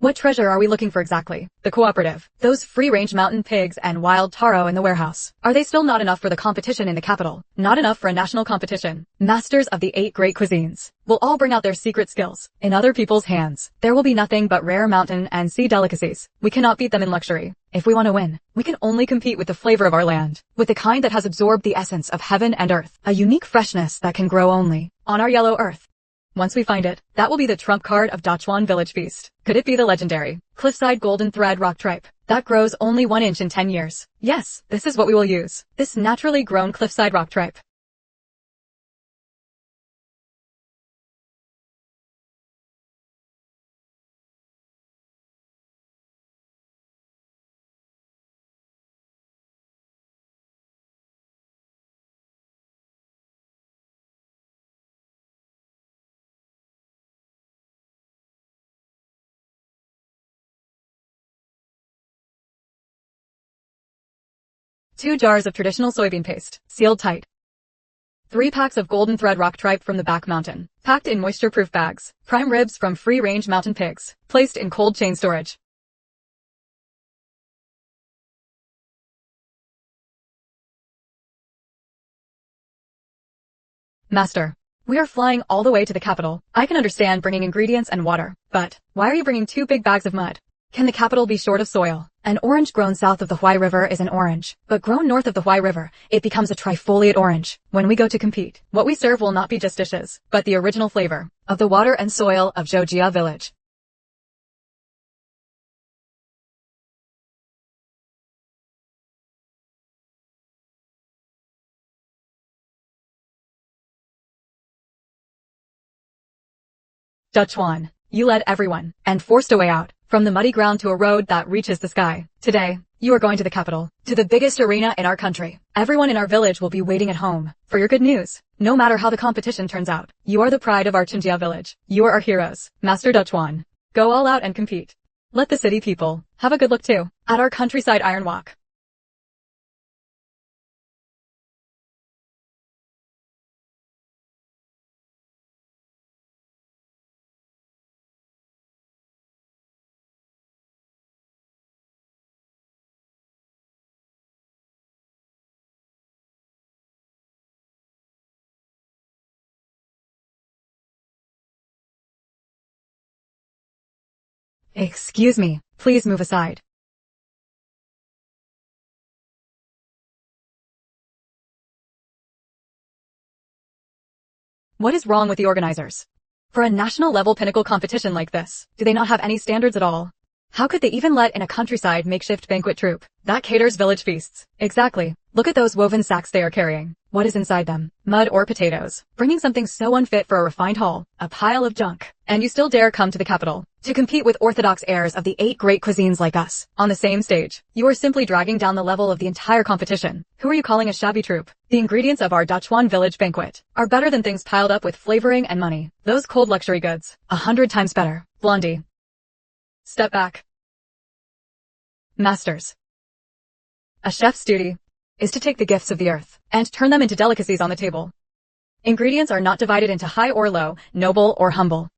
What treasure are we looking for exactly? The cooperative. Those free-range mountain pigs and wild taro in the warehouse. Are they still not enough for the competition in the capital? Not enough for a national competition. Masters of the 8 great cuisines will all bring out their secret skills. In other people's hands, there will be nothing but rare mountain and sea delicacies. We cannot beat them in luxury. If we want to win, we can only compete with the flavor of our land, with the kind that has absorbed the essence of heaven and earth, a unique freshness that can grow only on our yellow earth. Once we find it, that will be the trump card of Dachuan Village Feast. Could it be the legendary cliffside golden thread rock tripe that grows only 1 inch in 10 years? Yes, this is what we will use. This naturally grown cliffside rock tripe. Two jars of traditional soybean paste, sealed tight. 3 packs of golden thread rock tripe from the back mountain, packed in moisture-proof bags. Prime ribs from free-range mountain pigs, placed in cold chain storage. Master, we are flying all the way to the capital. I can understand bringing ingredients and water, but why are you bringing 2 big bags of mud? Can the capital be short of soil? An orange grown south of the Huai River is an orange, but grown north of the Huai River, it becomes a trifoliate orange. When we go to compete, what we serve will not be just dishes, but the original flavor of the water and soil of Zhoujia village. Dachuan, you led everyone, and forced a way out, from the muddy ground to a road that reaches the sky. Today, you are going to the capital, to the biggest arena in our country. Everyone in our village will be waiting at home for your good news. No matter how the competition turns out, you are the pride of our Zhoujia village. You are our heroes. Master Dachuan, go all out and compete. Let the city people have a good look too, at our countryside iron walk. Excuse me, please move aside. What is wrong with the organizers? For a national-level pinnacle competition like this, do they not have any standards at all? How could they even let in a countryside makeshift banquet troupe that caters village feasts? Exactly. Look at those woven sacks they are carrying. What is inside them? Mud or potatoes? Bringing something so unfit for a refined hall, a pile of junk. And you still dare come to the capital to compete with orthodox heirs of the 8 great cuisines like us on the same stage. You are simply dragging down the level of the entire competition. Who are you calling a shabby troupe? The ingredients of our Dachuan village banquet are better than things piled up with flavoring and money. Those cold luxury goods, 100 times better. Blondie, step back. Masters, a chef's duty is to take the gifts of the earth and turn them into delicacies on the table. Ingredients are not divided into high or low, noble or humble.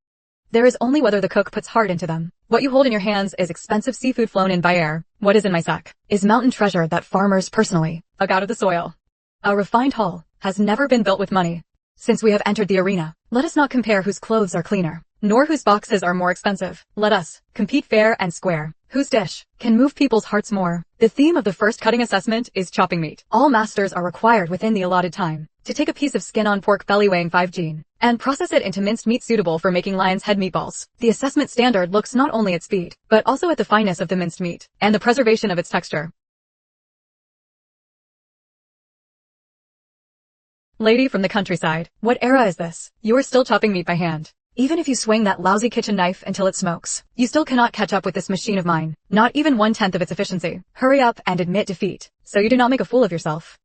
There is only whether the cook puts heart into them. What you hold in your hands is expensive seafood flown in by air. What is in my sack is mountain treasure that farmers personally dug out of the soil. A refined hull has never been built with money. Since we have entered the arena, let us not compare whose clothes are cleaner, nor whose boxes are more expensive. Let us compete fair and square. Whose dish can move people's hearts more? The theme of the first cutting assessment is chopping meat. All masters are required within the allotted time to take a piece of skin on pork belly weighing 5 gene and process it into minced meat suitable for making lion's head meatballs. The assessment standard looks not only at speed, but also at the fineness of the minced meat and the preservation of its texture. Lady from the countryside, what era is this? You are still chopping meat by hand. Even if you swing that lousy kitchen knife until it smokes, you still cannot catch up with this machine of mine. Not even 1/10 of its efficiency. Hurry up and admit defeat, so you do not make a fool of yourself.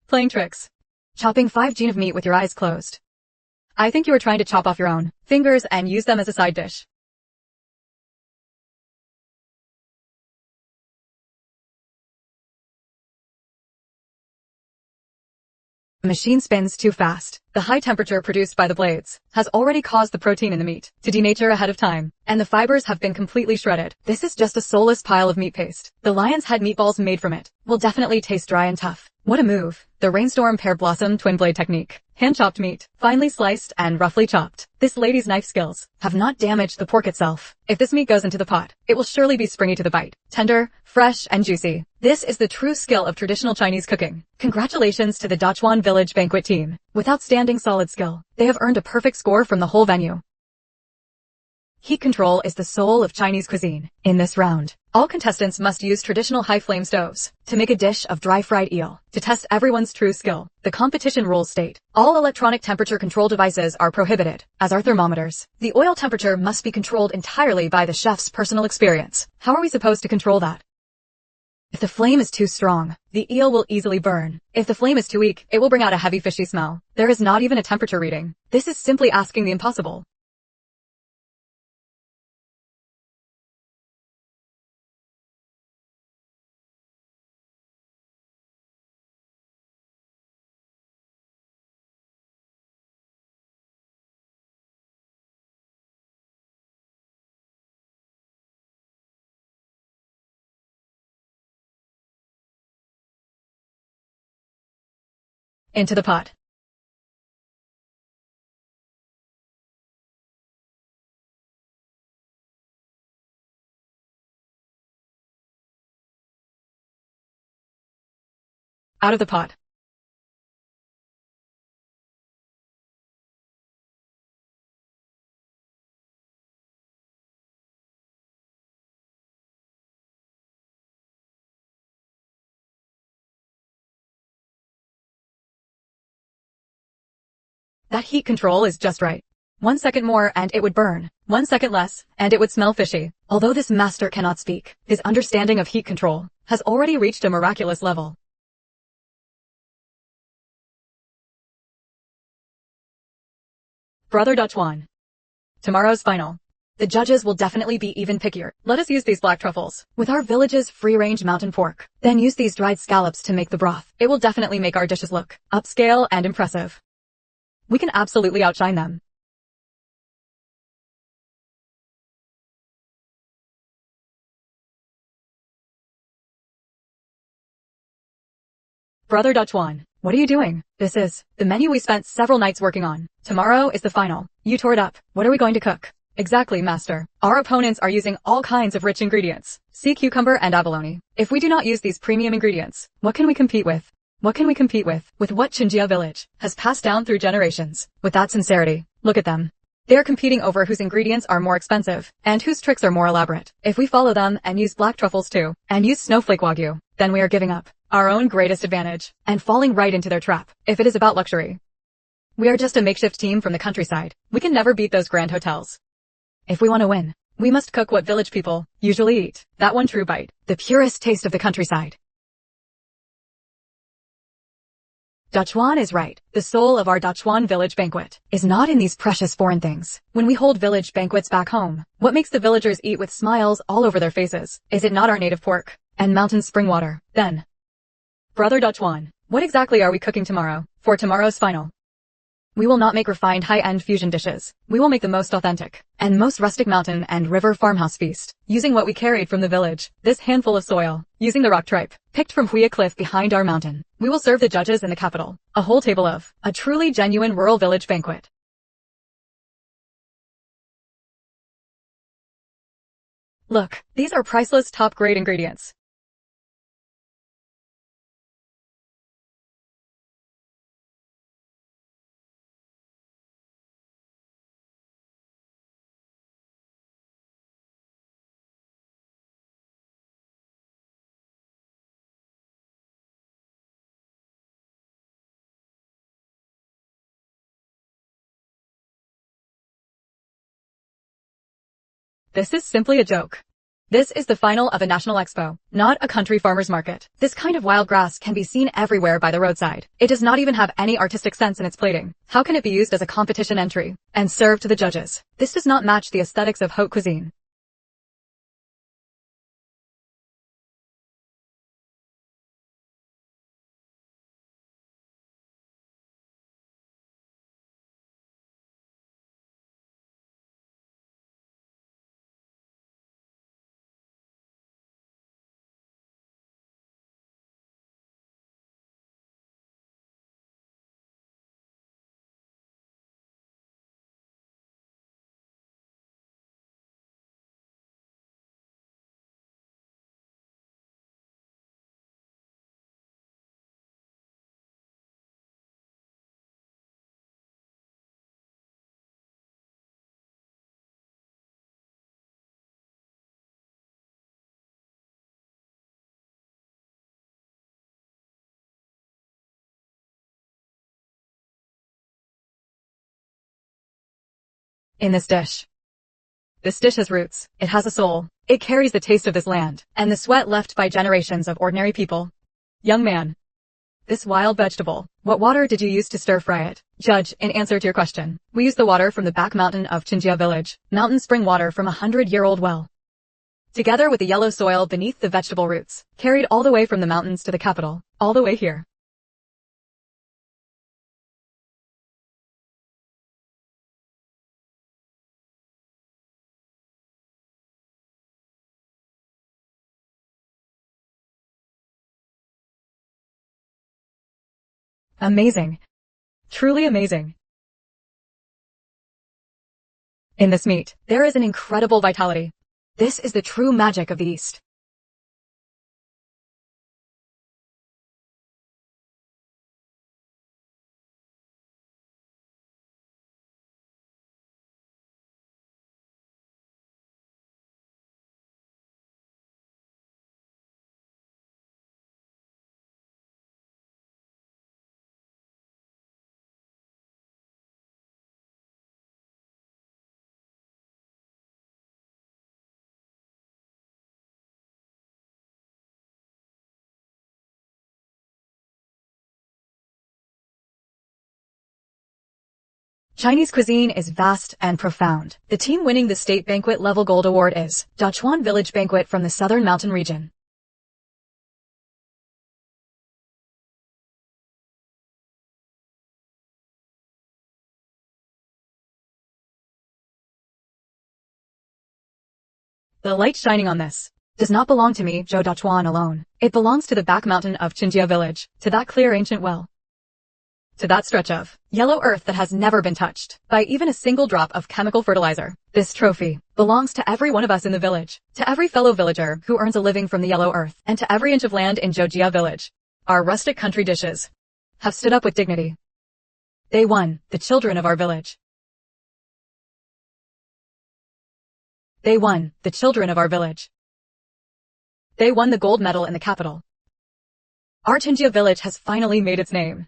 Playing tricks. Chopping 5 gene of meat with your eyes closed. I think you are trying to chop off your own fingers and use them as a side dish. The machine spins too fast. The high temperature produced by the blades has already caused the protein in the meat to denature ahead of time, and the fibers have been completely shredded. This is just a soulless pile of meat paste. The lion's head meatballs made from it will definitely taste dry and tough. What a move. The rainstorm pear blossom twin blade technique. Hand-chopped meat, finely sliced and roughly chopped. This lady's knife skills have not damaged the pork itself. If this meat goes into the pot, it will surely be springy to the bite. Tender, fresh, and juicy. This is the true skill of traditional Chinese cooking. Congratulations to the Dachuan Village Banquet team. With outstanding solid skill, they have earned a perfect score from the whole venue. Heat control is the soul of Chinese cuisine. In this round, all contestants must use traditional high-flame stoves to make a dish of dry-fried eel. To test everyone's true skill, the competition rules state, all electronic temperature control devices are prohibited, as are thermometers. The oil temperature must be controlled entirely by the chef's personal experience. How are we supposed to control that? If the flame is too strong, the eel will easily burn. If the flame is too weak, it will bring out a heavy fishy smell. There is not even a temperature reading. This is simply asking the impossible. Into the pot. Out of the pot. That heat control is just right. 1 second more and it would burn. 1 second less, and it would smell fishy. Although this master cannot speak, his understanding of heat control has already reached a miraculous level. Brother Dachuan. Tomorrow's final. The judges will definitely be even pickier. Let us use these black truffles with our village's free-range mountain pork. Then use these dried scallops to make the broth. It will definitely make our dishes look upscale and impressive. We can absolutely outshine them. Brother Dachuan, what are you doing? This is the menu we spent several nights working on. Tomorrow is the final. You tore it up. What are we going to cook? Exactly, master. Our opponents are using all kinds of rich ingredients. Sea cucumber and abalone. If we do not use these premium ingredients, what can we compete with? What can we compete with? With what Chinjia village has passed down through generations? With that sincerity, look at them. They are competing over whose ingredients are more expensive, and whose tricks are more elaborate. If we follow them and use black truffles too, and use snowflake wagyu, then we are giving up our own greatest advantage, and falling right into their trap. If it is about luxury, we are just a makeshift team from the countryside. We can never beat those grand hotels. If we want to win, we must cook what village people usually eat. That one true bite, the purest taste of the countryside. Dachuan is right. The soul of our Dachuan village banquet is not in these precious foreign things. When we hold village banquets back home, what makes the villagers eat with smiles all over their faces? Is it not our native pork and mountain spring water? Then, Brother Dachuan, what exactly are we cooking tomorrow for tomorrow's final? We will not make refined high-end fusion dishes. We will make the most authentic and most rustic mountain and river farmhouse feast, using what we carried from the village. This handful of soil, using the rock tripe, picked from Huia Cliff behind our mountain. We will serve the judges in the capital a whole table of a truly genuine rural village banquet. Look, these are priceless top-grade ingredients. This is simply a joke. This is the final of a national expo, not a country farmer's market. This kind of wild grass can be seen everywhere by the roadside. It does not even have any artistic sense in its plating. How can it be used as a competition entry and served to the judges? This does not match the aesthetics of haute cuisine. in this dish. This dish has roots. It has a soul. It carries the taste of this land, and the sweat left by generations of ordinary people. Young man. This wild vegetable, what water did you use to stir-fry it? Judge, in answer to your question, we used the water from the back mountain of Chinjia village, mountain spring water from a 100-year-old well. Together with the yellow soil beneath the vegetable roots, carried all the way from the mountains to the capital, all the way here. Amazing. Truly amazing. In this meat, there is an incredible vitality. This is the true magic of the East. Chinese cuisine is vast and profound. The team winning the state banquet level gold award is Dachuan Village Banquet from the Southern Mountain region. The light shining on this does not belong to me, Zhou Dachuan alone. It belongs to the back mountain of Chinjia village, to that clear ancient well, to that stretch of yellow earth that has never been touched by even a single drop of chemical fertilizer. This trophy belongs to every one of us in the village, to every fellow villager who earns a living from the yellow earth, and to every inch of land in Zhoujia village. Our rustic country dishes have stood up with dignity. They won, the children of our village. They won, the children of our village. They won the gold medal in the capital. Our Chinjia village has finally made its name.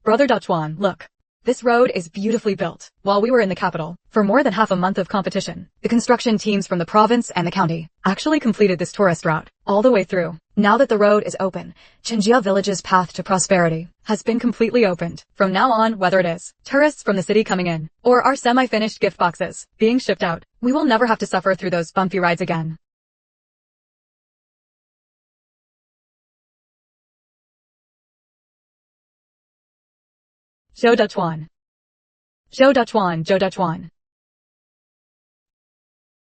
Brother Dachuan, look. This road is beautifully built. While we were in the capital, for more than half a month of competition, the construction teams from the province and the county actually completed this tourist route all the way through. Now that the road is open, Chinjia village's path to prosperity has been completely opened. From now on, whether it is tourists from the city coming in, or our semi-finished gift boxes being shipped out, we will never have to suffer through those bumpy rides again. Zhou Dachuan. Zhou Dachuan, Zhou Dachuan.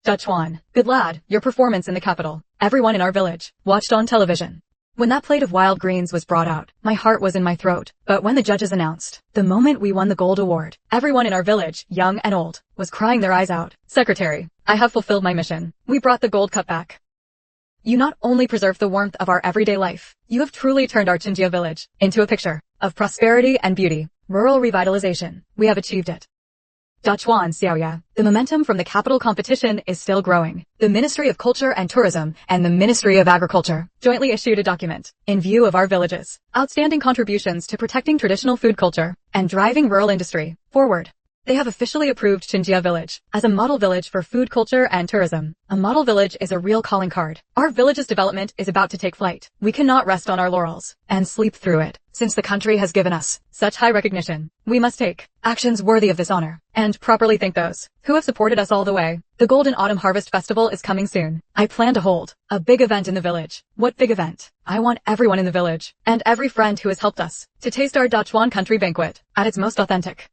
Dachuan, good lad, your performance in the capital, everyone in our village, watched on television. When that plate of wild greens was brought out, my heart was in my throat. But when the judges announced, the moment we won the gold award, everyone in our village, young and old, was crying their eyes out. Secretary, I have fulfilled my mission. We brought the gold cup back. You not only preserve the warmth of our everyday life, you have truly turned our Chinjia village into a picture of prosperity and beauty. Rural revitalization. We have achieved it. Dachuan Xiaoya. The momentum from the capital competition is still growing. The Ministry of Culture and Tourism and the Ministry of Agriculture jointly issued a document in view of our villages' outstanding contributions to protecting traditional food culture and driving rural industry forward. They have officially approved Chinjia village as a model village for food culture and tourism. A model village is a real calling card. Our village's development is about to take flight. We cannot rest on our laurels and sleep through it. Since the country has given us such high recognition, we must take actions worthy of this honor and properly thank those who have supported us all the way. The Golden Autumn Harvest Festival is coming soon. I plan to hold a big event in the village. What big event? I want everyone in the village and every friend who has helped us to taste our Dachuan country banquet at its most authentic.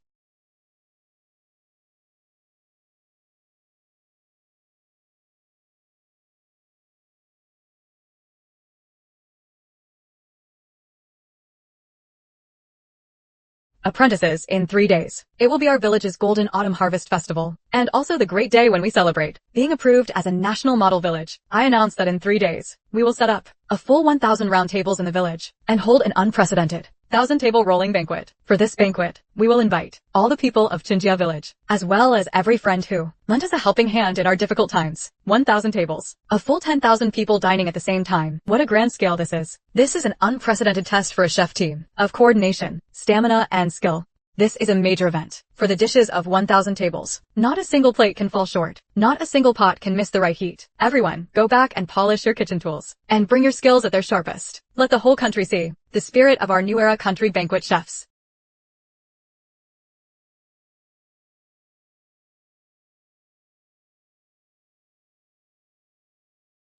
Apprentices in 3 days. It will be our village's Golden Autumn Harvest Festival, and also the great day when we celebrate being approved as a national model village. I announce that in 3 days, we will set up a full 1,000 round tables in the village and hold an unprecedented 1,000-table rolling banquet. For this banquet, we will invite all the people of Chinjia village, as well as every friend who lent us a helping hand in our difficult times. 1,000 tables. A full 10,000 people dining at the same time. What a grand scale this is. This is an unprecedented test for a chef team of coordination, stamina, and skill. This is a major event. For the dishes of 1,000 tables, not a single plate can fall short. Not a single pot can miss the right heat. Everyone, go back and polish your kitchen tools. And bring your skills at their sharpest. Let the whole country see the spirit of our new era country banquet chefs.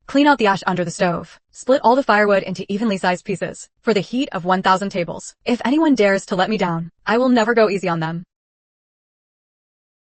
Clean out the ash under the stove. Split all the firewood into evenly sized pieces. For the heat of 1,000 tables. If anyone dares to let me down, I will never go easy on them.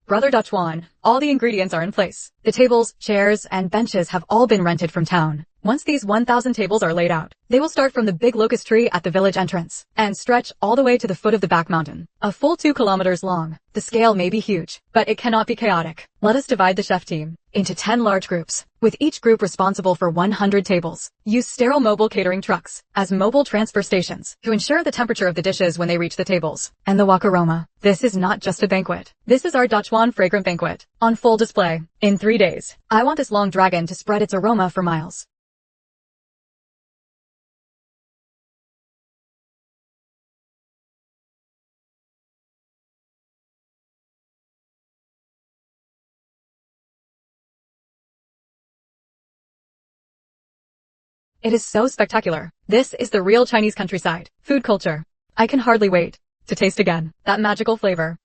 Brother Dachwan, all the ingredients are in place. The tables, chairs, and benches have all been rented from town. Once these 1,000 tables are laid out, they will start from the big locust tree at the village entrance and stretch all the way to the foot of the back mountain. A full 2 kilometers long. The scale may be huge, but it cannot be chaotic. Let us divide the chef team into 10 large groups, with each group responsible for 100 tables. Use sterile mobile catering trucks as mobile transfer stations to ensure the temperature of the dishes when they reach the tables. And the wok aroma. This is not just a banquet. This is our Dachwan fragrant banquet on full display. In 3 days, I want this long dragon to spread its aroma for miles. It is so spectacular. This is the real Chinese countryside. Food culture. I can hardly wait to taste again that magical flavor.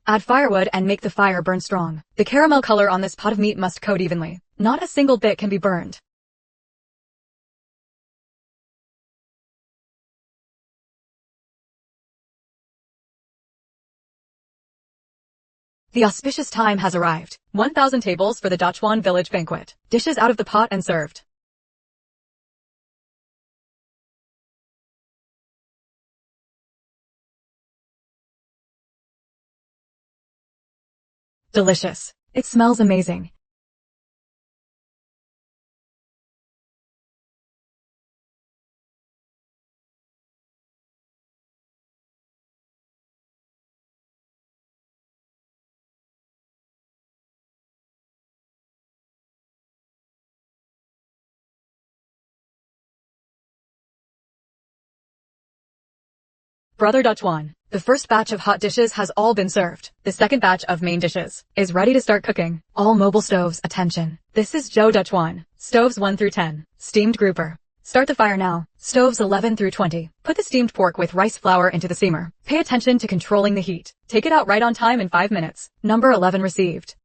Add firewood and make the fire burn strong. The caramel color on this pot of meat must coat evenly. Not a single bit can be burned. The auspicious time has arrived. 1,000 tables for the Dachwan village banquet. Dishes out of the pot and served. Delicious. It smells amazing. Brother Dachwan, the first batch of hot dishes has all been served. The second batch of main dishes is ready to start cooking. All mobile stoves, attention. This is Joe Dachwan. Stoves 1 through 10. Steamed grouper. Start the fire now. Stoves 11 through 20. Put the steamed pork with rice flour into the steamer. Pay attention to controlling the heat. Take it out right on time in 5 minutes. Number 11 received.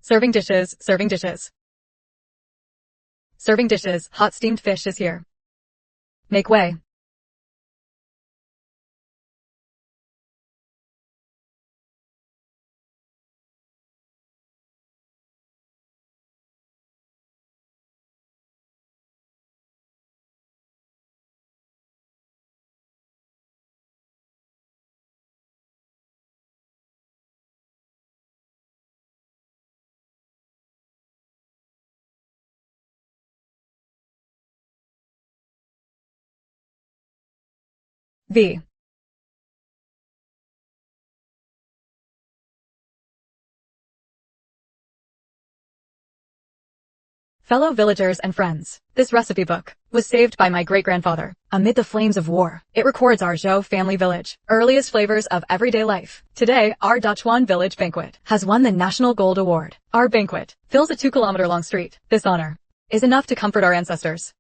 Serving dishes, serving dishes. Serving dishes, hot steamed fish is here. Make way. V. Fellow villagers and friends, this recipe book was saved by my great-grandfather amid the flames of war. It records our Zhou family village, earliest flavors of everyday life. Today, our Dachwan village banquet has won the National Gold Award. Our banquet fills a 2-kilometer-long street. This honor is enough to comfort our ancestors.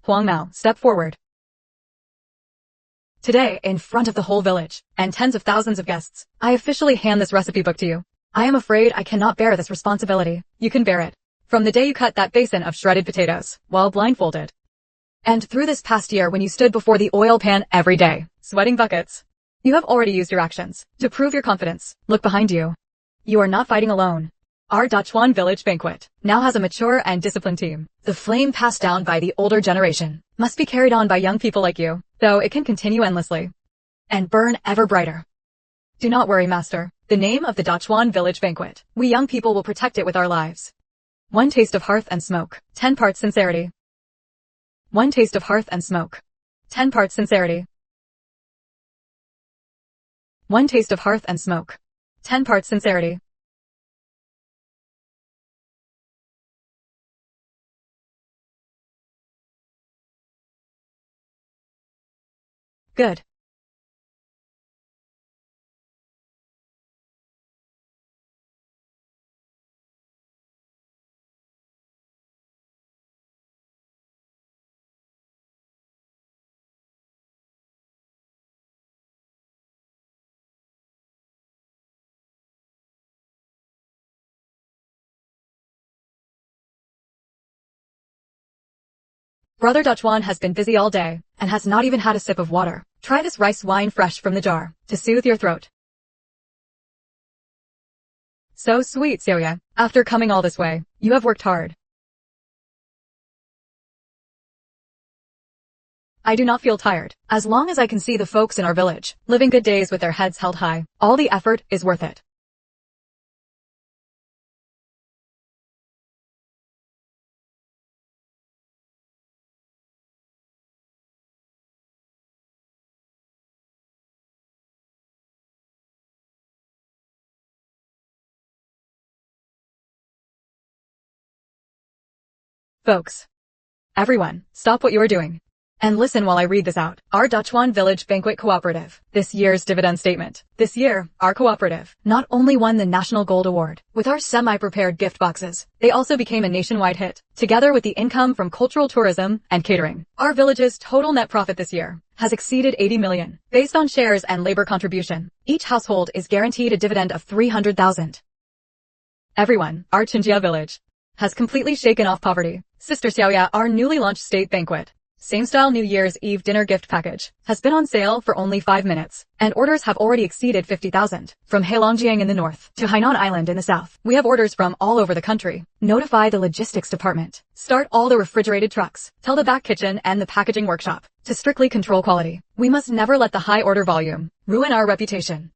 Huang Mao, step forward. Today, in front of the whole village and tens of thousands of guests, I officially hand this recipe book to you. I am afraid I cannot bear this responsibility. You can bear it. From the day you cut that basin of shredded potatoes while blindfolded. And through this past year when you stood before the oil pan every day, sweating buckets. You have already used your actions to prove your confidence. Look behind you. You are not fighting alone. Our Dachuan village banquet now has a mature and disciplined team. The flame passed down by the older generation must be carried on by young people like you, though it can continue endlessly and burn ever brighter. Do not worry, master. The name of the Dachuan village banquet. We young people will protect it with our lives. One taste of hearth and smoke, 10 parts sincerity. One taste of hearth and smoke, 10 parts sincerity. One taste of hearth and smoke, 10 parts sincerity. Good. Brother Dachuan has been busy all day and has not even had a sip of water. Try this rice wine fresh from the jar to soothe your throat. So sweet, Xiaoya. After coming all this way, you have worked hard. I do not feel tired. As long as I can see the folks in our village living good days with their heads held high, all the effort is worth it. Folks. Everyone, stop what you are doing and listen while I read this out. Our Dachuan Village Banquet Cooperative. This year's dividend statement. This year, our cooperative not only won the National Gold Award with our semi-prepared gift boxes, they also became a nationwide hit. Together with the income from cultural tourism and catering, our village's total net profit this year has exceeded 80 million. Based on shares and labor contribution, each household is guaranteed a dividend of 300,000. Everyone, our Chinjia village has completely shaken off poverty. Sister Xiaoya, our newly launched state banquet, same-style New Year's Eve dinner gift package, has been on sale for only 5 minutes, and orders have already exceeded 50,000. From Heilongjiang in the north to Hainan Island in the south, we have orders from all over the country. Notify the logistics department. Start all the refrigerated trucks. Tell the back kitchen and the packaging workshop to strictly control quality. We must never let the high order volume ruin our reputation.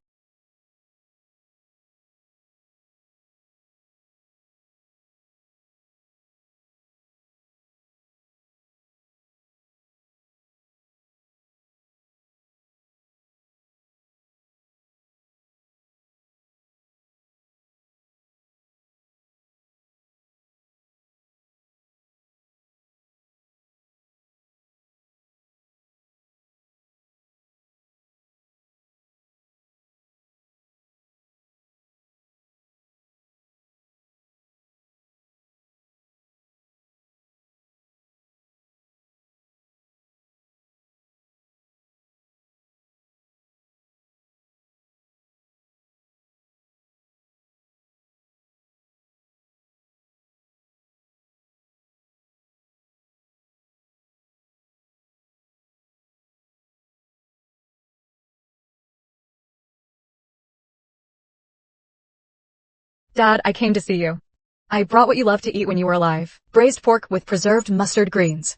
Dad, I came to see you. I brought what you loved to eat when you were alive. Braised pork with preserved mustard greens.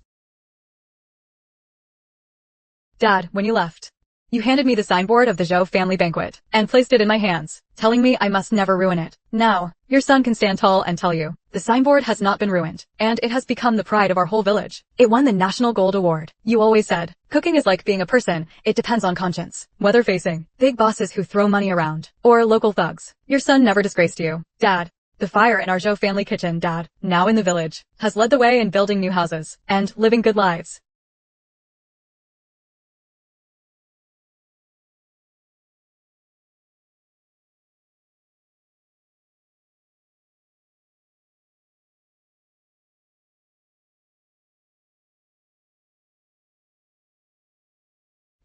Dad, when you left, you handed me the signboard of the Zhou family banquet and placed it in my hands, telling me I must never ruin it. Now, your son can stand tall and tell you, the signboard has not been ruined, and it has become the pride of our whole village. It won the National Gold Award. You always said, cooking is like being a person, it depends on conscience. Whether facing big bosses who throw money around, or local thugs, your son never disgraced you. Dad, the fire in our Zhou family kitchen, Dad, now in the village, has led the way in building new houses and living good lives.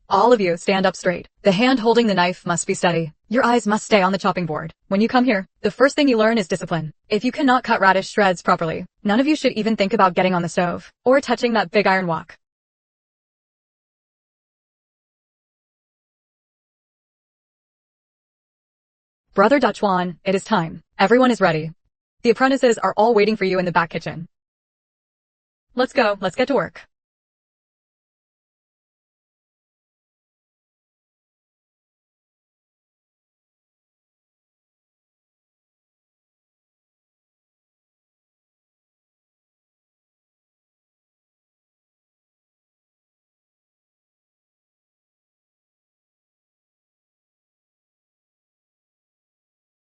All of you stand up straight. The hand holding the knife must be steady. Your eyes must stay on the chopping board. When you come here, the first thing you learn is discipline. If you cannot cut radish shreds properly, none of you should even think about getting on the stove or touching that big iron wok. Brother Dachuan, it is time. Everyone is ready. The apprentices are all waiting for you in the back kitchen. Let's go, let's get to work.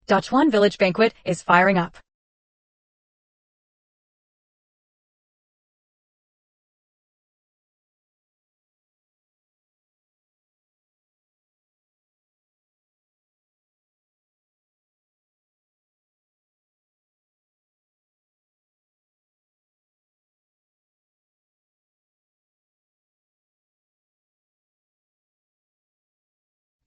Dachuan Village Banquet is firing up.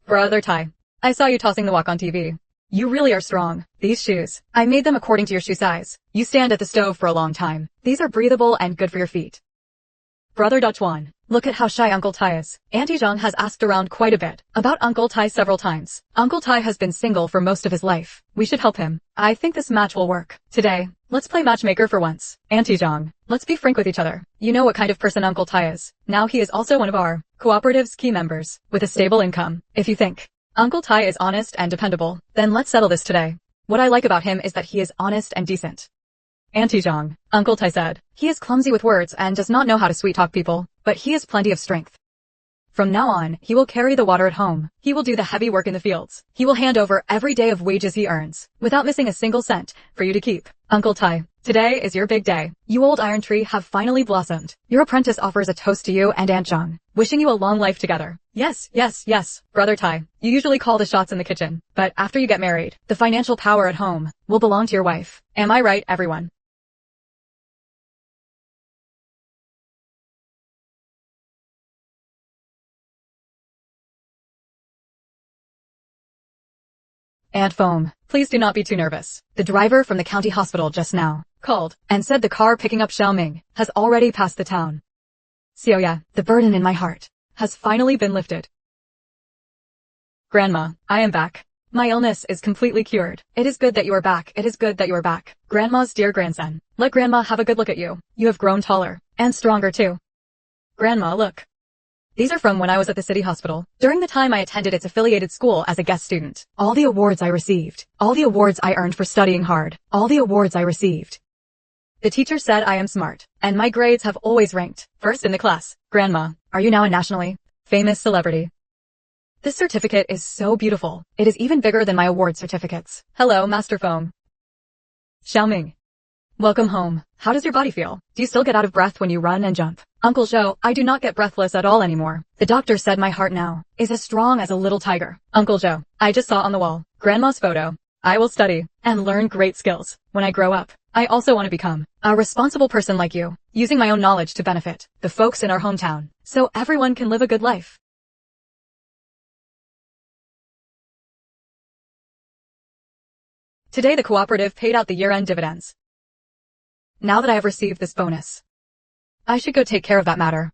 Brother Tai, I saw you tossing the wok on TV. You really are strong. These shoes, I made them according to your shoe size. You stand at the stove for a long time. These are breathable and good for your feet. Brother Dachuan, look at how shy Uncle Tai is. Auntie Zhang has asked around quite a bit about Uncle Tai several times. Uncle Tai has been single for most of his life. We should help him. I think this match will work. Today, let's play matchmaker for once. Auntie Zhang, let's be frank with each other. You know what kind of person Uncle Tai is. Now he is also one of our cooperative's key members with a stable income. If you think Uncle Tai is honest and dependable, then let's settle this today. What I like about him is that he is honest and decent. Auntie Zhang, Uncle Tai said, he is clumsy with words and does not know how to sweet-talk people, but he has plenty of strength. From now on, he will carry the water at home. He will do the heavy work in the fields. He will hand over every day of wages he earns, without missing a single cent, for you to keep. Uncle Tai, today is your big day. You old iron tree have finally blossomed. Your apprentice offers a toast to you and Aunt Zhang, wishing you a long life together. Yes, yes, yes, Brother Tai, you usually call the shots in the kitchen, but after you get married, the financial power at home will belong to your wife. Am I right, everyone? Aunt Foam, please do not be too nervous. The driver from the county hospital just now called and said the car picking up Xiaoming has already passed the town. Xiaoya, the burden in my heart has finally been lifted. Grandma, I am back. My illness is completely cured. It is good that you are back. It is good that you are back. Grandma's dear grandson. Let Grandma have a good look at you. You have grown taller and stronger too. Grandma, look. These are from when I was at the city hospital, during the time I attended its affiliated school as a guest student. All the awards I received. All the awards I earned for studying hard. All the awards I received. The teacher said I am smart, and my grades have always ranked first in the class. Grandma, are you now a nationally famous celebrity? This certificate is so beautiful. It is even bigger than my award certificates. Hello, Master Foam. Xiaoming. Welcome home. How does your body feel? Do you still get out of breath when you run and jump? Uncle Zhou, I do not get breathless at all anymore. The doctor said my heart now is as strong as a little tiger. Uncle Zhou, I just saw on the wall Grandma's photo. I will study and learn great skills. When I grow up, I also want to become a responsible person like you, using my own knowledge to benefit the folks in our hometown, so everyone can live a good life. Today the cooperative paid out the year-end dividends. Now that I have received this bonus, I should go take care of that matter.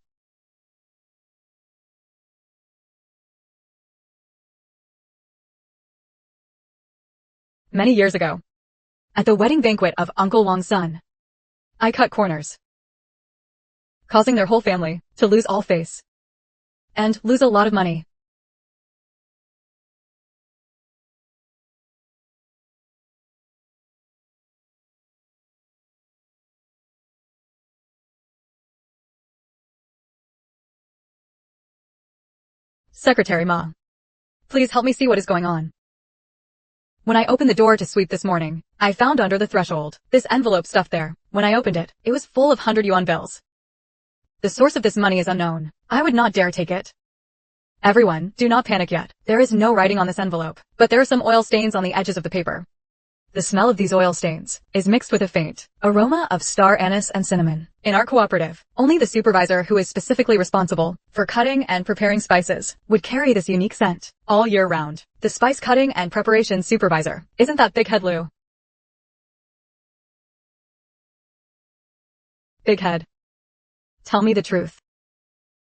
Many years ago, at the wedding banquet of Uncle Wang's son, I cut corners, causing their whole family to lose all face and lose a lot of money. Secretary Ma, please help me see what is going on. When I opened the door to sweep this morning, I found under the threshold this envelope stuffed there. When I opened it, it was full of 100 yuan bills. The source of this money is unknown. I would not dare take it. Everyone, do not panic yet. There is no writing on this envelope, but there are some oil stains on the edges of the paper. The smell of these oil stains is mixed with a faint aroma of star anise and cinnamon. In our cooperative, only the supervisor who is specifically responsible for cutting and preparing spices would carry this unique scent all year round. The spice cutting and preparation supervisor. Isn't that Big Head Lou? Big Head. Tell me the truth.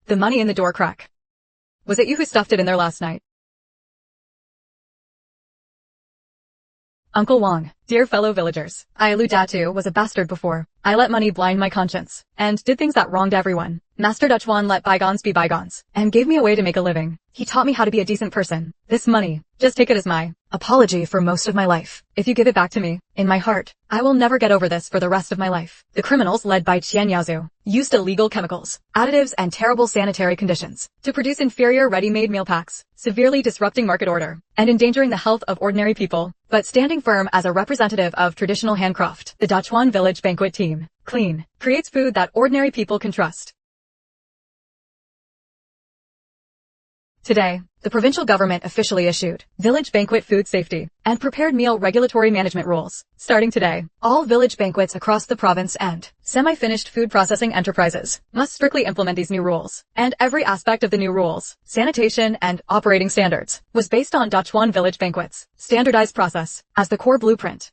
The money in the door crack. Was it you who stuffed it in there last night? Uncle Wang, dear fellow villagers, I Lu Datu was a bastard before. I let money blind my conscience, and did things that wronged everyone. Master Dutchwan let bygones be bygones, and gave me a way to make a living. He taught me how to be a decent person. This money, just take it as my apology for most of my life. If you give it back to me, in my heart, I will never get over this for the rest of my life. The criminals led by Qian Yaozu used illegal chemicals, additives and terrible sanitary conditions to produce inferior ready-made meal packs, severely disrupting market order and endangering the health of ordinary people. But standing firm as a representative of traditional handcraft, the Dachwan Village Banquet Team, clean, creates food that ordinary people can trust. Today, the provincial government officially issued Village Banquet Food Safety and Prepared Meal Regulatory Management Rules. Starting today, all village banquets across the province and semi-finished food processing enterprises must strictly implement these new rules. And every aspect of the new rules, sanitation and operating standards, was based on Dachwan Village Banquets' standardized process as the core blueprint.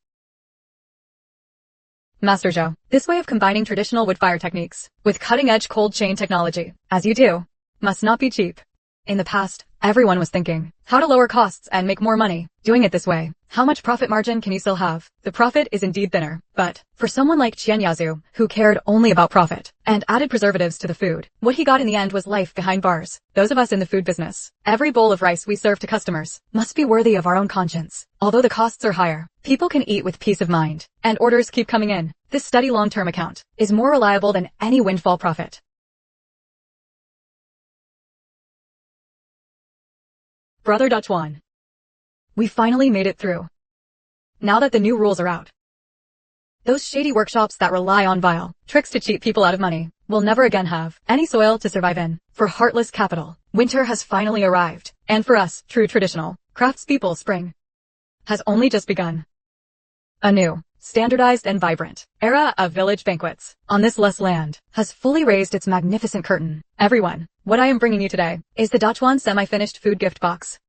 Master Zhou, this way of combining traditional wood-fire techniques with cutting-edge cold chain technology, as you do, must not be cheap. In the past, everyone was thinking how to lower costs and make more money. Doing it this way, how much profit margin can you still have? The profit is indeed thinner, but for someone like Qian Yaozu, who cared only about profit and added preservatives to the food, what he got in the end was life behind bars. Those of us in the food business, every bowl of rice we serve to customers must be worthy of our own conscience. Although the costs are higher, people can eat with peace of mind, and orders keep coming in. This steady long-term account is more reliable than any windfall profit. Brother Dachwan, we finally made it through. Now that the new rules are out, those shady workshops that rely on vile tricks to cheat people out of money will never again have any soil to survive in. For heartless capital, winter has finally arrived, and for us, true traditional craftspeople, spring has only just begun. A new, standardized and vibrant era of village banquets on this less land has fully raised its magnificent curtain. Everyone, what I am bringing you today is the Dachwan semi-finished food gift box.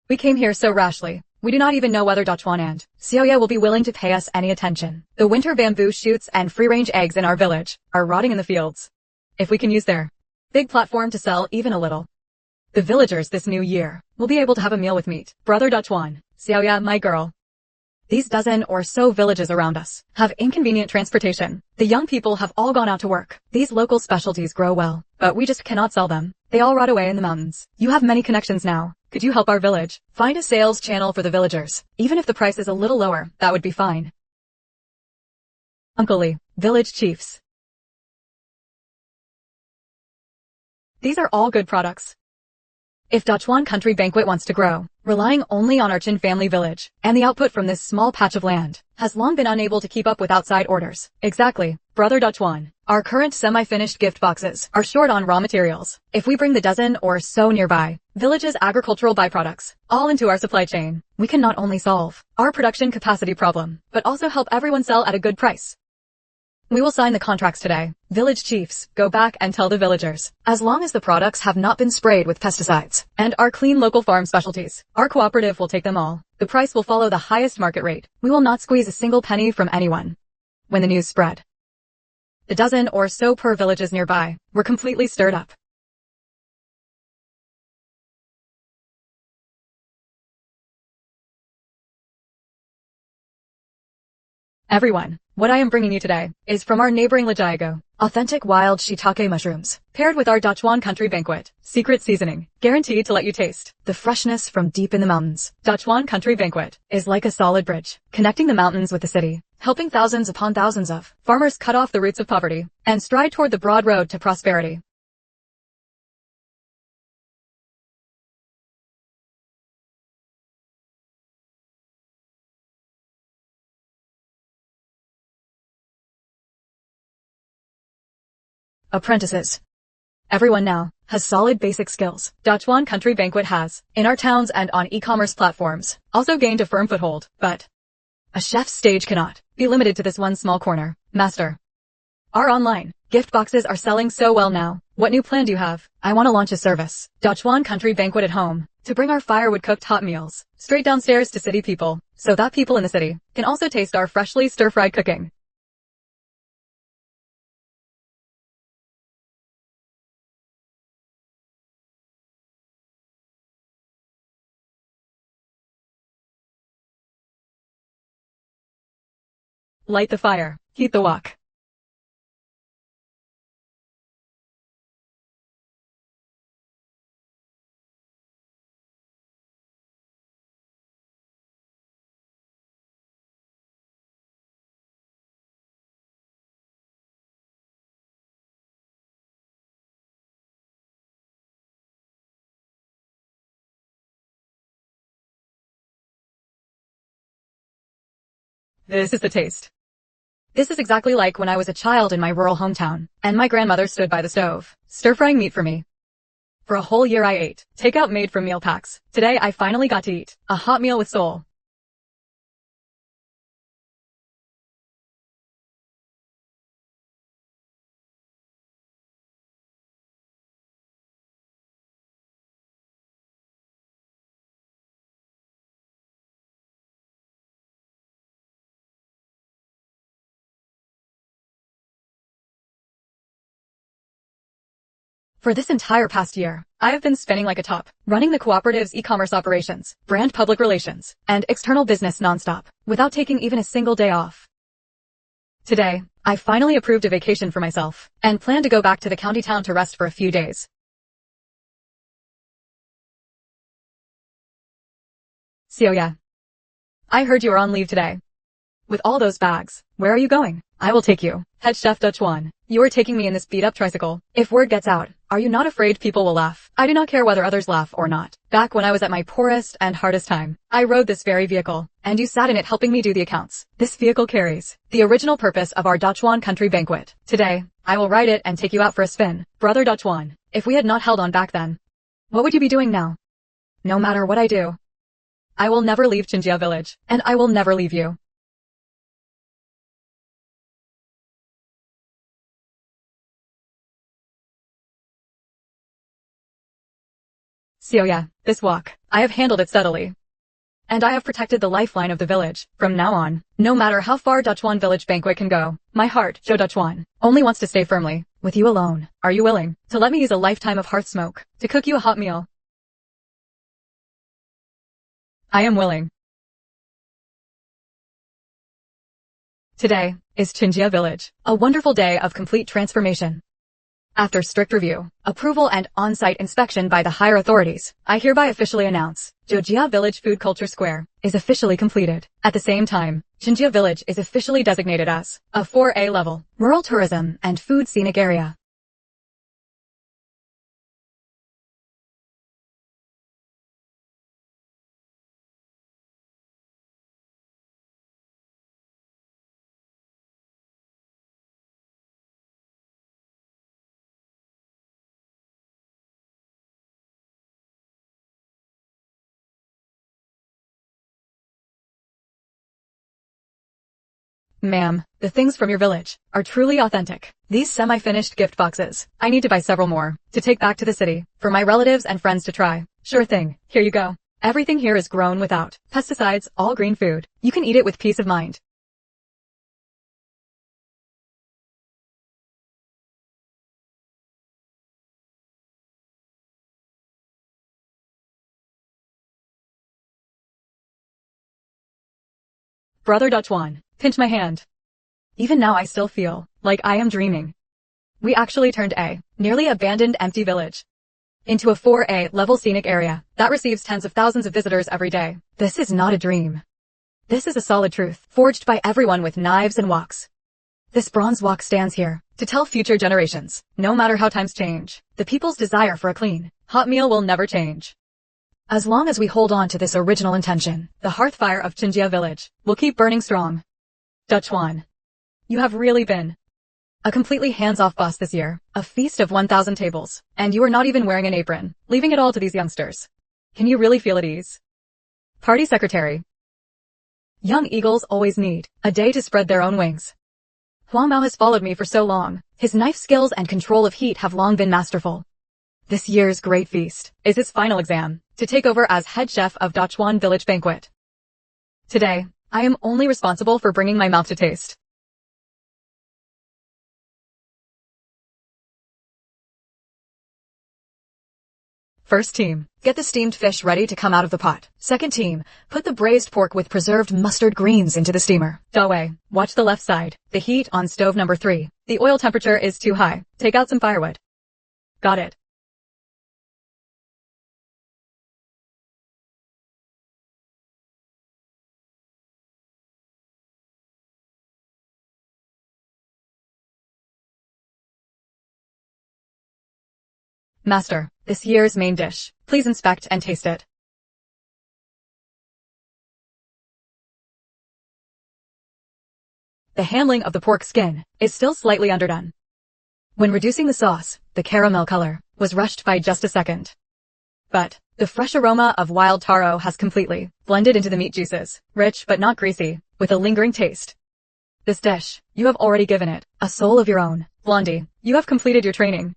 We came here so rashly. We do not even know whether Dachwan and Xiaoya will be willing to pay us any attention. The winter bamboo shoots and free-range eggs in our village are rotting in the fields. If we can use their big platform to sell even a little, the villagers this new year will be able to have a meal with meat. Brother Dachwan, Xiaoya, my girl. These dozen or so villages around us have inconvenient transportation. The young people have all gone out to work. These local specialties grow well, but we just cannot sell them. They all rot away in the mountains. You have many connections now. Could you help our village find a sales channel for the villagers? Even if the price is a little lower, that would be fine. Uncle Lee, village chiefs. These are all good products. If Dachwan Country Banquet wants to grow, relying only on our Chin family village, and the output from this small patch of land, has long been unable to keep up with outside orders. Exactly, Brother Dachwan. Our current semi-finished gift boxes are short on raw materials. If we bring the dozen or so nearby villages' agricultural byproducts all into our supply chain, we can not only solve our production capacity problem, but also help everyone sell at a good price. We will sign the contracts today. Village chiefs, go back and tell the villagers, as long as the products have not been sprayed with pesticides and are clean local farm specialties, our cooperative will take them all. The price will follow the highest market rate. We will not squeeze a single penny from anyone. When the news spread, the dozen or so per villages nearby were completely stirred up. Everyone, what I am bringing you today is from our neighboring Lajiago. Authentic wild shiitake mushrooms, paired with our Dachwan Country Banquet secret seasoning, guaranteed to let you taste the freshness from deep in the mountains. Dachwan Country Banquet is like a solid bridge, connecting the mountains with the city, helping thousands upon thousands of farmers cut off the roots of poverty and stride toward the broad road to prosperity. Apprentices. Everyone now has solid basic skills. Dachwan Country Banquet has, in our towns and on e-commerce platforms, also gained a firm foothold. But a chef's stage cannot be limited to this one small corner. Master, our online gift boxes are selling so well now. What new plan do you have? I want to launch a service, Dachwan Country Banquet at home, to bring our firewood-cooked hot meals straight downstairs to city people, so that people in the city can also taste our freshly stir-fried cooking. Light the fire. Heat the wok. This is the taste. This is exactly like when I was a child in my rural hometown, and my grandmother stood by the stove, stir-frying meat for me. For a whole year I ate takeout made from meal packs. Today I finally got to eat a hot meal with soul. For this entire past year, I have been spinning like a top, running the cooperative's e-commerce operations, brand public relations, and external business nonstop, without taking even a single day off. Today, I finally approved a vacation for myself, and plan to go back to the county town to rest for a few days. So yeah. I heard you are on leave today. With all those bags, where are you going? I will take you. Head chef Dutch One. You are taking me in this beat-up tricycle. If word gets out, are you not afraid people will laugh? I do not care whether others laugh or not. Back when I was at my poorest and hardest time, I rode this very vehicle, and you sat in it helping me do the accounts. This vehicle carries the original purpose of our Dutch One country banquet. Today, I will ride it and take you out for a spin. Brother Dutch One, if we had not held on back then, what would you be doing now? No matter what I do, I will never leave Chinjia village, and I will never leave you. So yeah, this walk, I have handled it steadily. And I have protected the lifeline of the village. From now on, no matter how far Dutch One village banquet can go, my heart, Joe Dutch One, only wants to stay firmly with you alone. Are you willing to let me use a lifetime of hearth smoke to cook you a hot meal? I am willing. Today is Chinjia village, a wonderful day of complete transformation. After strict review, approval and on-site inspection by the higher authorities, I hereby officially announce, Jojia Village Food Culture Square is officially completed. At the same time, Chinjia Village is officially designated as a 4A level, rural tourism and food scenic area. Ma'am, the things from your village are truly authentic. These semi-finished gift boxes, I need to buy several more to take back to the city for my relatives and friends to try. Sure thing, here you go. Everything here is grown without pesticides, all green food. You can eat it with peace of mind. Brother Dutch One, pinch my hand. Even now I still feel like I am dreaming. We actually turned a nearly abandoned empty village into a 4A level scenic area that receives tens of thousands of visitors every day. This is not a dream. This is a solid truth, forged by everyone with knives and woks. This bronze wok stands here to tell future generations, no matter how times change, the people's desire for a clean, hot meal will never change. As long as we hold on to this original intention, the hearth fire of Chinjia village will keep burning strong. Dutch One, you have really been a completely hands-off boss this year, a feast of 1,000 tables, and you are not even wearing an apron, leaving it all to these youngsters. Can you really feel at ease? Party secretary. Young eagles always need a day to spread their own wings. Hua Mao has followed me for so long. His knife skills and control of heat have long been masterful. This year's great feast is his final exam to take over as head chef of Dachwan Village Banquet. Today, I am only responsible for bringing my mouth to taste. First team, get the steamed fish ready to come out of the pot. Second team, put the braised pork with preserved mustard greens into the steamer. Dawei, watch the left side. The heat on stove number 3. The oil temperature is too high. Take out some firewood. Got it. Master, this year's main dish. Please inspect and taste it. The handling of the pork skin is still slightly underdone. When reducing the sauce, the caramel color was rushed by just a second. But the fresh aroma of wild taro has completely blended into the meat juices, rich but not greasy, with a lingering taste. This dish, you have already given it a soul of your own. Blondie, you have completed your training.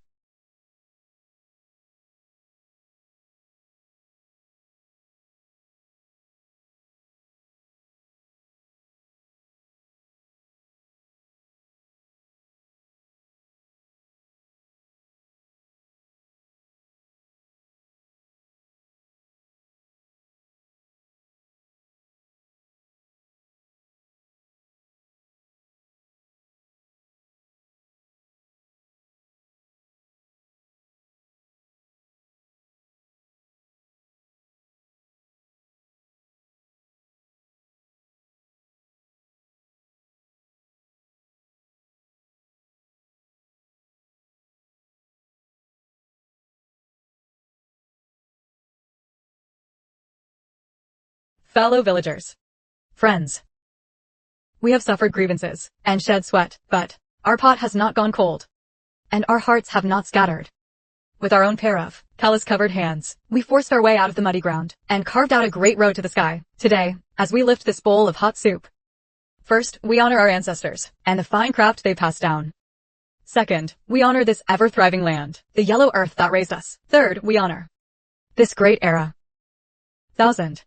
Fellow villagers. Friends. We have suffered grievances and shed sweat, but our pot has not gone cold, and our hearts have not scattered. With our own pair of callus-covered hands, we forced our way out of the muddy ground and carved out a great road to the sky. Today, as we lift this bowl of hot soup, first, we honor our ancestors and the fine craft they passed down. Second, we honor this ever-thriving land, the yellow earth that raised us. Third, we honor this great era. 1000.